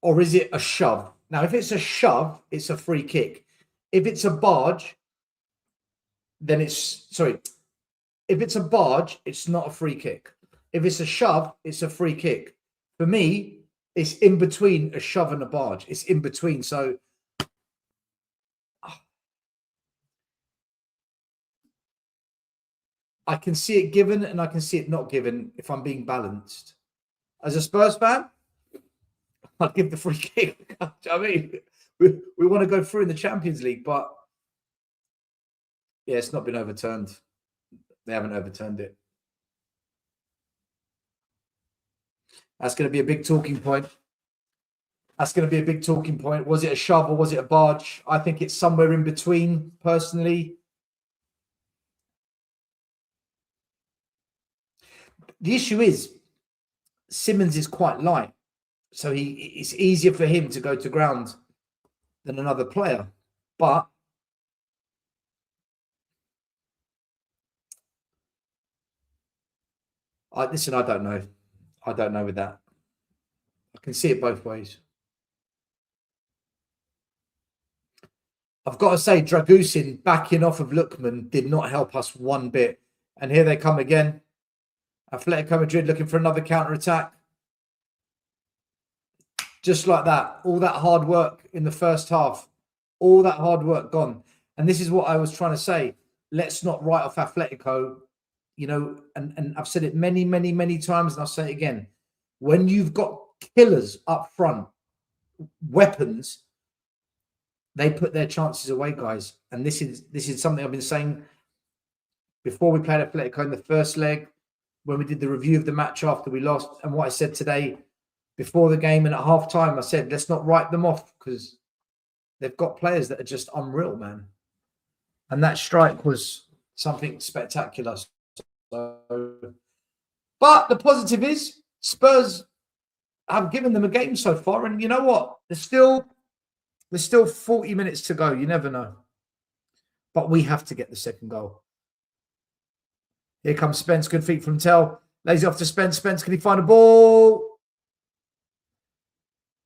or is it a shove? Now, if it's a shove, it's a free kick. If it's a barge, then it's, sorry, if it's a barge, it's not a free kick. If it's a shove, it's a free kick. For me, it's in between a shove and a barge. It's in between. So I can see it given and I can see it not given if I'm being balanced. As a Spurs fan, I'd give the free kick. I mean, we want to go through in the Champions League, but yeah, it's not been overturned. They haven't overturned it. That's going to be a big talking point. That's going to be a big talking point. Was it a shove or was it a barge? I think it's somewhere in between, personally. The issue is Simons is quite light, so it's easier for him to go to ground than another player. But listen, I don't know. I don't know with that. I can see it both ways. I've got to say, Dragusin backing off of Lookman did not help us one bit. And here they come again. Atletico Madrid looking for another counter-attack. Just like that. All that hard work in the first half. All that hard work gone. And this is what I was trying to say. Let's not write off Atletico. You know, and I've said it many, many, many times, and I'll say it again. When you've got killers up front, weapons, they put their chances away, guys. And this is something I've been saying before we played Atletico in the first leg, when we did the review of the match after we lost, and what I said today before the game and at half time, I said, let's not write them off because they've got players that are just unreal, man. And that strike was something spectacular. So, but the positive is Spurs have given them a game so far, and you know what? There's still 40 minutes to go. You never know. But we have to get the second goal. Here comes Spence. Good feet from Tell. Lays it off to Spence. Spence, can he find a ball?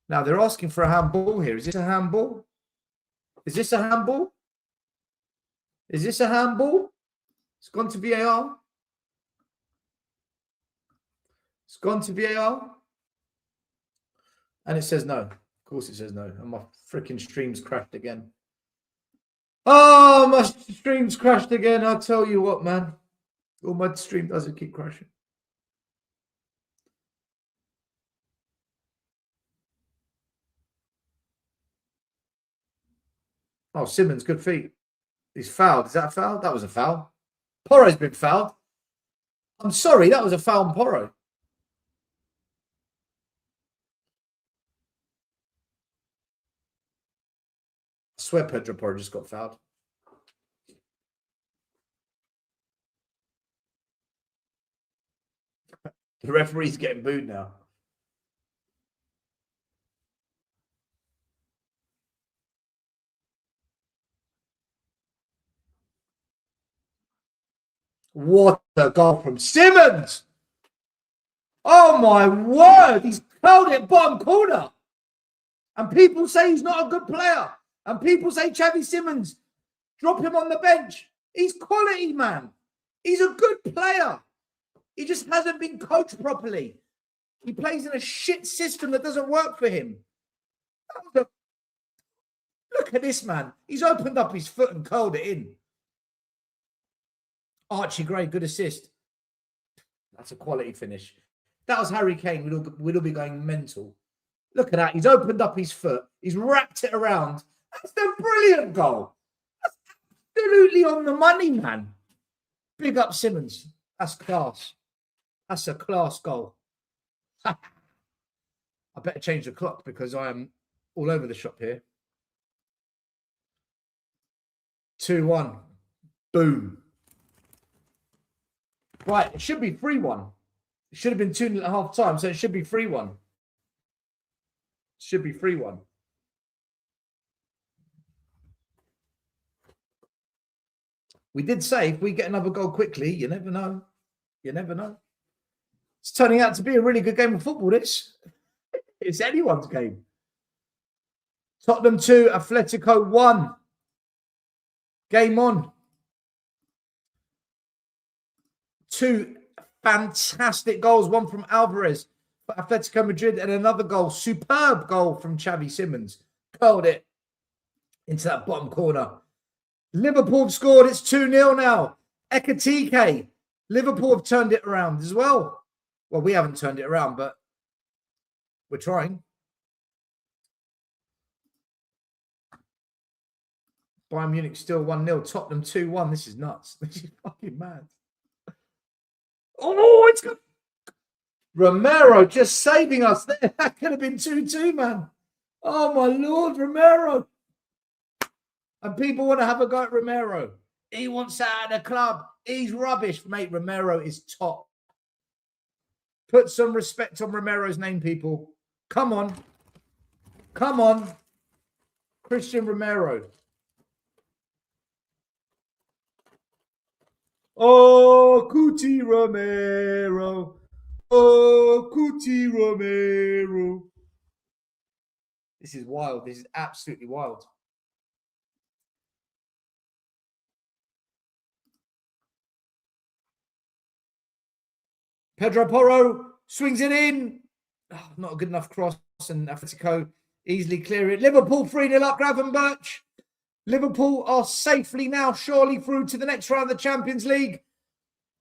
Now, they're asking for a handball here. Is this a handball? Is this a handball? Is this a handball? It's gone to VAR. It's gone to VAR. And it says no. Of course it says no. And my freaking stream's crashed again. Oh, my stream's crashed again. I'll tell you what, man. All my stream does it keep crashing. Oh, Simmons, good feet. He's fouled. Is that a foul? That was a foul. Porro's been fouled. I'm sorry, that was a foul on Porro. I swear Pedro Porro just got fouled. The referee's getting booed now. What a goal from Simmons! Oh my word! He's curled it bottom corner. And people say he's not a good player. And people say Xavi Simmons, drop him on the bench. He's quality, man. He's a good player. He just hasn't been coached properly. He plays in a shit system that doesn't work for him. Look at this, man. He's opened up his foot and curled it in. Archie Gray, good assist. That's a quality finish. That was Harry Kane. We'd all be going mental. Look at that. He's opened up his foot. He's wrapped it around. That's a brilliant goal. That's absolutely on the money, man. Big up Simmons. That's class. That's a class goal. I better change the clock because I am all over the shop here. 2-1. Boom. Right, it should be 3-1. It should have been 2-0 at half time, so it should be 3-1. Should be 3-1. We did say if we get another goal quickly, you never know. You never know. It's turning out to be a really good game of football, this. It's anyone's game. Tottenham 2, Atletico 1. Game on. 2 fantastic goals. One from Alvarez for Atletico Madrid and another goal. Superb goal from Xavi Simmons. Curled it into that bottom corner. Liverpool have scored. It's 2-0 now. Ekatike. Liverpool have turned it around as well. Well, we haven't turned it around, but we're trying. Bayern Munich still 1-0. Tottenham 2-1. This is nuts. This is fucking mad. Oh, it's good. Romero just saving us there. That could have been 2-2, man. Oh, my Lord, Romero. And people want to have a go at Romero. He wants out of the club. He's rubbish. Mate, Romero is top. Put some respect on Romero's name, people. Come on. Come on. Christian Romero. Oh, Cuti Romero. Oh, Cuti Romero. This is wild. This is absolutely wild. Pedro Porro swings it in. Oh, not a good enough cross, and Atletico easily clear it. Liverpool 3-0 up, Gravenberch. Liverpool are safely now surely through to the next round of the Champions League.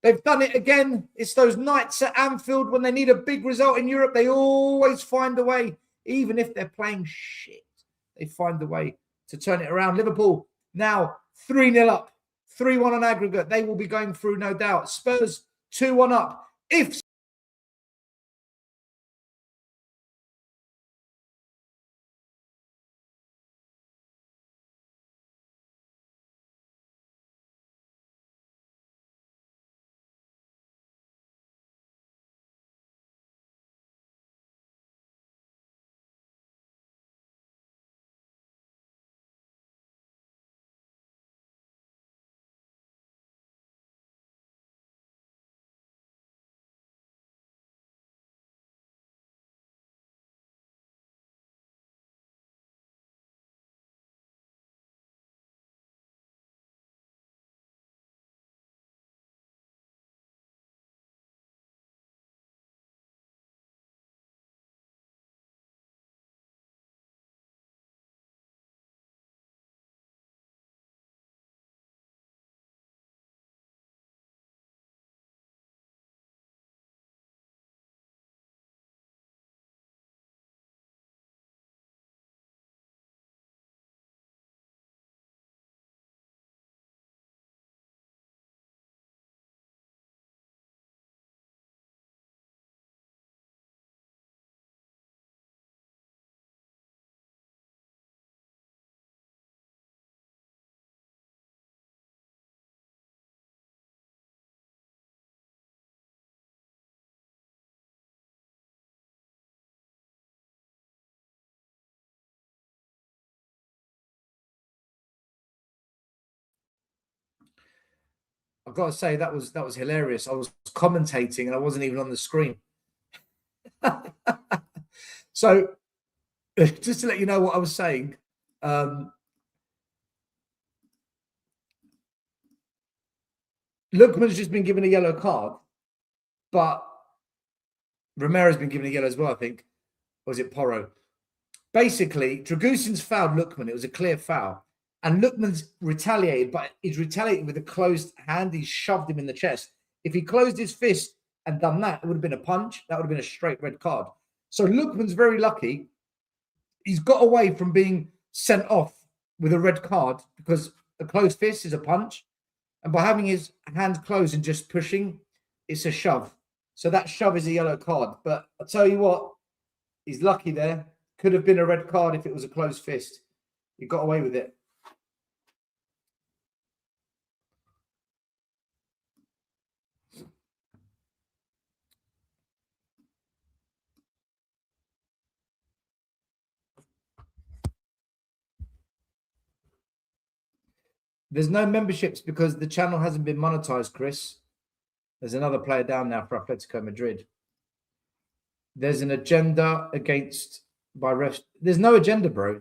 They've done it again. It's those nights at Anfield when they need a big result in Europe. They always find a way, even if they're playing shit. They find a way to turn it around. Liverpool now 3-0 up, 3-1 on aggregate. They will be going through, no doubt. Spurs 2-1 up. If I've got to say that was hilarious. I was commentating and I wasn't even on the screen. So just to let you know what I was saying, Lookman's just been given a yellow card, but Romero's been given a yellow as well, I think. Or was it Porro? Basically, Dragusin's fouled Lookman. It was a clear foul. And Lookman's retaliated, but he's retaliated with a closed hand. He's shoved him in the chest. If he closed his fist and done that, it would have been a punch. That would have been a straight red card. So Lookman's very lucky. He's got away from being sent off with a red card because a closed fist is a punch. And by having his hand closed and just pushing, it's a shove. So that shove is a yellow card. But I'll tell you what, he's lucky there. Could have been a red card if it was a closed fist. He got away with it. There's no memberships because the channel hasn't been monetized, Chris. There's another player down now for Atletico Madrid. There's an agenda against by refs. There's no agenda, bro.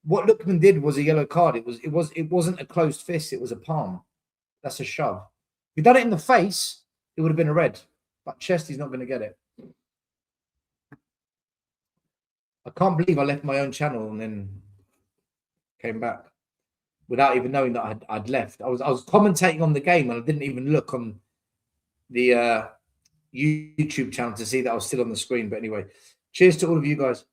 What Lookman did was a yellow card. It wasn't a closed fist. It was a palm. That's a shove. If he'd done it in the face, it would have been a red. But chest, he's not going to get it. I can't believe I left my own channel and then came back without even knowing that I'd left. I was commentating on the game and I didn't even look on the YouTube channel to see that I was still on the screen. But anyway, cheers to all of you guys.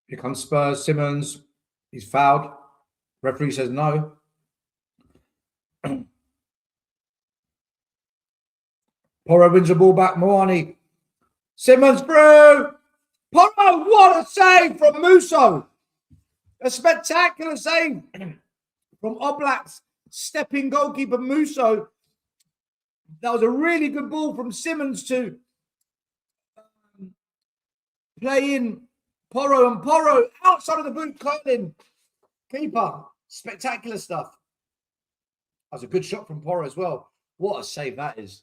Here comes Spurs. Simmons. He's fouled. Referee says no. Porro wins the ball back. Moani. Simmons through. Porro, what a save from Musso. A spectacular save. from Oblak's stepping goalkeeper Musso. That was a really good ball from Simmons to play in Porro, and Porro outside of the boot, curling. Keeper, spectacular stuff. That was a good shot from Porro as well. What a save that is.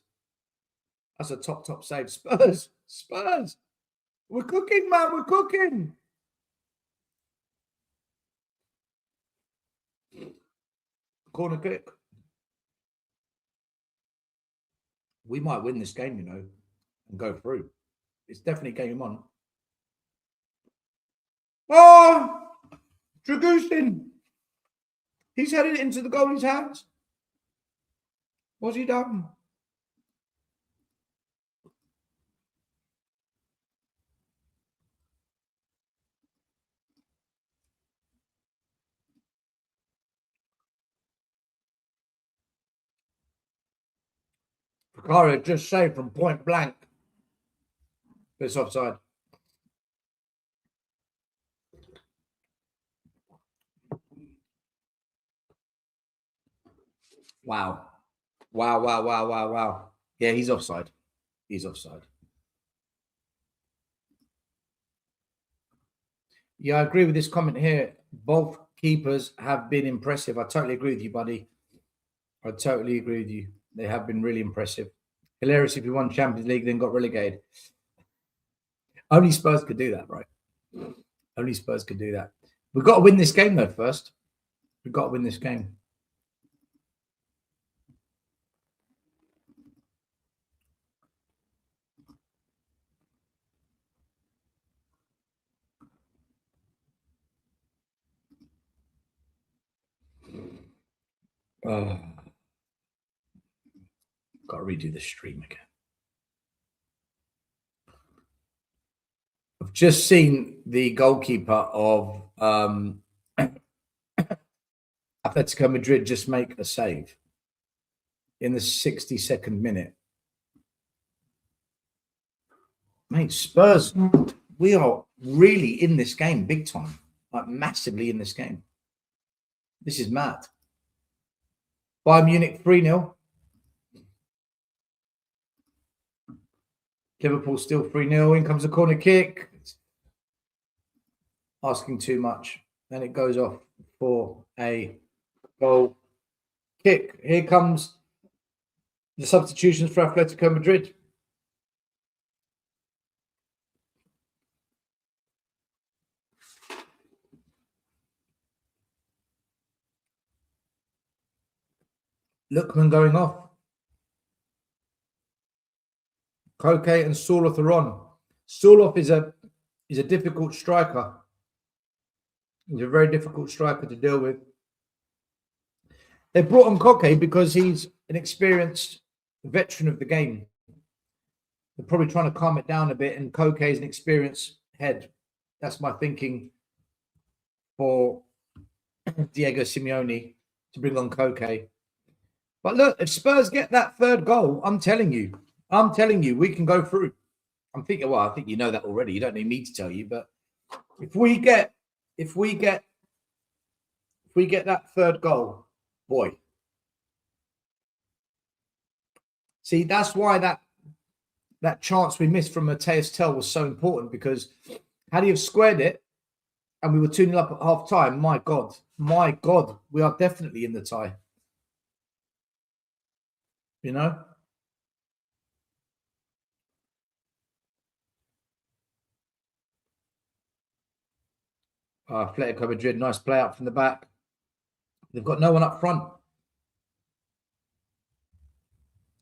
That's a top save. Spurs. We're cooking, man. We're cooking. Corner kick. We might win this game, you know, and go through. It's definitely game on. Oh, Dragusin. He's headed it into the goalie's hands. What's he done? Vicario just saved from point blank. It's offside. Wow. Yeah, he's offside. He's offside. Yeah, I agree with this comment here. Both keepers have been impressive. I totally agree with you, buddy. I totally agree with you. They have been really impressive. Hilarious if we won Champions League, then got relegated. Only Spurs could do that, right? Only Spurs could do that. We've got to win this game, though, first. We've got to win this game. Oh. Got to redo the stream again. I've just seen the goalkeeper of Atletico Madrid just make a save in the 62nd minute. Mate, Spurs, we are really in this game big time, like massively in this game. This is mad. Bayern Munich 3-0. Liverpool still 3-0. In comes a corner kick. Asking too much. Then it goes off for a goal kick. Here comes the substitutions for Atletico Madrid. Lookman going off. Koke and Soloth are on. Soloth is a difficult striker. He's a very difficult striker to deal with. They brought on Koke because he's an experienced veteran of the game. They're probably trying to calm it down a bit, and Koke is an experienced head. That's my thinking for Diego Simeone to bring on Koke. But look, if Spurs get that third goal, I'm telling you, we can go through. I think you know that already. You don't need me to tell you, but if we get that third goal, boy. See, that's why that chance we missed from Mateus Tell was so important, because had he have squared it and we were 2-0 up at half time, my God, we are definitely in the tie. You know? Atletico Madrid, nice play out from the back. They've got no one up front.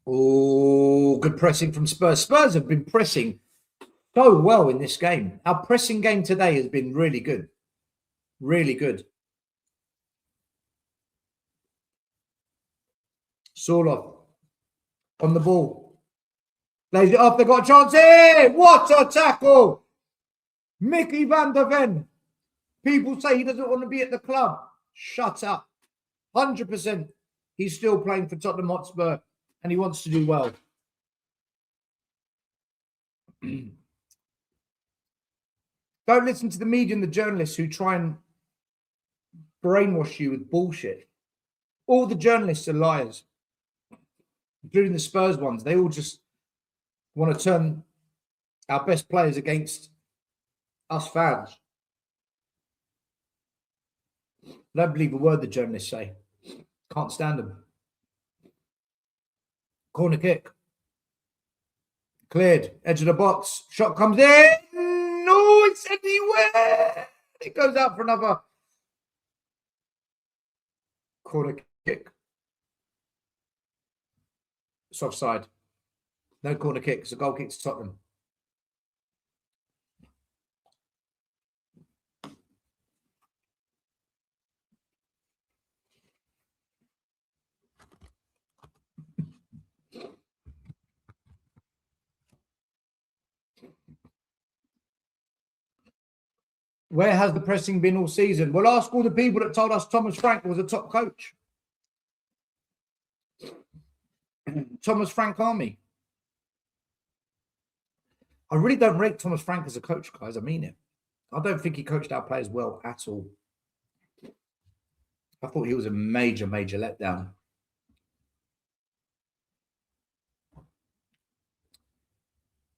Oh, good pressing from Spurs. Spurs have been pressing so well in this game. Our pressing game today has been really good. Really good. Soloth on the ball. Lays it off. They've got a chance here. What a tackle. Mickey van der Ven. People say he doesn't want to be at the club. Shut up. 100%. He's still playing for Tottenham Hotspur and he wants to do well. Don't listen to the media and the journalists who try and brainwash you with bullshit. All the journalists are liars, including the Spurs ones. They all just want to turn our best players against us fans. I don't believe a word the journalists say. Can't stand them. Corner kick. Cleared. Edge of the box. Shot comes in. No, it's anywhere. It goes out for another corner kick. It's offside. No corner kick. It's a goal kick to Tottenham. Where has the pressing been all season? Well, ask all the people that told us Thomas Frank was a top coach. Thomas Frank Army. I really don't rate Thomas Frank as a coach, guys. I mean it. I don't think he coached our players well at all. I thought he was a major, major letdown.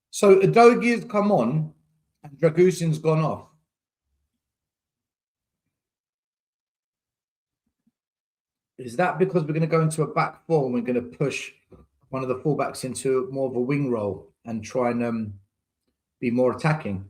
So Udogie has come on and Dragusin's gone off. Is that because we're going to go into a back four and we're going to push one of the fullbacks into more of a wing role and try and be more attacking?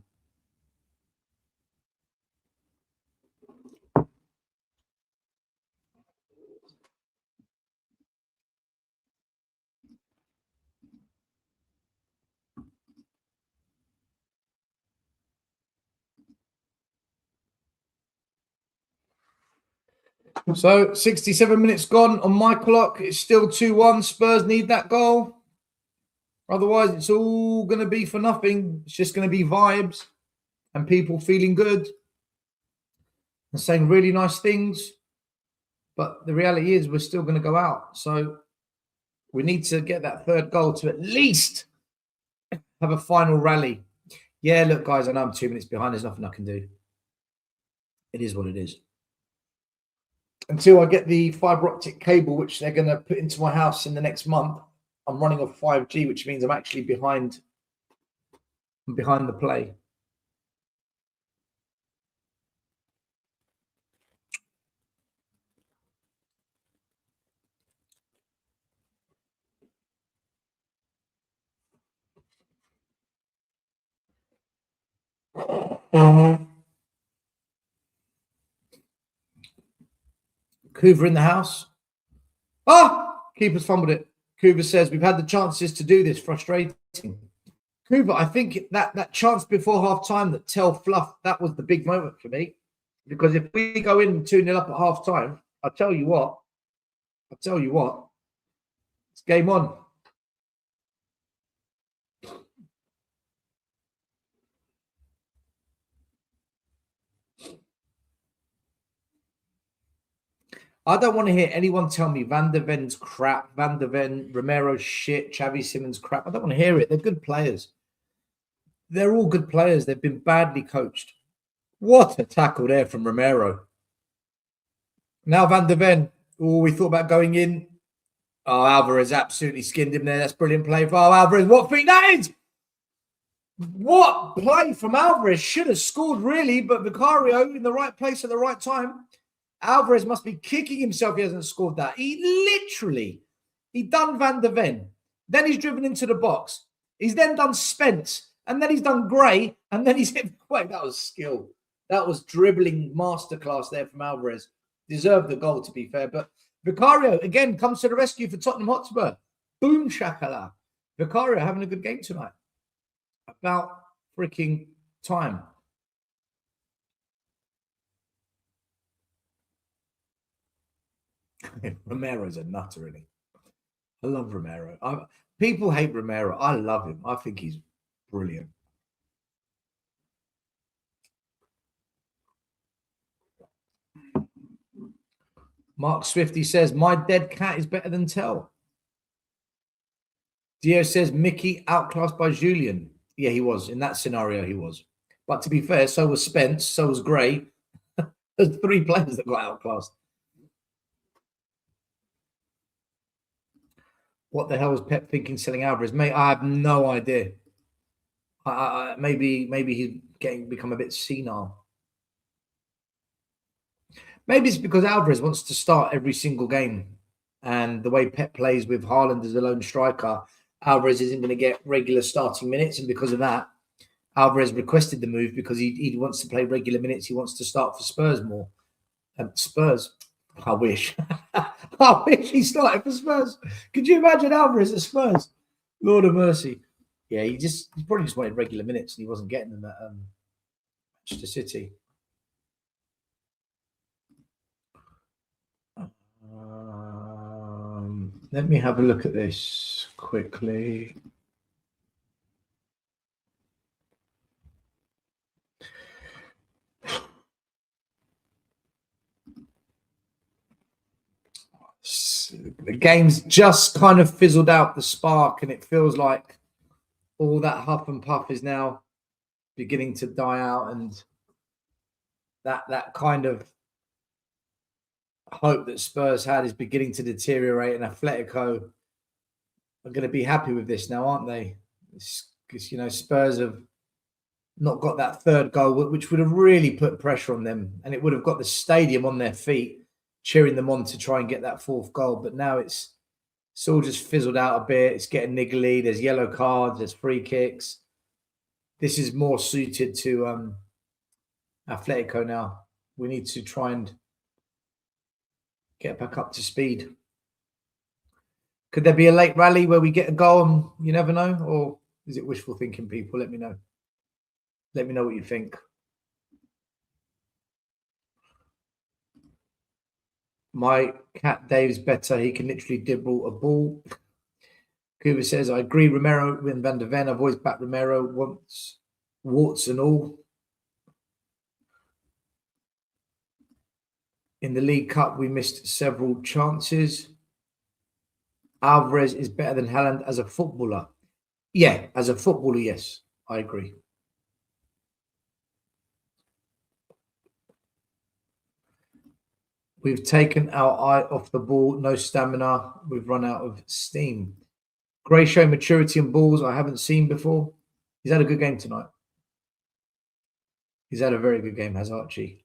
So 67 minutes gone on my clock. It's still 2-1. Spurs need that goal. Otherwise, it's all going to be for nothing. It's just going to be vibes and people feeling good and saying really nice things. But the reality is we're still going to go out. So we need to get that third goal to at least have a final rally. Yeah, look, guys, I know I'm 2 minutes behind. There's nothing I can do. It is what it is. Until I get the fiber optic cable, which they're going to put into my house in the next month, I'm running off 5G, which means I'm actually behind the play. Coover in the house. Keeper's fumbled it. Coover says, we've had the chances to do this. Frustrating. Coover, I think that chance before half-time that Tell Fluff, that was the big moment for me. Because if we go in 2-0 up at half-time, I'll tell you what, it's game on. I don't want to hear anyone tell me Van der Ven's crap, Van der Ven, Romero's shit, Xavi Simons crap. I don't want to hear it. They're good players. They're all good players. They've been badly coached. What a tackle there from Romero. Now Van der Ven. Oh, we thought about going in. Oh, Alvarez absolutely skinned him there. That's brilliant play for Alvarez. What thing that is? What play from Alvarez. Should have scored, really, but Vicario in the right place at the right time. Alvarez must be kicking himself he hasn't scored that. He done Van der Ven. Then he's driven into the box. He's then done Spence. And then he's done Gray. And then he's hit. Wait, that was skill. That was dribbling masterclass there from Alvarez. Deserved the goal, to be fair. But Vicario, again, comes to the rescue for Tottenham Hotspur. Boom, shakala. Vicario having a good game tonight. About freaking time. Romero's a nutter, isn't he? I love Romero. People hate Romero. I love him. I think he's brilliant. Mark Swifty says, my dead cat is better than Tell. Dio says, Mickey outclassed by Julian. Yeah, he was. In that scenario, he was. But to be fair, so was Spence, so was Gray. There's 3 players that got outclassed. What the hell is Pep thinking selling Alvarez? Mate, I have no idea. Maybe he's become a bit senile. Maybe it's because Alvarez wants to start every single game. And the way Pep plays with Haaland as a lone striker, Alvarez isn't going to get regular starting minutes. And because of that, Alvarez requested the move because he wants to play regular minutes. He wants to start for Spurs more. Spurs, I wish. I wish he started for Spurs. Could you imagine Alvarez at Spurs? Lord of mercy. Yeah, he probably just wanted regular minutes and he wasn't getting them at Manchester City. Let me have a look at this quickly. The game's just kind of fizzled out the spark, and it feels like all that huff and puff is now beginning to die out, and that kind of hope that Spurs had is beginning to deteriorate, and Atletico are going to be happy with this now, aren't they? Because Spurs have not got that third goal, which would have really put pressure on them, and it would have got the stadium on their feet, cheering them on to try and get that fourth goal. But now it's all just fizzled out a bit. It's getting niggly. There's yellow cards. There's free kicks. This is more suited to Atletico now. We need to try and get back up to speed. Could there be a late rally where we get a goal and you never know? Or is it wishful thinking, people? Let me know. Let me know what you think. My cat Dave's better. He can literally dribble a ball. Cuba says, I agree. Romero and Van der Ven. I've always backed Romero once, warts and all. In the League Cup, we missed several chances. Alvarez is better than Haaland as a footballer. Yeah, as a footballer, yes. I agree. We've taken our eye off the ball. No stamina. We've run out of steam. Gray show maturity and balls I haven't seen before. He's had a good game tonight. He's had a very good game, has Archie.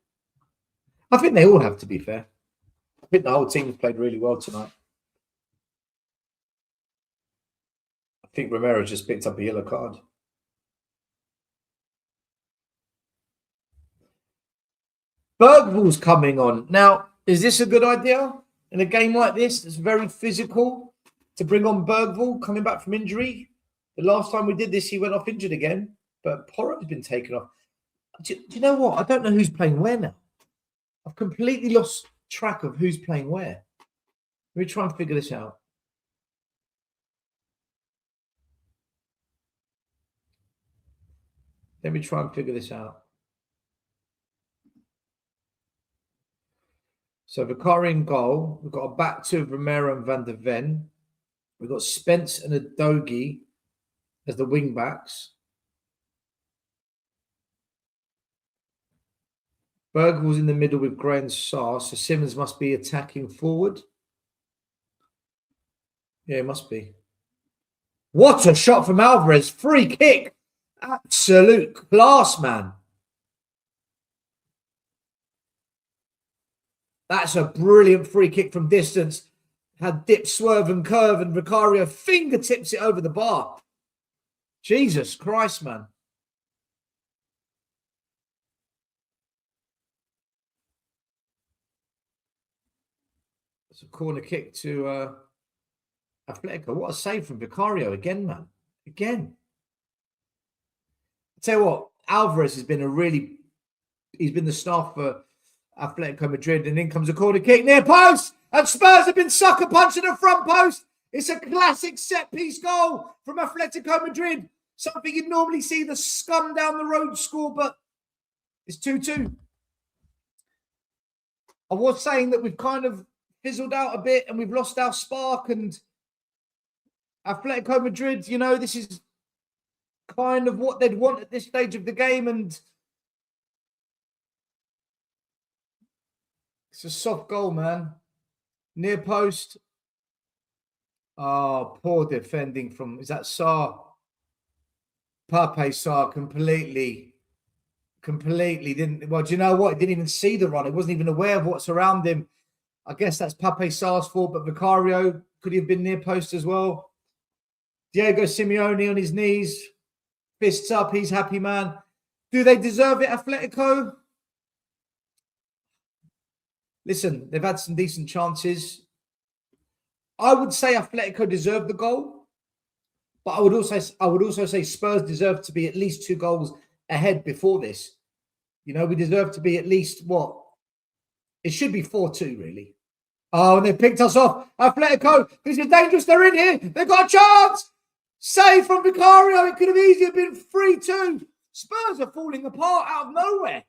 I think they all have, to be fair. I think the whole team's played really well tonight. I think Romero just picked up a yellow card. Bergvall's coming on. Now, is this a good idea in a game like this? It's very physical to bring on Bergvall coming back from injury. The last time we did this, he went off injured again, but Porro's been taken off. Do you know what? I don't know who's playing where now. I've completely lost track of who's playing where. Let me try and figure this out. Let me try and figure this out. So Vicari in goal. We've got a back two of Romero and Van der Ven. We've got Spence and Udogie as the wing backs. Bergvall's in the middle with Gray and Sarr. So Simmons must be attacking forward. Yeah, it must be. What a shot from Alvarez. Free kick. Absolute class, man. That's a brilliant free kick from distance. Had dip, swerve and curve, and Vicario fingertips it over the bar. Jesus Christ, man. It's a corner kick to Atletico. What a save from Vicario again, man. Again. I tell you what, Alvarez has been he's been the star for Atletico Madrid, and in comes a corner kick near post, and Spurs have been sucker punched at the front post. It's a classic set-piece goal from Atletico Madrid. Something you'd normally see the scum down the road score, but it's 2-2. I was saying that we've kind of fizzled out a bit and we've lost our spark, and Atletico Madrid, this is kind of what they'd want at this stage of the game, and it's a soft goal, man. Near post. Oh, poor defending from, is that Sarr? Pape Sarr completely didn't, well, do you know what? He didn't even see the run. He wasn't even aware of what's around him. I guess that's Pape Sarr's fault, but Vicario could have been near post as well. Diego Simeone on his knees, fists up, he's happy, man. Do they deserve it, Atletico? Listen, they've had some decent chances. I would say Atletico deserved the goal, but I would also say Spurs deserve to be at least 2 goals ahead before this. You know, we deserve to be at least what? It should be 4-2, really. Oh, and they picked us off. Atletico, this is dangerous. They're in here. They've got a chance. Save from Vicario. It could have easily been 3-2. Spurs are falling apart out of nowhere.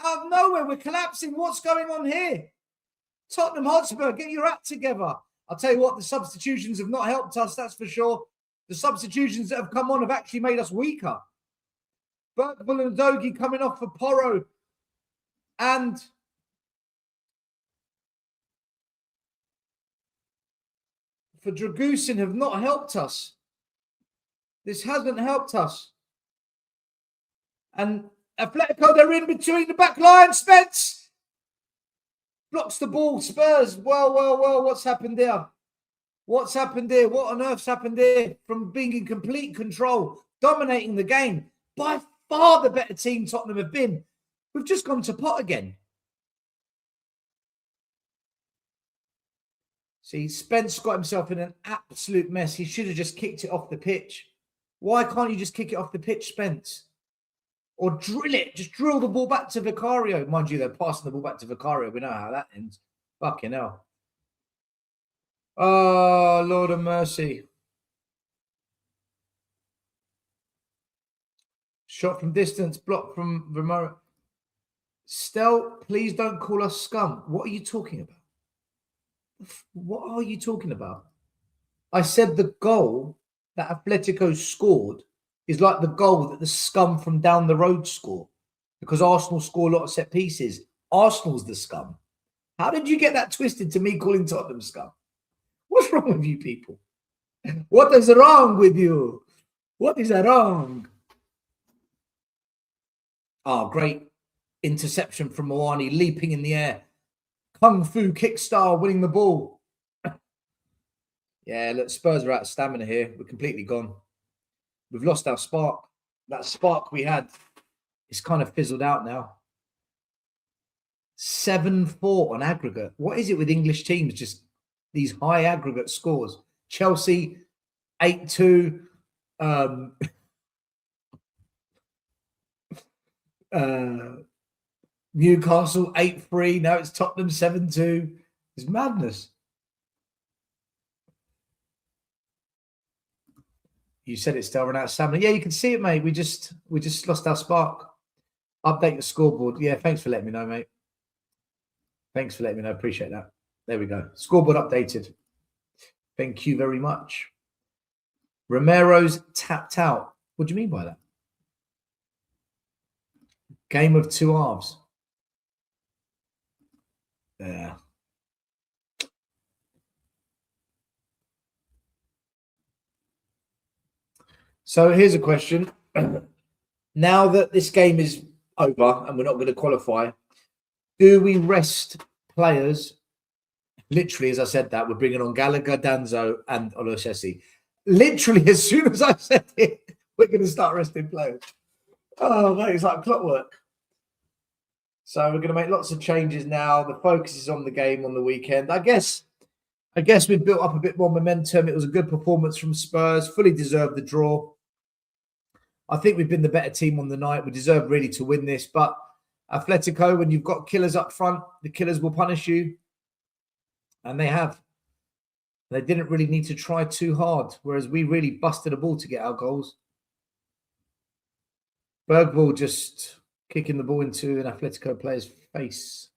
Out of nowhere, we're collapsing. What's going on here? Tottenham Hotspur, get your act together. I'll tell you what, the substitutions have not helped us, that's for sure. The substitutions that have come on have actually made us weaker. Bergvall and Dogi coming off for Porro. And for Dragusin have not helped us. This hasn't helped us. And Atletico, they're in between the back line. Spence blocks the ball. Spurs. Well. What's happened there? What's happened there? What on earth's happened there? From being in complete control, dominating the game. By far the better team Tottenham have been. We've just gone to pot again. See, Spence got himself in an absolute mess. He should have just kicked it off the pitch. Why can't you just kick it off the pitch, Spence? Or drill it. Just drill the ball back to Vicario. Mind you, they're passing the ball back to Vicario. We know how that ends. Fucking hell. Oh, Lord of mercy. Shot from distance. Blocked from Romero. Stel, please don't call us scum. What are you talking about? What are you talking about? I said the goal that Atletico scored is like the goal that the scum from down the road score, because Arsenal score a lot of set pieces. Arsenal's the scum. How did you get that twisted to me calling Tottenham scum? What's wrong with you people? What is wrong with you? What is wrong? Oh, great interception from Moani, leaping in the air. Kung Fu kick style, winning the ball. Yeah, look, Spurs are out of stamina here. We're completely gone. We've lost our spark. That spark we had is kind of fizzled out now. 7-4 on aggregate. What is it with English teams? Just these high aggregate scores. Chelsea, 8-2. Newcastle, 8-3. Now it's Tottenham, 7-2. It's madness. You said it's still run out of stamina. Yeah, you can see it, mate. We just lost our spark. Update the scoreboard. Yeah, thanks for letting me know, mate. Thanks for letting me know. Appreciate that. There we go. Scoreboard updated. Thank you very much. Romero's tapped out. What do you mean by that? Game of 2 halves. Yeah. So here's a question. Now that this game is over and we're not going to qualify, do we rest players? Literally, as I said that, we're bringing on Gallagher, Danzo, and Olosesi. Literally, as soon as I said it, we're going to start resting players. Oh, mate, it's like clockwork. So we're going to make lots of changes now. The focus is on the game on the weekend. I guess we've built up a bit more momentum. It was a good performance from Spurs. Fully deserved the draw. I think we've been the better team on the night. We deserve really to win this. But Atletico, when you've got killers up front, the killers will punish you. And they have. They didn't really need to try too hard, whereas we really busted a ball to get our goals. Bergvall just kicking the ball into an Atletico player's face.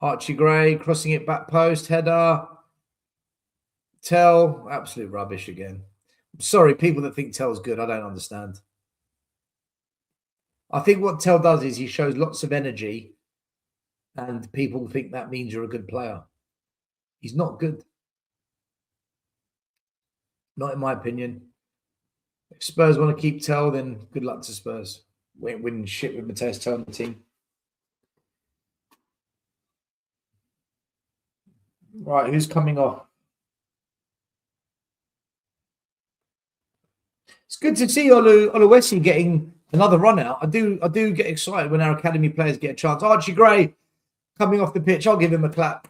Archie Gray crossing it back post, header. Tell, absolute rubbish again. I'm sorry, people that think Tell's good, I don't understand. I think what Tell does is he shows lots of energy And people think that means you're a good player. He's not good. Not in my opinion. If Spurs want to keep Tell, then good luck to Spurs. We ain't winning shit with Mateus Tell on the team. Right, who's coming off? It's good to see Oluwesi getting another run out. I do get excited when our academy players get a chance. Archie Gray coming off the pitch. I'll give him a clap.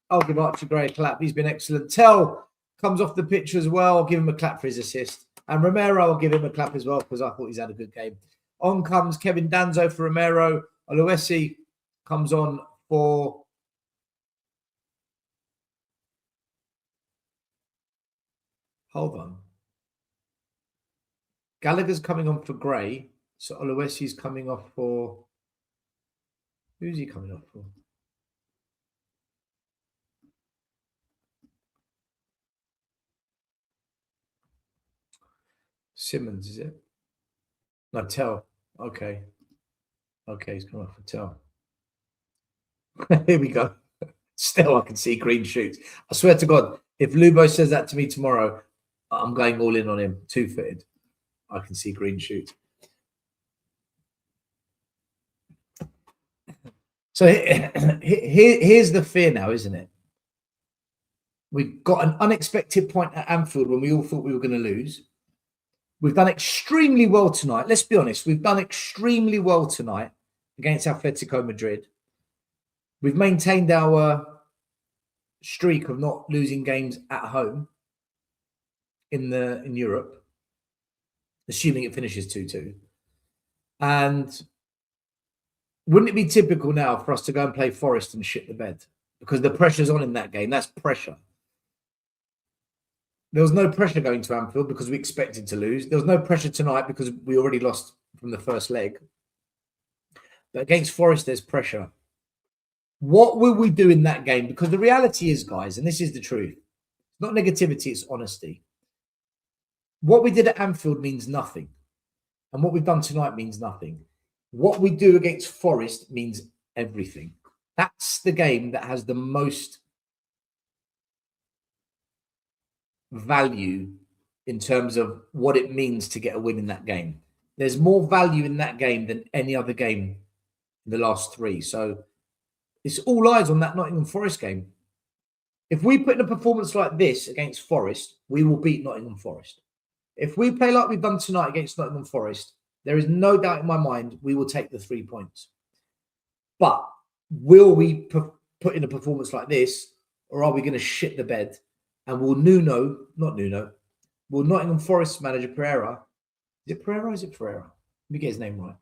I'll give Archie Gray a clap. He's been excellent. Tell comes off the pitch as well. I'll give him a clap for his assist. And Romero, I'll give him a clap as well because I thought he's had a good game. On comes Kevin Danzo for Romero. Oluwesi comes on for... Hold on. Gallagher's coming on for Gray. So Oluwesi's coming off for... Who's he coming off for? Simmons, is it? No, Tell. Okay. Okay, he's coming off for Tell. Here we go. Still, I can see green shoots. I swear to God, if Lubo says that to me tomorrow, I'm going all in on him. Two-footed. I can see green shoots. So here's the fear now, isn't it? We've got an unexpected point at Anfield when we all thought we were going to lose. We've done extremely well tonight. Let's be honest. We've done extremely well tonight against Atletico Madrid. We've maintained our streak of not losing games at home in Europe, assuming it finishes 2-2. And wouldn't it be typical now for us to go and play Forest and shit the bed? Because the pressure's on in that game. That's pressure. There was no pressure going to Anfield because we expected to lose. There was no pressure tonight because we already lost from the first leg. But against Forest, there's pressure. What will we do in that game? Because the reality is, guys, and this is the truth, it's not negativity, it's honesty. What we did at Anfield means nothing. And what we've done tonight means nothing. What we do against Forest means everything. That's the game that has the most value in terms of what it means to get a win in that game. There's more value in that game than any other game in the last three. So it's all eyes on that Nottingham Forest game. If we put in a performance like this against Forest, we will beat Nottingham Forest. If we play like we've done tonight against Nottingham Forest, there is no doubt in my mind we will take the 3 points. But will we put in a performance like this, or are we going to shit the bed? And will will Nottingham Forest manager Pereira, is it Pereira or is it Pereira? Let me get his name right.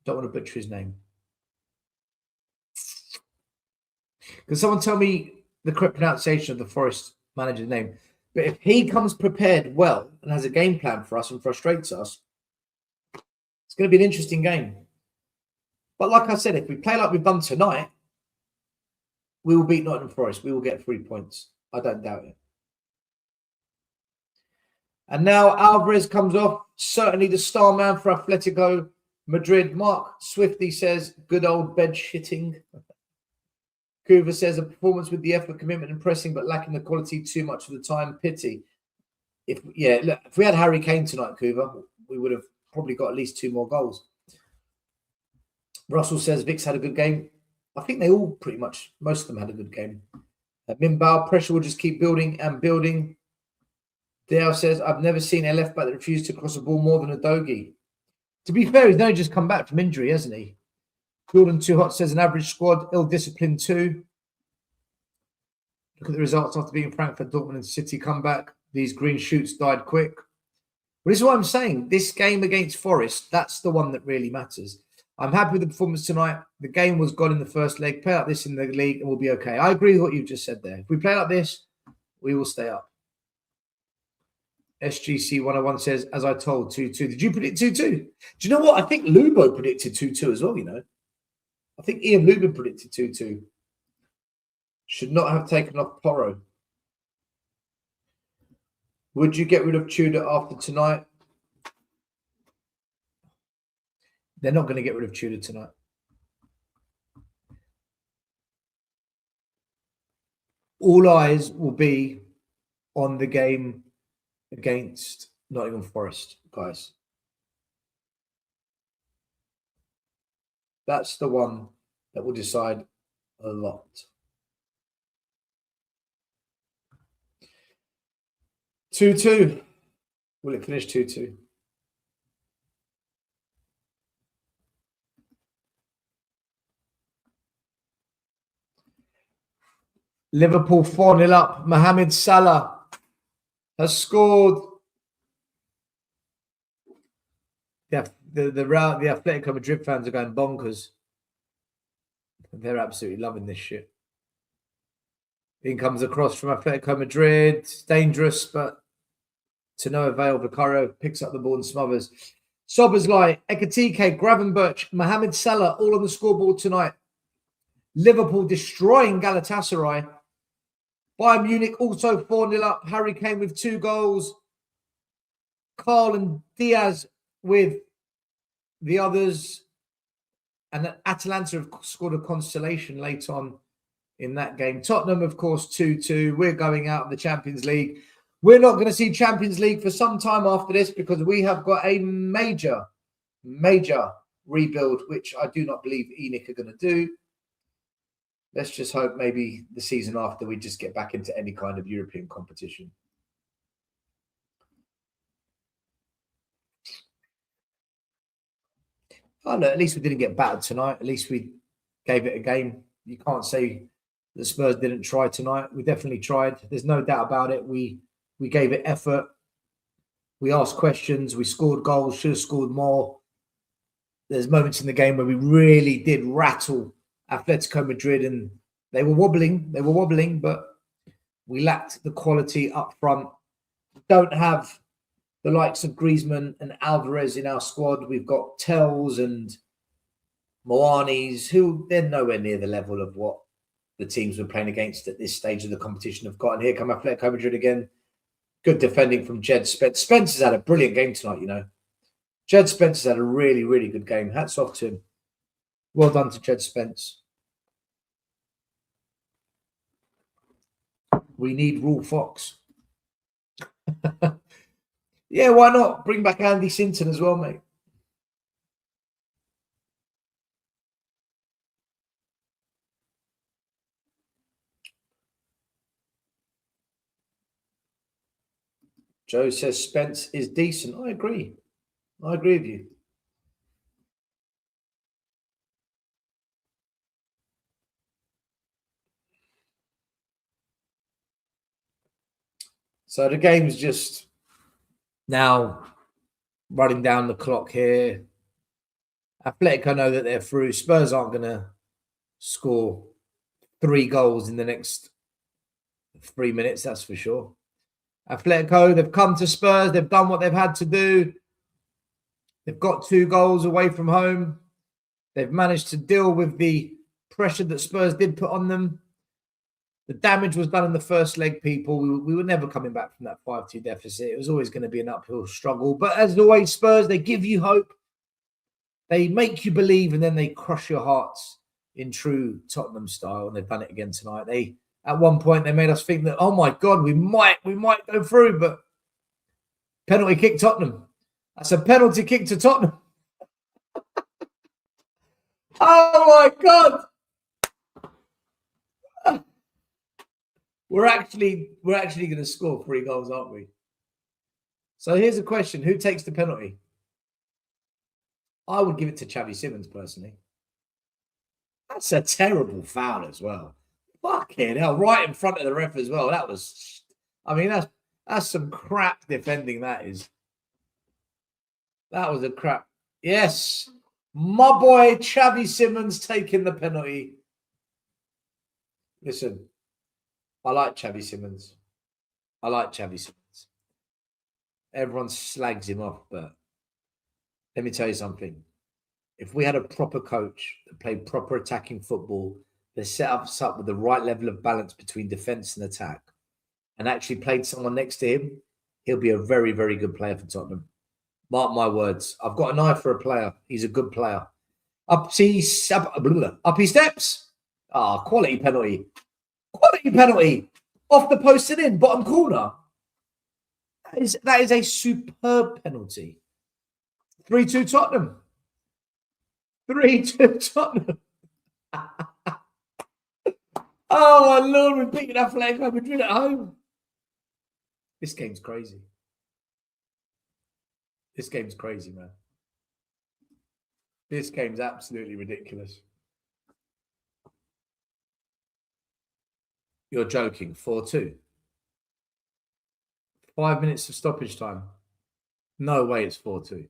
Don't want to butcher his name. Can someone tell me the correct pronunciation of the Forest manager's name? But if he comes prepared well and has a game plan for us and frustrates us, it's going to be an interesting game. But like I said, if we play like we've done tonight, we will beat Nottingham Forest. We will get 3 points. I don't doubt it. And now Alvarez comes off. Certainly the star man for Atletico Madrid. Mark Swifty says, good old bed shitting. Coover says, a performance with the effort, commitment and pressing, but lacking the quality too much of the time. Pity. If we had Harry Kane tonight, Coover, we would have probably got at least 2 more goals. Russell says, Vic's had a good game. I think they all pretty much, most of them had a good game. Mimbao, pressure will just keep building and building. Dale says, I've never seen a left back that refused to cross a ball more than a Dogie. To be fair, he's only just come back from injury, hasn't he? Jordan Too Hot says, an average squad, ill-disciplined too. Look at the results after being Frankfurt, Dortmund and City come back. These green shoots died quick. But this is what I'm saying. This game against Forest, that's the one that really matters. I'm happy with the performance tonight. The game was gone in the first leg. Play like this in the league and we'll be okay. I agree with what you've just said there. If we play like this, we will stay up. SGC 101 says, as I told, 2-2. Did you predict 2-2? Do you know what? I think Lubo predicted 2-2 as well, you know. I think Ian Lubin predicted 2-2. Should not have taken off Porro. Would you get rid of Tudor after tonight? They're not going to get rid of Tudor tonight. all eyes will be on the game against Nottingham Forest, guys. That's the one that will decide a lot. Two-two. Will it finish 2-2? Liverpool 4-0 up. Mohamed Salah has scored. The Atletico Madrid fans are going bonkers. They're absolutely loving this shit. In comes across from Atletico Madrid. It's dangerous, but to no avail. Vicario picks up the ball and smothers. Sobersley, Ekatike, Gravenberch, Mohamed Salah all on the scoreboard tonight. Liverpool destroying Galatasaray. Bayern Munich also 4-0 up. Harry Kane with 2 goals. Carl and Diaz with the others. And Atalanta have scored a consolation late on in that game. Tottenham, of course, 2-2. We're going out of the Champions League. We're not going to see Champions League for some time after this because we have got a major rebuild, which I do not believe ENIC are going to do. Let's just hope maybe the season after we just get back into any kind of European competition. Oh, look, at least we didn't get battered tonight. At least we gave it a game. You can't say the Spurs didn't try tonight. We definitely tried. There's no doubt about it. We gave it effort. We asked questions. We scored goals. Should have scored more. There's moments in the game where we really did rattle Atletico Madrid, and they were wobbling. They were wobbling, but we lacked the quality up front. We don't have the likes of Griezmann and Alvarez in our squad. We've got Tells and Moanis, who they're nowhere near the level of what the teams we're playing against at this stage of the competition have got. And here come Atletico Madrid again. Good defending from Jed Spence. Spence has had a brilliant game tonight, you know. Jed Spence has had a really, really good game. Hats off to him. Well done to Jed Spence. We need Rule Fox. Yeah, why not? Bring back Andy Sinton as well, mate. Joe says Spence is decent. I agree. I agree with you. So the game's just now running down the clock here. Atletico know that they're through. Spurs aren't going to score 3 goals in the next 3 minutes, that's for sure. Atletico, they've come to Spurs. They've done what they've had to do. They've got 2 goals away from home. They've managed to deal with the pressure that Spurs did put on them. The damage was done in the first leg, people. We were never coming back from that 5-2 deficit. It was always going to be an uphill struggle. But as always, Spurs, they give you hope. They make you believe, and then they crush your hearts in true Tottenham style. And they've done it again tonight. At one point, they made us think that, oh my God, we might go through, but penalty kick Tottenham. That's a penalty kick to Tottenham. Oh my God. We're actually going to score 3 goals, aren't we? So here's a question. Who takes the penalty? I would give it to Xavi Simons, personally. That's a terrible foul as well. Fucking hell, right in front of the ref as well. That was, I mean, that's some crap defending, that is. That was a crap. Yes, my boy Xavi Simons taking the penalty. Listen, I like Xavi Simons. I like Xavi Simons. Everyone slags him off, but let me tell you something. If we had a proper coach that played proper attacking football, that set us up with the right level of balance between defence and attack, and actually played someone next to him, he'll be a very, very good player for Tottenham. Mark my words. I've got an eye for a player. He's a good player. Up he steps. Ah, quality penalty. Quality penalty. Off the post and in, bottom corner. That is a superb penalty. 3-2 Tottenham. 3-2 Tottenham. Oh, my Lord, we're beating Atletico Madrid at home. This game's crazy. This game's crazy, man. This game's absolutely ridiculous. You're joking. 4-2. 5 minutes of stoppage time. No way it's 4-2.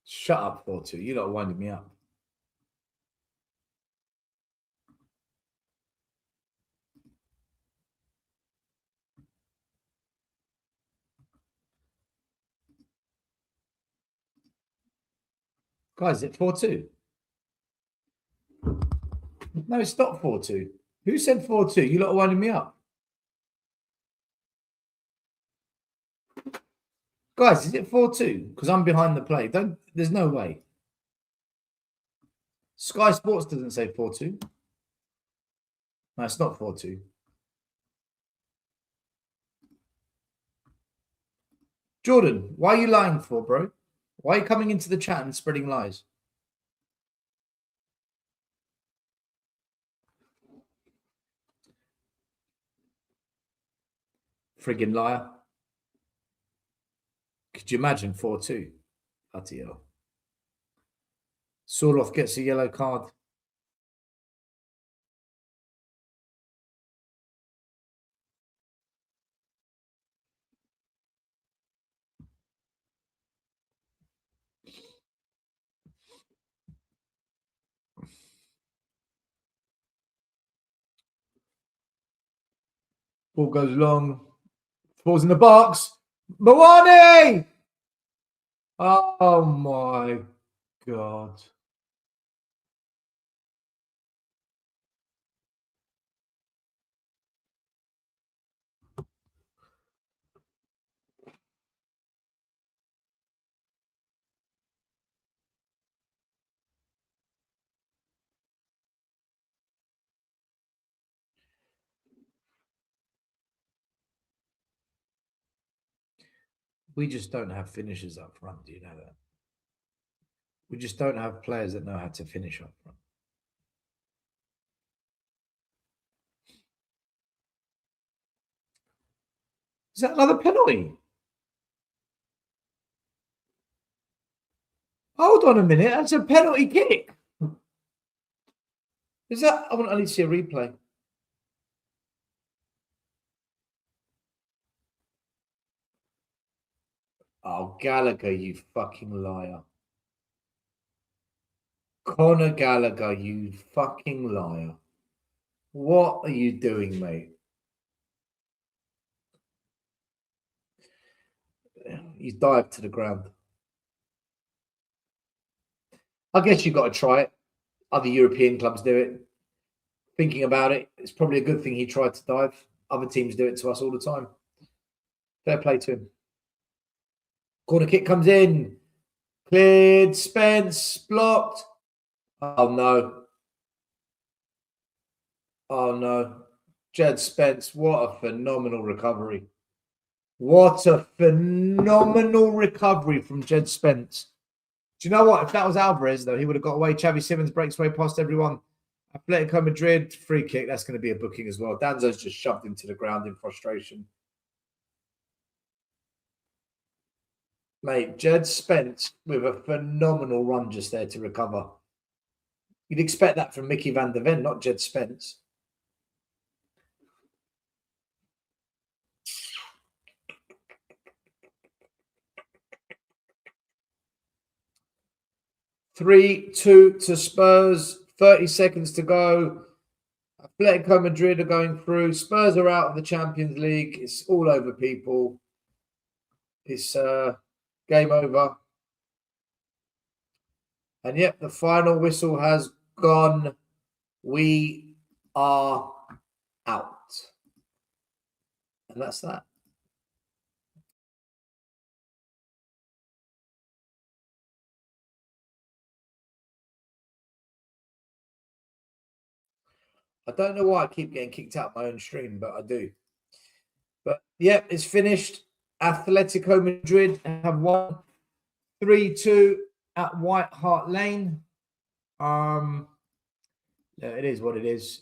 Shut up, 4-2. You're not winding me up. Guys, is it 4-2? No, it's not 4-2. Who said 4-2? You lot are winding me up. Guys, is it 4-2? Because I'm behind the play. There's no way. Sky Sports doesn't say 4-2. No, it's not 4-2. Jordan, why are you lying for, bro? Why are you coming into the chat and spreading lies? Friggin' liar. Could you imagine 4-2? Bloody hell. Soroff gets a yellow card. Ball goes long. Falls in the box. Mawani! Oh my God. We just don't have finishers up front. Do you know that? We just don't have players that know how to finish up front. Is that another penalty? Hold on a minute. That's a penalty kick. Is that? I need to see a replay. Oh, Gallagher, you fucking liar. Conor Gallagher, you fucking liar. What are you doing, mate? He's dived to the ground. I guess you've got to try it. Other European clubs do it. Thinking about it, it's probably a good thing he tried to dive. Other teams do it to us all the time. Fair play to him. Corner kick comes in. Cleared. Spence. Blocked. Oh, no. Oh, no. Jed Spence, what a phenomenal recovery. What a phenomenal recovery from Jed Spence. Do you know what? If that was Alvarez, though, he would have got away. Xavi Simons breaks way past everyone. Atletico Madrid, free kick. That's going to be a booking as well. Danzo's just shoved him to the ground in frustration. Mate, Jed Spence with a phenomenal run just there to recover. You'd expect that from Mickey van der Ven, not Jed Spence. Three-two to Spurs. 30 seconds to go. Atletico Madrid are going through. Spurs are out of the Champions League. It's all over, people. It's game over. And yep, the final whistle has gone. We are out. And that's that. I don't know why I keep getting kicked out of my own stream, but I do. But yeah, it's finished. Atletico Madrid have won 3-2 at White Hart Lane. Yeah, it is what it is.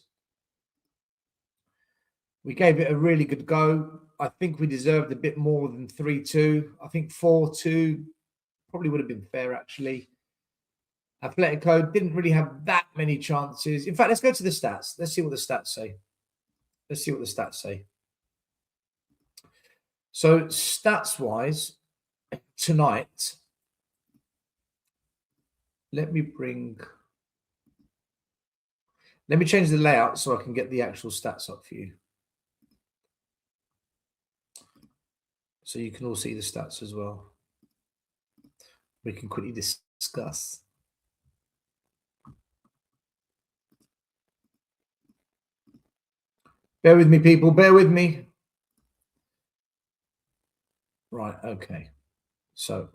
We gave it a really good go. I think we deserved a bit more than 3-2. I think 4-2 probably would have been fair, actually. Atletico didn't really have that many chances. In fact, let's go to the stats. Let's see what the stats say. So stats-wise, tonight, let me change the layout so I can get the actual stats up for you. So you can all see the stats as well. We can quickly discuss. Bear with me, people. Bear with me. Right, okay. So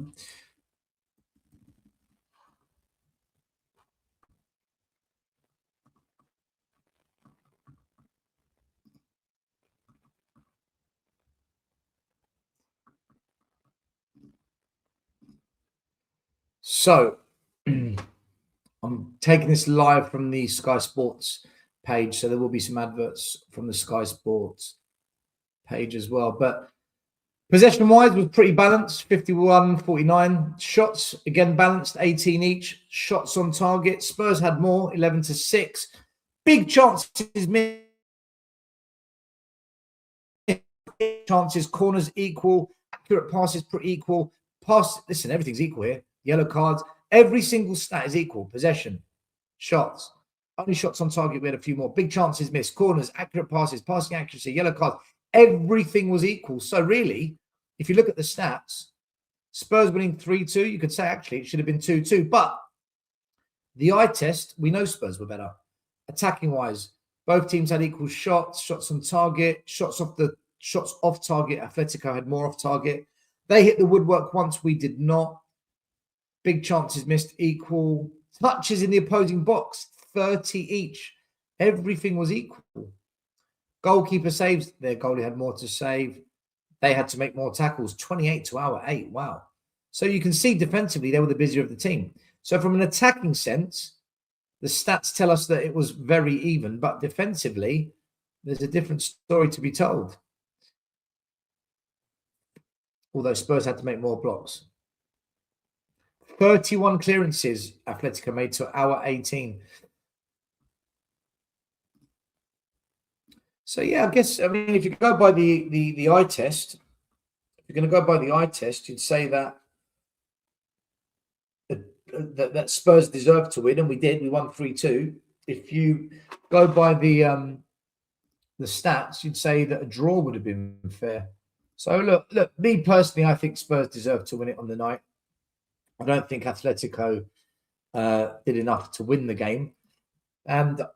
I'm taking this live from the Sky Sports page, so there will be some adverts from the Sky Sports page as well. But possession-wise was pretty balanced, 51-49. Shots, again, balanced, 18 each. Shots on target. Spurs had more, 11-6. Big chances missed. Chances, corners equal. Accurate passes pretty equal. Listen, everything's equal here. Yellow cards. Every single stat is equal. Possession, shots. Only shots on target, we had a few more. Big chances missed. Corners, accurate passes, passing accuracy, yellow cards. Everything was equal. So really, if you look at the stats, Spurs winning 3-2, you could say actually it should have been 2-2. But the eye test, we know Spurs were better. Attacking-wise, both teams had equal shots, shots on target, shots off target. Atletico had more off target. They hit the woodwork once, we did not. Big chances missed, equal. Touches in the opposing box, 30 each. Everything was equal. Goalkeeper saves, their goalie had more to save. They had to make more tackles, 28 to our 8. Wow. So you can see defensively, they were the busier of the team. So from an attacking sense, the stats tell us that it was very even, but defensively, there's a different story to be told. Although Spurs had to make more blocks. 31 clearances Atletico made to our 18. So yeah, I guess, I mean, if you go by the eye test, if you're going to go by the eye test, you'd say that that Spurs deserved to win, and we did. We won 3-2. If you go by the stats, you'd say that a draw would have been fair. So look, me personally, I think Spurs deserved to win it on the night. I don't think Atletico did enough to win the game. And I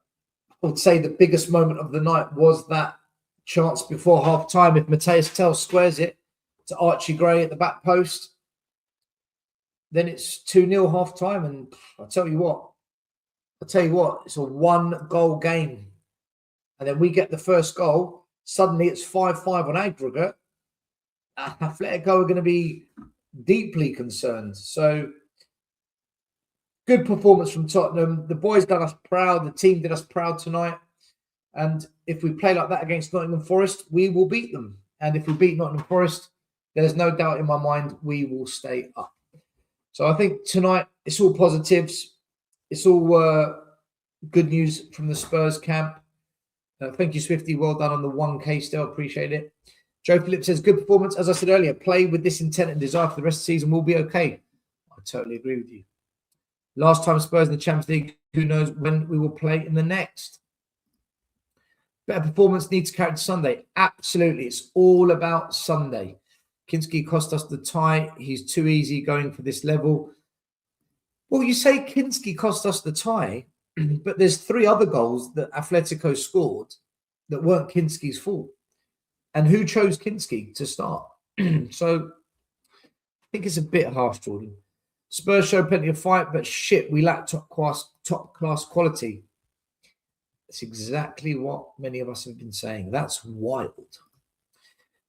would say the biggest moment of the night was that chance before half-time. If Mateus Tell squares it to Archie Gray at the back post, then it's 2-0 half-time. And I'll tell you what, it's a one-goal game. And then we get the first goal. Suddenly it's 5-5 on aggregate. Atletico are going to be deeply concerned. So good performance from Tottenham. The boys done us proud. The team did us proud tonight. And if we play like that against Nottingham Forest, we will beat them. And if we beat Nottingham Forest, there's no doubt in my mind we will stay up. So I think tonight it's all positives. It's all good news from the Spurs camp. Thank you, Swifty. Well done on the 1K still. Appreciate it. Joe Phillips says, good performance. As I said earlier, play with this intent and desire for the rest of the season. We'll be okay. I totally agree with you. Last time Spurs in the Champions League, who knows when we will play in the next. Better performance needs to carry to Sunday. Absolutely. It's all about Sunday. Kinski cost us the tie. He's too easy going for this level. Well, you say Kinski cost us the tie, but there's 3 other goals that Atletico scored that weren't Kinski's fault. And who chose Kinski to start? So I think it's a bit harsh, Jordan. Spurs showed plenty of fight, but shit, we lack top class quality. It's exactly what many of us have been saying. That's wild.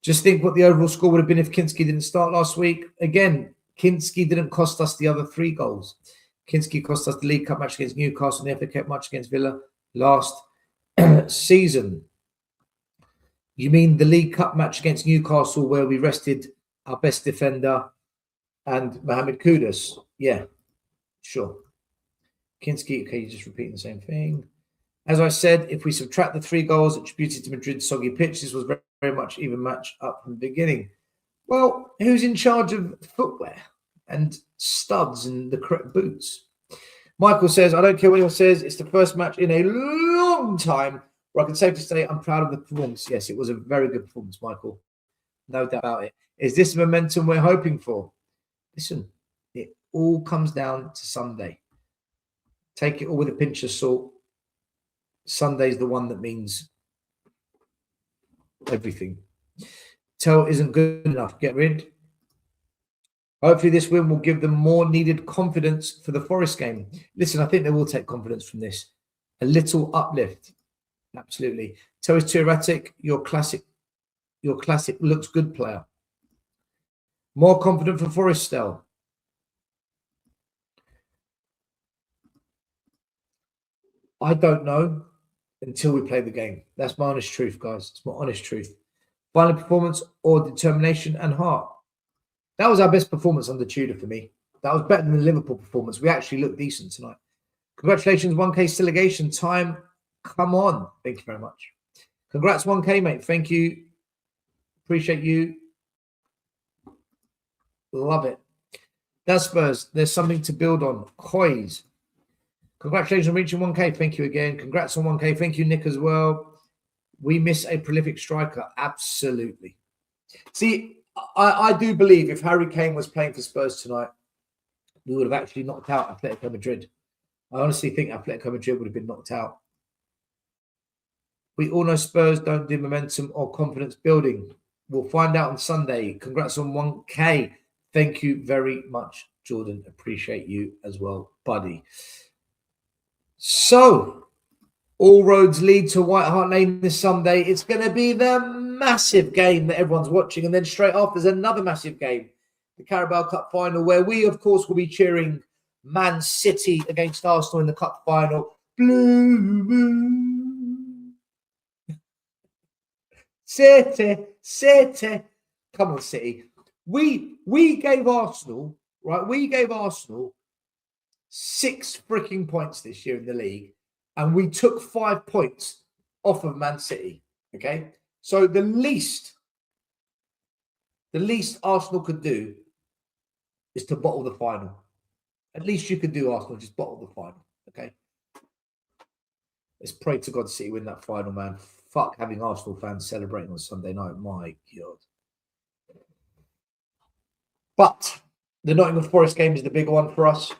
Just think what the overall score would have been if Kinski didn't start last week. Again, Kinski didn't cost us the other 3 goals. Kinski cost us the League Cup match against Newcastle and the FA Cup match against Villa last season. You mean the League Cup match against Newcastle where we rested our best defender and Mohamed Kudus? Yeah, sure. Kinski, okay, you're just repeating the same thing. As I said, if we subtract the 3 goals attributed to Madrid's soggy pitch, this was very, very much even match up from the beginning. Well, who's in charge of footwear and studs and the correct boots? Michael says, I don't care what anyone says, it's the first match in a long time where I can safely say I'm proud of the performance. Yes, it was a very good performance, Michael. No doubt about it. Is this the momentum we're hoping for? Listen, it all comes down to Sunday. Take it all with a pinch of salt. Sunday's the one that means everything. Tell isn't good enough. Get rid. Hopefully this win will give them more needed confidence for the Forest game. Listen, I think they will take confidence from this. A little uplift. Absolutely. Tell is too erratic. Your classic looks good player. More confident for Forest Stel. I don't know until we play the game. That's my honest truth, guys. It's my honest truth. Final performance or determination and heart. That was our best performance under Tudor for me. That was better than the Liverpool performance. We actually looked decent tonight. Congratulations, 1K Stelagation. Time, come on. Thank you very much. Congrats, 1K, mate. Thank you. Appreciate you. Love it. That's Spurs. There's something to build on. Coys. Congratulations on reaching 1K. Thank you again. Congrats on 1K. Thank you, Nick, as well. We miss a prolific striker. Absolutely. See, I do believe if Harry Kane was playing for Spurs tonight, we would have actually knocked out Atletico Madrid. I honestly think Atletico Madrid would have been knocked out. We all know Spurs don't do momentum or confidence building. We'll find out on Sunday. Congrats on 1K. Thank you very much, Jordan. Appreciate you as well, buddy. So, all roads lead to White Hart Lane this Sunday. It's going to be the massive game that everyone's watching. And then straight after, there's another massive game, the Carabao Cup final, where we, of course, will be cheering Man City against Arsenal in the Cup final. Blue moon. City. Come on, City. We gave Arsenal, right? We gave Arsenal 6 freaking points this year in the league. And we took 5 points off of Man City. Okay. So the least Arsenal could do is to bottle the final. At least you could do, Arsenal, just bottle the final. Okay. Let's pray to God City win that final, man. Fuck having Arsenal fans celebrating on Sunday night. My God. But the Nottingham Forest game is the bigger one for us.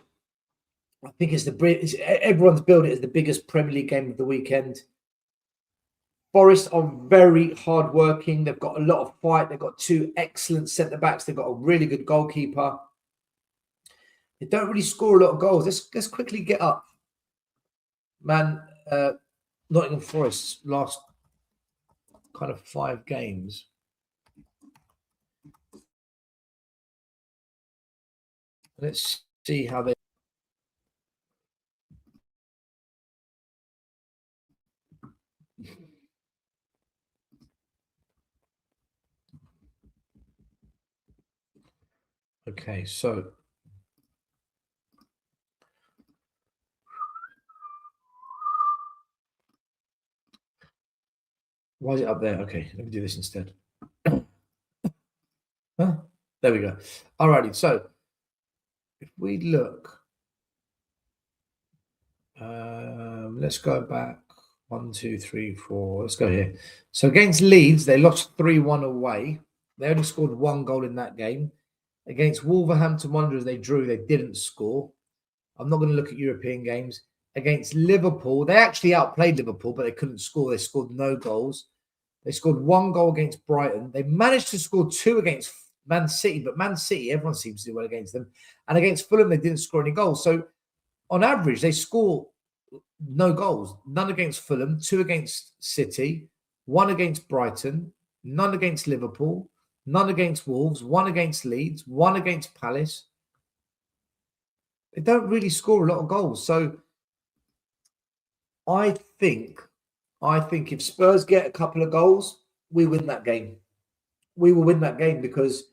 I think everyone's billed it as the biggest Premier League game of the weekend. Forest are very hard-working. They've got a lot of fight. They've got 2 excellent centre-backs. They've got a really good goalkeeper. They don't really score a lot of goals. Let's quickly get up. Man, Nottingham Forest's last kind of 5 games. Let's see how they... Okay, so why is it up there? Okay, let me do this instead. Huh? There we go. Alrighty, so if we look, let's go back 1, 2, 3, 4. Let's go here. So against Leeds, they lost 3-1 away. They only scored 1 goal in that game. Against Wolverhampton Wanderers, they drew. They didn't score. I'm not going to look at European games. Against Liverpool, they actually outplayed Liverpool, but they couldn't score. They scored no goals. They scored 1 goal against Brighton. They managed to score 2 against Man City, but Man City, everyone seems to do well against them. And against Fulham, they didn't score any goals. So on average, they score no goals. None against Fulham, 2 against City, 1 against Brighton, none against Liverpool, none against Wolves, 1 against Leeds, 1 against Palace. They don't really score a lot of goals. So I think if Spurs get a couple of goals, we win that game. We will win that game because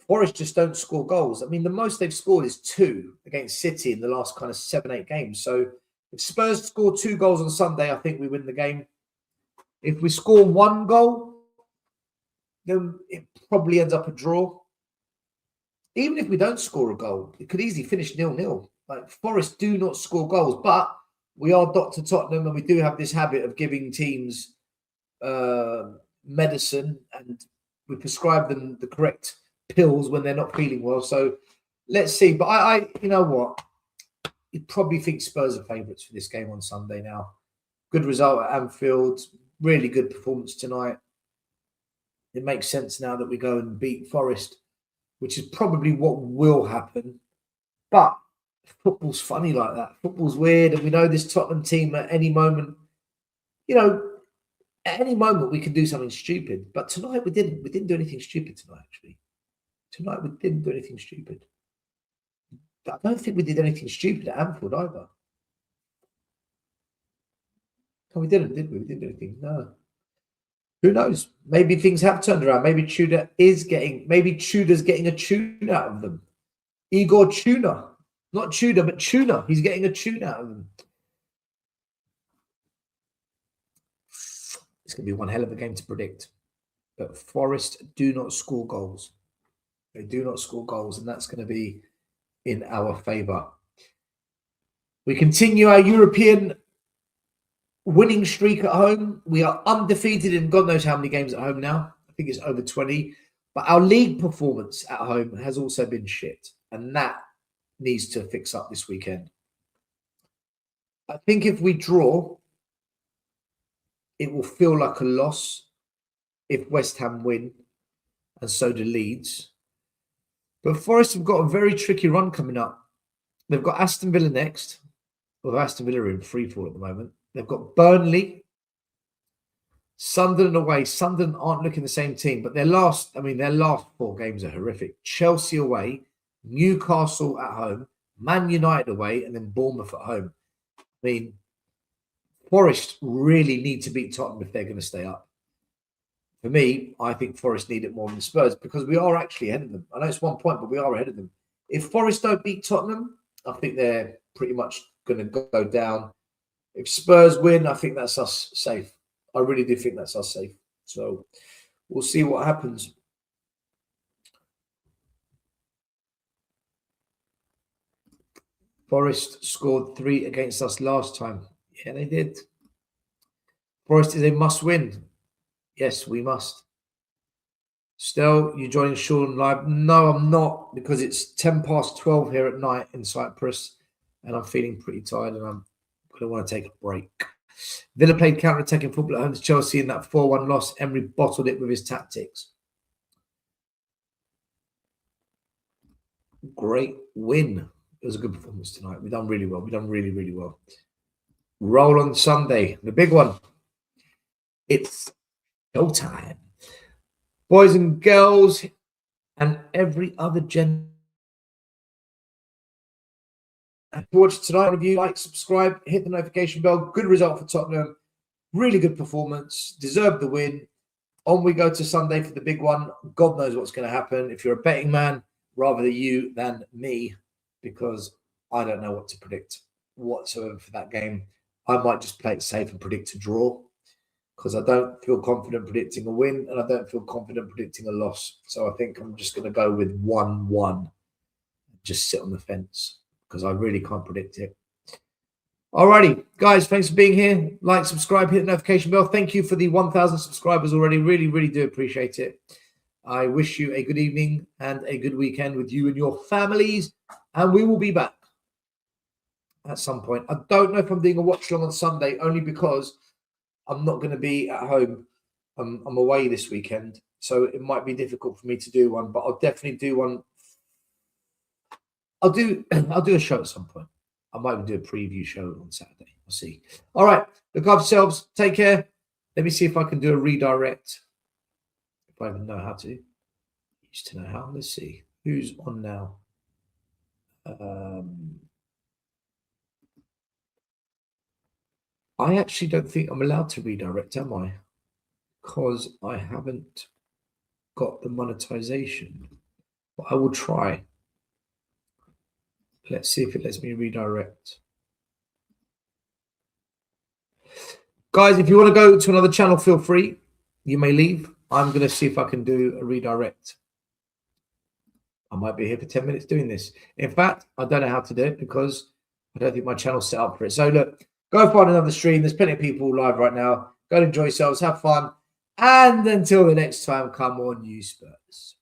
Forest just don't score goals. I mean, the most they've scored is 2 against City in the last kind of 7-8 games. So if Spurs score 2 goals on Sunday, I think we win the game. If we score 1 goal, then it probably ends up a draw. Even if we don't score a goal, it could easily finish 0-0. Like, Forest do not score goals, but we are Dr. Tottenham, and we do have this habit of giving teams medicine, and we prescribe them the correct pills when they're not feeling well. So let's see. But I you know what? You'd probably think Spurs are favourites for this game on Sunday now. Good result at Anfield. Really good performance tonight. It makes sense now that we go and beat Forest, which is probably what will happen. But football's funny like that. Football's weird, and we know this Tottenham team at any moment, at any moment we can do something stupid. But tonight we didn't. We didn't do anything stupid tonight, actually. Tonight we didn't do anything stupid. But I don't think we did anything stupid at Anfield either. No, we didn't, did we? We didn't do anything. No. Who knows? Maybe things have turned around. Maybe Tudor's getting a tune out of them. Igor Tuna. Not Tudor, but Tuna. He's getting a tune out of them. It's going to be one hell of a game to predict. But Forest do not score goals. They do not score goals, and that's going to be in our favour. We continue our European winning streak at home. We are undefeated in God knows how many games at home now. I think it's over 20. But our league performance at home has also been shit. And that needs to fix up this weekend. I think if we draw, it will feel like a loss if West Ham win, and so do Leeds. But Forest have got a very tricky run coming up. They've got Aston Villa next. Well, Aston Villa are in free fall at the moment. They've got Burnley, Sunderland away. Sunderland aren't looking the same team, but their last 4 games are horrific. Chelsea away, Newcastle at home, Man United away, and then Bournemouth at home. I mean, Forest really need to beat Tottenham if they're going to stay up. For me, I think Forest need it more than Spurs because we are actually ahead of them. I know it's 1 point, but we are ahead of them. If Forest don't beat Tottenham, I think they're pretty much going to go down. If Spurs win, I think that's us safe. I really do think that's us safe. So we'll see what happens. Forest scored 3 against us last time. Yeah, they did. Forest is a must-win. Yes, we must. Stel, you joining Sean live? No, I'm not, because it's 12 here at night in Cyprus, and I'm feeling pretty tired, and I'm going to want to take a break. Villa played counter-attacking football at home to Chelsea in that 4-1 loss. Emery bottled it with his tactics. Great win. It was a good performance tonight. We've done really well. We've done really, really well. Roll on Sunday. The big one. It's showtime. Boys and girls and every other gender. If you watch tonight, review, like, subscribe, hit the notification bell. Good result for Tottenham. Really good performance. Deserved the win. On we go to Sunday for the big one. God knows what's going to happen. If you're a betting man, rather you than me, because I don't know what to predict whatsoever for that game. I might just play it safe and predict a draw because I don't feel confident predicting a win and I don't feel confident predicting a loss. So I think I'm just going to go with 1-1. Just sit on the fence because I really can't predict it. Alrighty, guys, thanks for being here. Like, subscribe, hit the notification bell. Thank you for the 1,000 subscribers already. Really, really do appreciate it. I wish you a good evening and a good weekend with you and your families. And we will be back at some point. I don't know if I'm doing a watch along on Sunday, only because I'm not going to be at home. I'm away this weekend, so it might be difficult for me to do one, but I'll definitely do one. I'll do a show at some point. I might do a preview show on Saturday or see. All right. Look after yourselves. Take care. Let me see if I can do a redirect. If I even know how to. Used to know how. Let's see. Who's on now? I actually don't think I'm allowed to redirect, am I? Because I haven't got the monetization. But I will try. Let's see if it lets me redirect. Guys, if you want to go to another channel, feel free. You may leave. I'm going to see if I can do a redirect. I might be here for 10 minutes doing this. In fact, I don't know how to do it because I don't think my channel's set up for it. So look, go find another stream. There's plenty of people live right now. Go and enjoy yourselves. Have fun. And until the next time, come on, you Spurs.